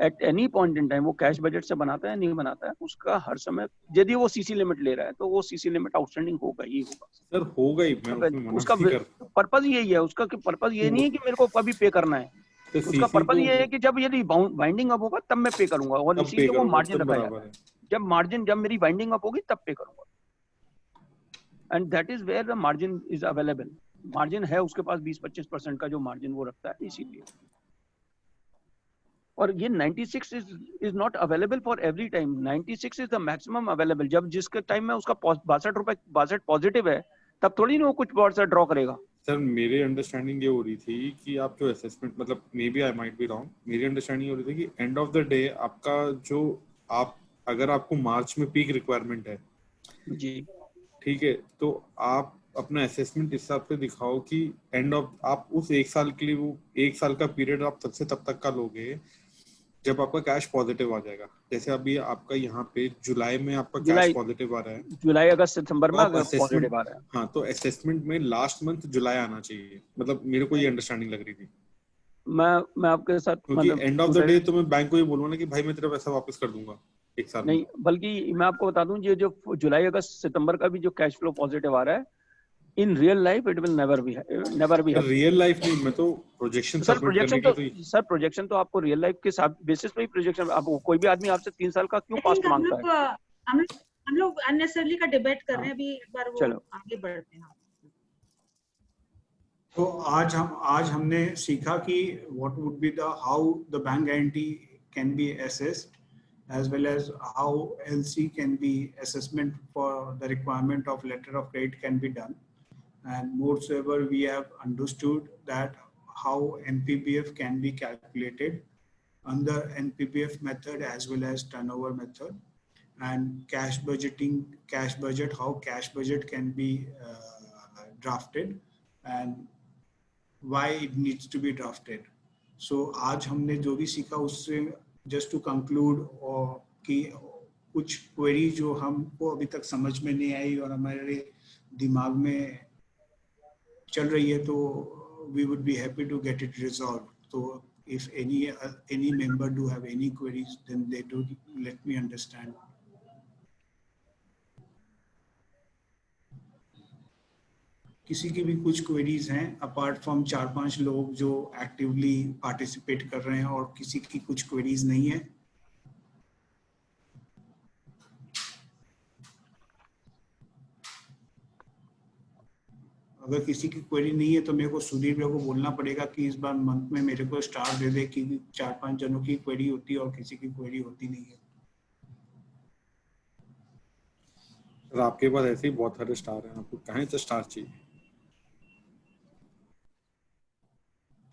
at any point in time वो कैश बजट से बनाता है नहीं बनाता है, उसका हर समय यदि वो सीसी लिमिट ले रहा है तो वो सीसी लिमिट आउटस्टैंडिंग होगा ही होगा। सर होगा ही, मैं उसमें उसका पर्पस यही है, उसका पर्पस ये नहीं है कि मेरे को कभी पे करना है, तो उसका पर्पस ये है कि जब यदि बाइंडिंग अप होगा तब मैं पे करूंगा, और इसीलिए वो मार्जिन रखा जाता है। जब मेरी बाइंडिंग अप होगी तब पे करूंगा, and that is where the margin is available. Margin है उसके पास 20-25% का जो मार्जिन वो रखता है, इसीलिए। और ये 96 is not available for every time, 96 is the maximum available. जब जिसके टाइम में उसका 62 पॉजिटिव है तब थोड़ी ना वो कुछ बहुत सा ड्रॉ करेगा। सर मेरी अंडरस्टैंडिंग ये हो रही थी कि आप जो असेसमेंट, मतलब may be I might be wrong, मेरी अंडरस्टैंडिंग हो रही थी कि एंड ऑफ द डे आपका जो आप अगर आपको मार्च में पीक रिक्वायरमेंट है जी, ठीक है, तो आप अपना असेसमेंट इस हिसाब से दिखाओ कि एंड ऑफ आप उस एक साल के लिए, वो एक साल का पीरियड आप तब से तब तक का लोगे जब आपका कैश पॉजिटिव आ जाएगा। जैसे अभी आपका यहाँ पे जुलाई में आपका कैश पॉजिटिव आ रहा है, जुलाई अगस्त सितंबर में पॉजिटिव आ रहा है। हाँ, तो असेसमेंट में लास्ट मंथ जुलाई आना चाहिए, मतलब मेरे को ये अंडरस्टैंडिंग लग रही थी। मैं आपके साथ क्योंकि एंड ऑफ द डे तो मैं बैंक को ये बोलूंगा ना कि भाई मैं तेरा पैसा वापस कर दूंगा। एक साल नहीं, बल्कि मैं आपको बता दूं, ये जो जुलाई अगस्त सितंबर का भी जो कैश फ्लो पॉजिटिव आ रहा है, in real life it will never be real life नहीं, मैं तो प्रोजेक्शन सर सबमिट करने के लिए सर प्रोजेक्शन तो आपको रियल लाइफ के साथ बेसिस पे ही प्रोजेक्शन, आप कोई भी आदमी आपसे 3 साल का क्यों पास्ट मांगता है? हम लोग अननेसेसरली का डिबेट कर रहे हैं अभी, एक बार वो चलो आगे बढ़ते हैं। तो आज हमने सीखा कि what would be the how the bank guarantee can be assessed, as well as how LC can be assessment for the requirement of letter of credit can be done, and moreover we have understood that how NPBF can be calculated under NPBF method as well as turnover method, and cash budget, how cash budget can be drafted and why it needs to be drafted. So आज हमने जो भी सीखा उससे just to conclude कि कुछ क्वेरी जो हमको अभी तक समझ में नहीं आई और हमारे दिमाग में चल रही है, तो we would be happy to get it resolved. So if any member do have any queries, then they do let me understand. किसी की भी कुछ क्वेरीज हैं अपार्ट फ्रॉम 4-5 लोग जो एक्टिवली पार्टिसिपेट कर रहे हैं और किसी की कुछ क्वेरीज नहीं है? अगर किसी की क्वेरी नहीं है तो मेरे को सुधीर भैया को बोलना पड़ेगा कि इस बार मंथ में मेरे को स्टार दे दे कि 4-5 जनों की क्वेरी होती है और किसी की क्वेरी होती नहीं है। सर आपके पास ऐसे ही बहुत सारे स्टार हैं, आपको कहाँ से स्टार चाहिए?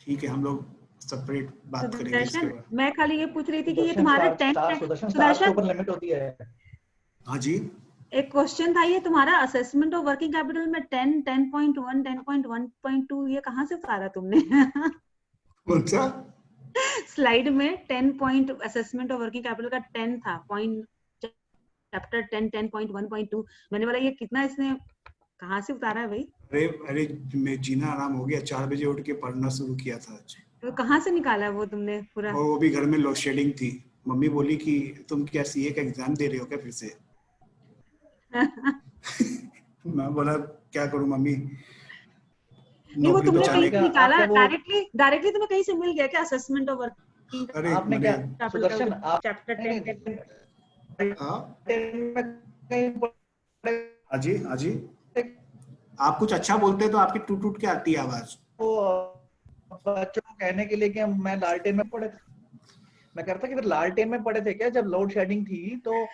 ठीक है, हम लोग सेपरेट बात करेंगे इसके बाद। मैं खाली ये पूछ रही थी कि ये तुम्हारा 10 सुदर्शन लिमिट होती है। हाँ जी, एक क्वेश्चन था, ये तुम्हारा असेसमेंट ऑफ वर्किंग कैपिटल में 10, 10.1, 10.1.2 ये कहाँ से उतारा तुमने? कौन सा स्लाइड में 10 point assessment of working capital का 10 था, पॉइंट चैप्टर 10, 10.1.2। मैंने बोला ये कितना इसने कहाँ से उतारा है भाई? अरे मैं जीना आराम हो गया, 4 बजे उठ के पढ़ना शुरू किया था आज। तो कहाँ से निकाला वो तुमने पूरा? वो भी घर में लोड शेडिंग थी, मम्मी बोली कि तुम क्या सीए का एग्जाम दे रहे हो क्या फिर से? मैं बोला क्या करूं मम्मी, नहीं वो तुमने कहीं से निकाला डायरेक्टली तुम्हें कहीं से मिल गया क्या असेसमेंट ऑफ वर्किंग? अरे आपने क्या सुदर्शन चैप्टर 10 हाँ जी आप कुछ अच्छा बोलते हैं तो आपकी टूट के आती है आवाज। तो बच्चों को कहने के लिए कि मैं लालटेन में पढ़े थे, मैं कहता कि लालटेन में पढ़े थे क्या जब लोड शेडिंग थी? तो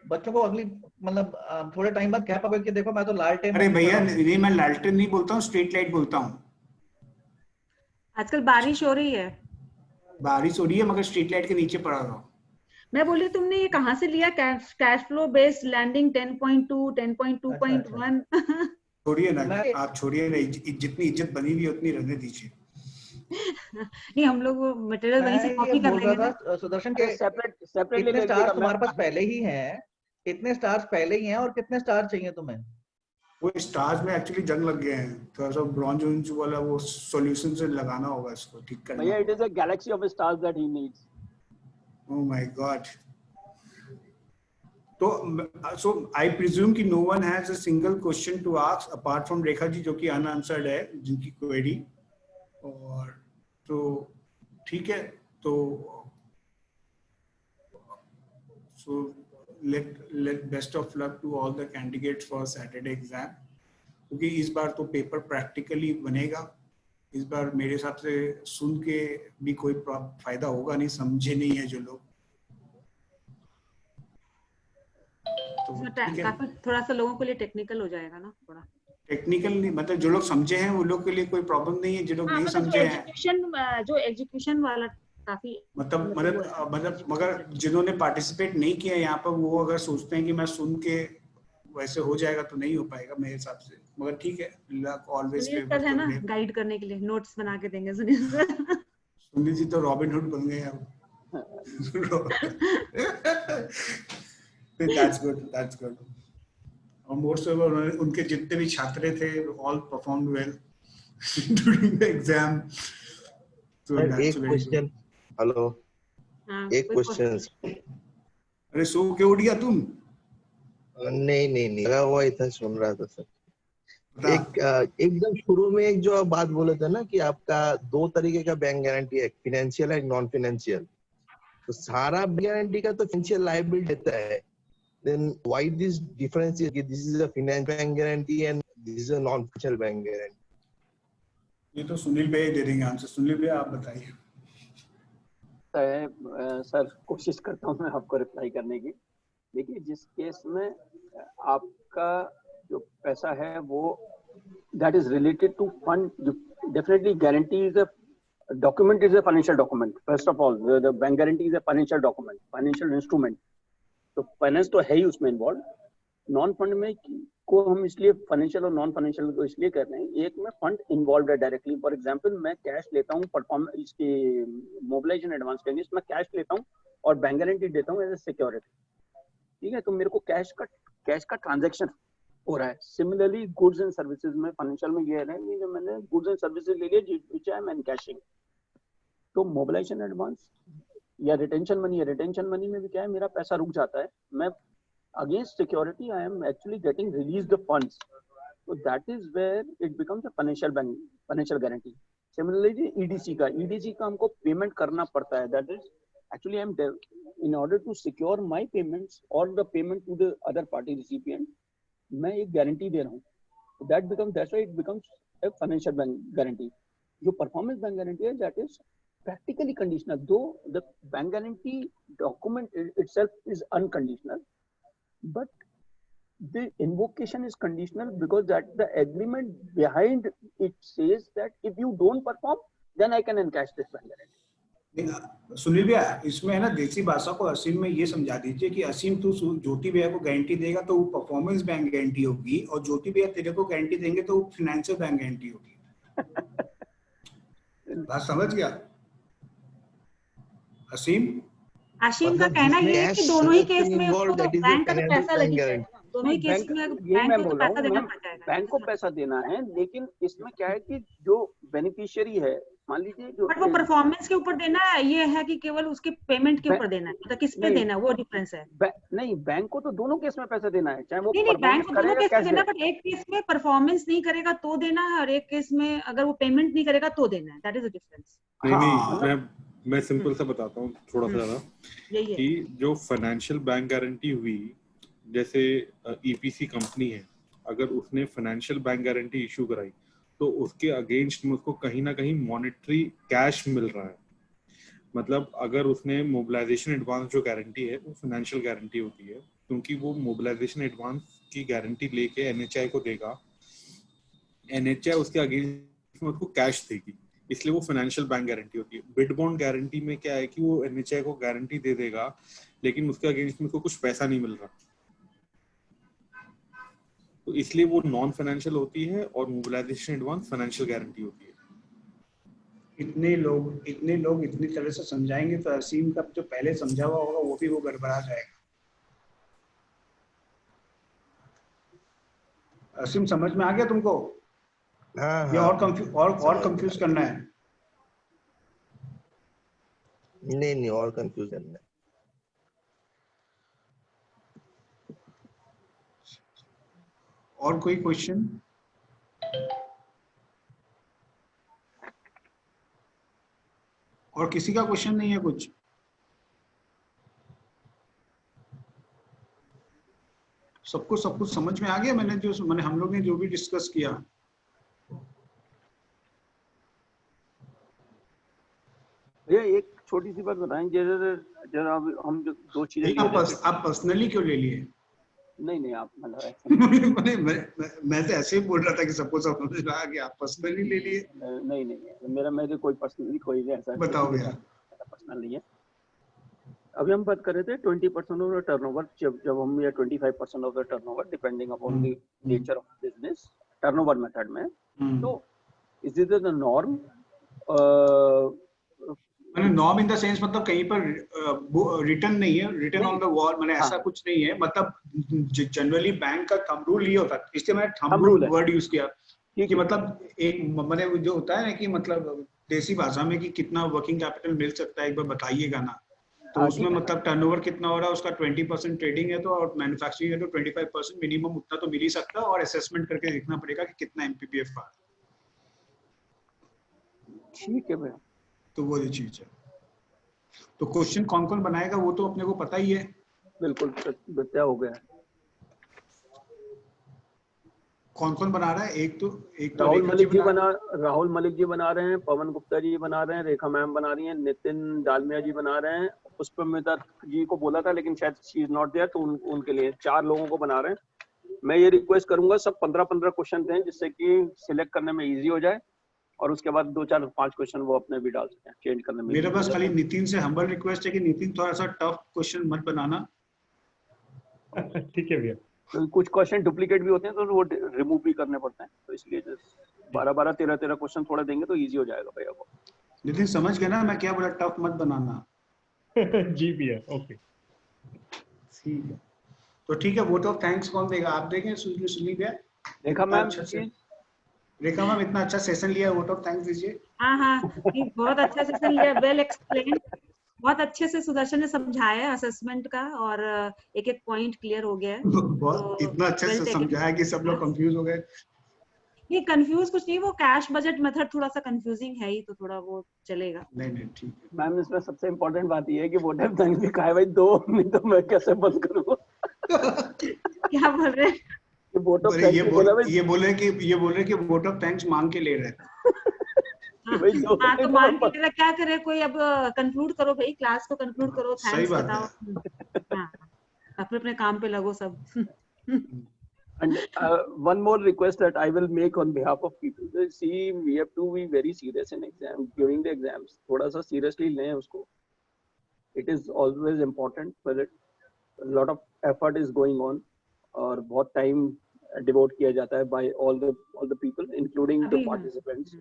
बच्चों को अगली मतलब थोड़े टाइम बाद क्या पकड़ के देखो, मैं तो लालटेन। अरे भैया नहीं, मैं लालटेन नहीं बोलता हूँ, स्ट्रीट लाइट बोलता हूँ। आजकल बारिश हो रही है मगर स्ट्रीट लाइट के नीचे पड़ा रहा। मैं बोली तुमने ये कहाँ से लिया कैश फ्लो बेस्ड लैंडिंग 10.2, 10.2.1? छोड़िए ना, आप छोड़िए ना, जितनी इज्जत बनी हुई उतनी रहने दीजिए। नहीं हम लोग वो मटेरियल वहीं से कॉपी कर लेंगे। सुदर्शन के सेपरेट इतने स्टार्स तुम्हारे पास पहले ही हैं, इतने स्टार्स पहले ही हैं और कितने स्टार चाहिए तुम्हें? वो स्टार्स में एक्चुअली जंग लग गए हैं, थोड़ा सा ब्रॉन्ज वाला वो सॉल्यूशन से लगाना होगा इसको ठीक करना। भैया it is a Galaxy of stars that he needs. Oh my God. So I presume कि no one has a single question to ask apart from Rekha ji जो कि unanswered है जिनकी query, और तो ठीक है, तो so let best of luck to all the candidates for Saturday exam, क्योंकि इस बार तो पेपर प्रैक्टिकली बनेगा। इस बार मेरे हिसाब से सुन के भी कोई फायदा होगा नहीं, समझे नहीं है जो लोग। काफी थोड़ा सा लोगों के लिए टेक्निकल हो जाएगा ना, थोड़ा टेक्निकल नहीं, मतलब जो लोग समझे हैं वो लोग के लिए कोई प्रॉब्लम नहीं है, जो लोग नहीं समझे हैं जो एजुकेशन वाला काफी मतलब मगर जिन्होंने पार्टिसिपेट नहीं किया यहाँ पर, वो अगर सोचते हैं कि मैं सुन के वैसे हो जाएगा तो नहीं हो पाएगा मेरे हिसाब से। मगर ठीक है, लक ऑलवेज फेवर है ना, गाइड करने के लिए नोट्स बना के देंगे सुनील जी तो रॉबिन हुड बन गए अब। That's good. और मोस्ट ऑफ उनके जितने भी छात्र थे all performed well during the exam. So एक क्वेश्चन, हेलो, एक क्वेश्चन। अरे सो के उठ गया तुम? नहीं लगा हुआ इतना सुन रहा था सर। एकदम शुरू में एक जो आप बात बोले थे ना कि आपका 2 तरीके का बैंक गारंटी है, फाइनेंशियल एंड नॉन फाइनेंशियल। तो सारा गारंटी का तो फाइनेंशियल लायबिलिटी देता है, then why this difference is this is a finance bank guarantee and this is a non financial bank guarantee? ये तो सुनील भाई दे देंगे आंसर। सुनील भाई आप बताइए। सर कोशिश करता हूँ मैं आपको रिप्लाई करने की। देखिए जिस केस में आपका जो पैसा है वो that is related to fund, definitely guarantee is a document, is a financial document. First of all, the bank guarantee is a financial document, financial instrument. तो फाइनेंस तो है ही उसमें इन्वॉल्व। नॉन फंड में को हम इसलिए फाइनेंशियल और नॉन फाइनेंशियल को इसलिए कर रहे हैं, एक में फंड इन्वॉल्व है डायरेक्टली। फॉर एग्जांपल मैं कैश लेता हूँ परफॉर्मेंस इसके मोबिलाइजेशन एडवांस के अगेंस्ट, मैं कैश लेता हूँ और बैंक गारंटी देता हूँ एज ए सिक्योरिटी, ठीक है। तो मेरे को कैश का ट्रांजेक्शन हो रहा है। सिमिलरली गुड्स एंड सर्विसेज में फाइनेंशियल में ये है कि मैंने गुड्स एंड सर्विसेज ले लिए विच आई एम एनकैशिंग। तो मोबिलाइजेशन एडवांस या रिटेंशन मनी में भी क्या है, मेरा पैसा रुक जाता है, मैं against security I am actually getting release the funds. तो that is where it becomes a financial guarantee. Similarly EDC का हमको पेमेंट करना पड़ता है। That is actually I am in order to secure my payments और the payment to the other party recipient, मैं एक गारंटी दे रहा हूँ। That's why it becomes a financial bank guarantee. जो परफॉर्मेंस बैंक गारंटी है that is practically conditional, though the bank guarantee document itself is unconditional, but the invocation is conditional because that the agreement behind it says that if you don't perform then I can encash this bank guarantee। Sunil भैया इसमें है ना देसी भाषा को असीम में ये समझा दीजिए कि असीम तू ज्योति भैया को गारंटी देगा तो वो परफॉर्मेंस बैंक गारंटी होगी, और ज्योति भैया तेरे को गारंटी देंगे तो वो फाइनेंशियल बैंक गारंटी होगी। बात समझ गया असीम का कहना ये है कि दोनों ही केस में उसको तो बैंक का तो पैसा लगेगा, दोनों ही केस में बैंक को तो पैसा देना पड़ जाएगा। बैंक को पैसा देना है, लेकिन इसमें क्या है कि जो बेनिफिशियरी है मान लीजिए जो, बट वो परफॉर्मेंस के ऊपर देना है, ये है कि केवल उसके पेमेंट के ऊपर देना है, तो किस पे देना है वो डिफरेंस है। नहीं बैंक को तो दोनों केस में पैसा देना है, चाहे वो नहीं बैंक को दोनों केस में देना, बट एक केस में परफॉर्मेंस नहीं करेगा तो देना है और एक केस में अगर वो पेमेंट नहीं करेगा तो देना है। That is the difference. नहीं मैं सिंपल सा बताता हूँ थोड़ा सा ज्यादा कि जो फाइनेंशियल बैंक गारंटी हुई, जैसे ईपीसी कंपनी है, अगर उसने फाइनेंशियल बैंक गारंटी इशू कराई तो उसके अगेंस्ट में उसको कहीं ना कहीं मॉनेटरी कैश मिल रहा है। मतलब अगर उसने मोबिलाइजेशन एडवांस जो गारंटी है वो फाइनेंशियल गारंटी होती है, क्योंकि वो मोबिलाइजेशन एडवांस की गारंटी लेके एनएचआई को देगा, एनएचआई उसके अगेंस्ट में उसको कैश देगी, इसलिए वो फाइनेंशियल बैंक गारंटी होती है। बिड बॉन्ड गारंटी में क्या है कि वो एनएचआई को गारंटी दे देगा लेकिन उसके अगेंस्ट में उसको कुछ पैसा नहीं मिल रहा, तो इसलिए वो नॉन फाइनेंशियल होती है और मोबिलाइजेशन एडवांस फाइनेंशियल गारंटी होती है। इतने लोग इतनी तरह से समझाएंगे तो असीम का जो पहले समझा हुआ होगा वो भी वो गड़बड़ा जाएगा। असीम समझ में आ गया तुमको? ये और कंफ्यूज करना है? नहीं और कंफ्यूज करना है। और कोई क्वेश्चन? और किसी का क्वेश्चन नहीं है कुछ? सबको सब कुछ समझ में आ गया? मैंने हम लोग ने जो भी डिस्कस किया। ये एक छोटी सी बात बताएं, जरा हम जो दो चीजें आप पर्सनली क्यों ले लिए? नहीं आप मतलब मैं तो ऐसे ही बोल रहा था कि सबको समझ में आ गया, आप पर्सनली ले लिए। नहीं मेरे कोई पर्सनली कोई ऐसा बताओ भैया। पर्सनल नहीं है। अभी हम बात कर रहे थे 20% ऑफ द टर्नओवर, जब हम या 25% of the turnover depending upon the nature of business turnover method में, तो इज इट द नॉर्म? मैंने नॉर्म इन द सेंस मतलब कहीं पर रिटर्न नहीं है, रिटर्न ऑन द वॉल, मैंने ऐसा कुछ नहीं है। मतलब जनरली बैंक का थंब रूल ये होता है, इसलिए मैंने थंब रूल वर्ड यूज किया कि मतलब एक मैंने जो होता है ना कि मतलब देसी भाषा में कि कितना वर्किंग कैपिटल मिल सकता है एक बार बताइएगा ना। तो उसमें मतलब टर्नओवर कितना हो रहा है उसका 20% ट्रेडिंग है तो, और मैन्युफैक्चरिंग है तो 25% मिनिमम उतना तो मिल ही सकता है, और असेसमेंट करके देखना पड़ेगा कि कितना एमपीपीएफ का। ठीक है भैया, तो वो ये चीज है। तो क्वेश्चन कौन कौन बनाएगा वो तो अपने को पता ही है। बिल्कुल बताया हो गया। कौन कौन बना रहा है? एक तो राहुल मलिक जी बना रहे हैं, पवन गुप्ता जी बना रहे हैं, रेखा मैम बना रही हैं, नितिन डालमिया जी बना रहे हैं, पुष्पमिता जी को बोला था लेकिन शायद शी इज नॉट देयर, तो उनके लिए 4 लोगों को बना रहे हैं। मैं ये रिक्वेस्ट करूंगा सब 15-15 क्वेश्चन दें जिससे कि सिलेक्ट करने में इजी हो जाए, और उसके बाद 2-4-5 क्वेश्चन वो अपने भी डाल सकते हैं चेंज करने में। मेरे पास खाली नितिन से हम्बल रिक्वेस्ट है कि नितिन थोड़ा सा टफ क्वेश्चन मत बनाना। ठीक है भैया। तो कुछ क्वेश्चन डुप्लीकेट भी होते हैं तो वो रिमूव भी करने पड़ते हैं, तो इसलिए 12-12, 13-13 क्वेश्चन थोड़ा देंगे तो इजी हो जाएगा भैया को। नितिन समझ गया ना मैं क्या बोला? टफ मत बनाना। जी भैया, ओके ठीक है। तो ठीक है, वोट ऑफ थैंक्स कौन देगा? आप देंगे? सुनील भैया? रेखा मैम, रेखा मैम इतना अच्छा सेशन लिया, वोट ऑफ थैंक्स दीजिए। हाँ, बहुत अच्छा सेशन लिया, वेल एक्सप्लेन, बहुत अच्छे से सुदर्शन ने समझाया असेसमेंट का, और एक एक पॉइंट क्लियर हो गया है। बहुत इतना अच्छे से समझाया कि सब लोग कंफ्यूज हो गए। ये कंफ्यूज कुछ नहीं, वो कैश बजट मेथड थोड़ा सा कंफ्यूजिंग है ही, तो थोड़ा वो चलेगा। नहीं ठीक है मैम, इसमें सबसे इम्पोर्टेंट बात ये है कि वोट ऑफ थैंक्स भी कहा है भाई 2, नहीं तो मैं कैसे बंद करूंगा। क्या बोल रहे हैं? वोट ऑफ थैंक्स ये बोल रहे कि वोट ऑफ थैंक्स मांग के ले रहे हैं। हाँ, तो मान के तेरा क्या करे कोई, अब कंक्लूड करो भाई, क्लास को कंक्लूड करो, थैंक्स बताओ। हाँ, अपने अपने काम पे लगो सब। And one more request that I will make on behalf of people, see, we have to be very serious in exam, during the exams. थोड़ा सा seriously लें उसको. It is always important, but a lot of effort is going on, और बहुत time devote किया जाता है by all the people, including the participants.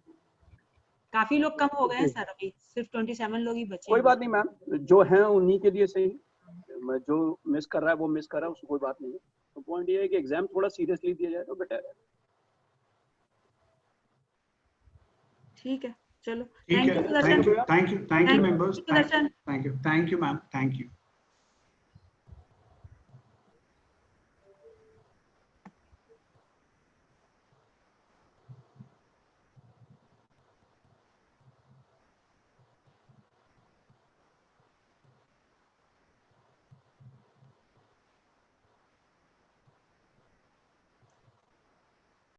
काफी लोग कम हो गए हैं सर, अभी सिर्फ 27 लोग ही बचे। कोई बात नहीं मैम, जो हैं उन्हीं के लिए सही, जो मिस कर रहा है वो मिस कर रहा है, उसको कोई बात नहीं है। तो पॉइंट ये है कि एग्जाम थोड़ा सीरियसली दिया जाए तो बेटर है। ठीक है, चलो, thank you members, thank you ma'am, thank you.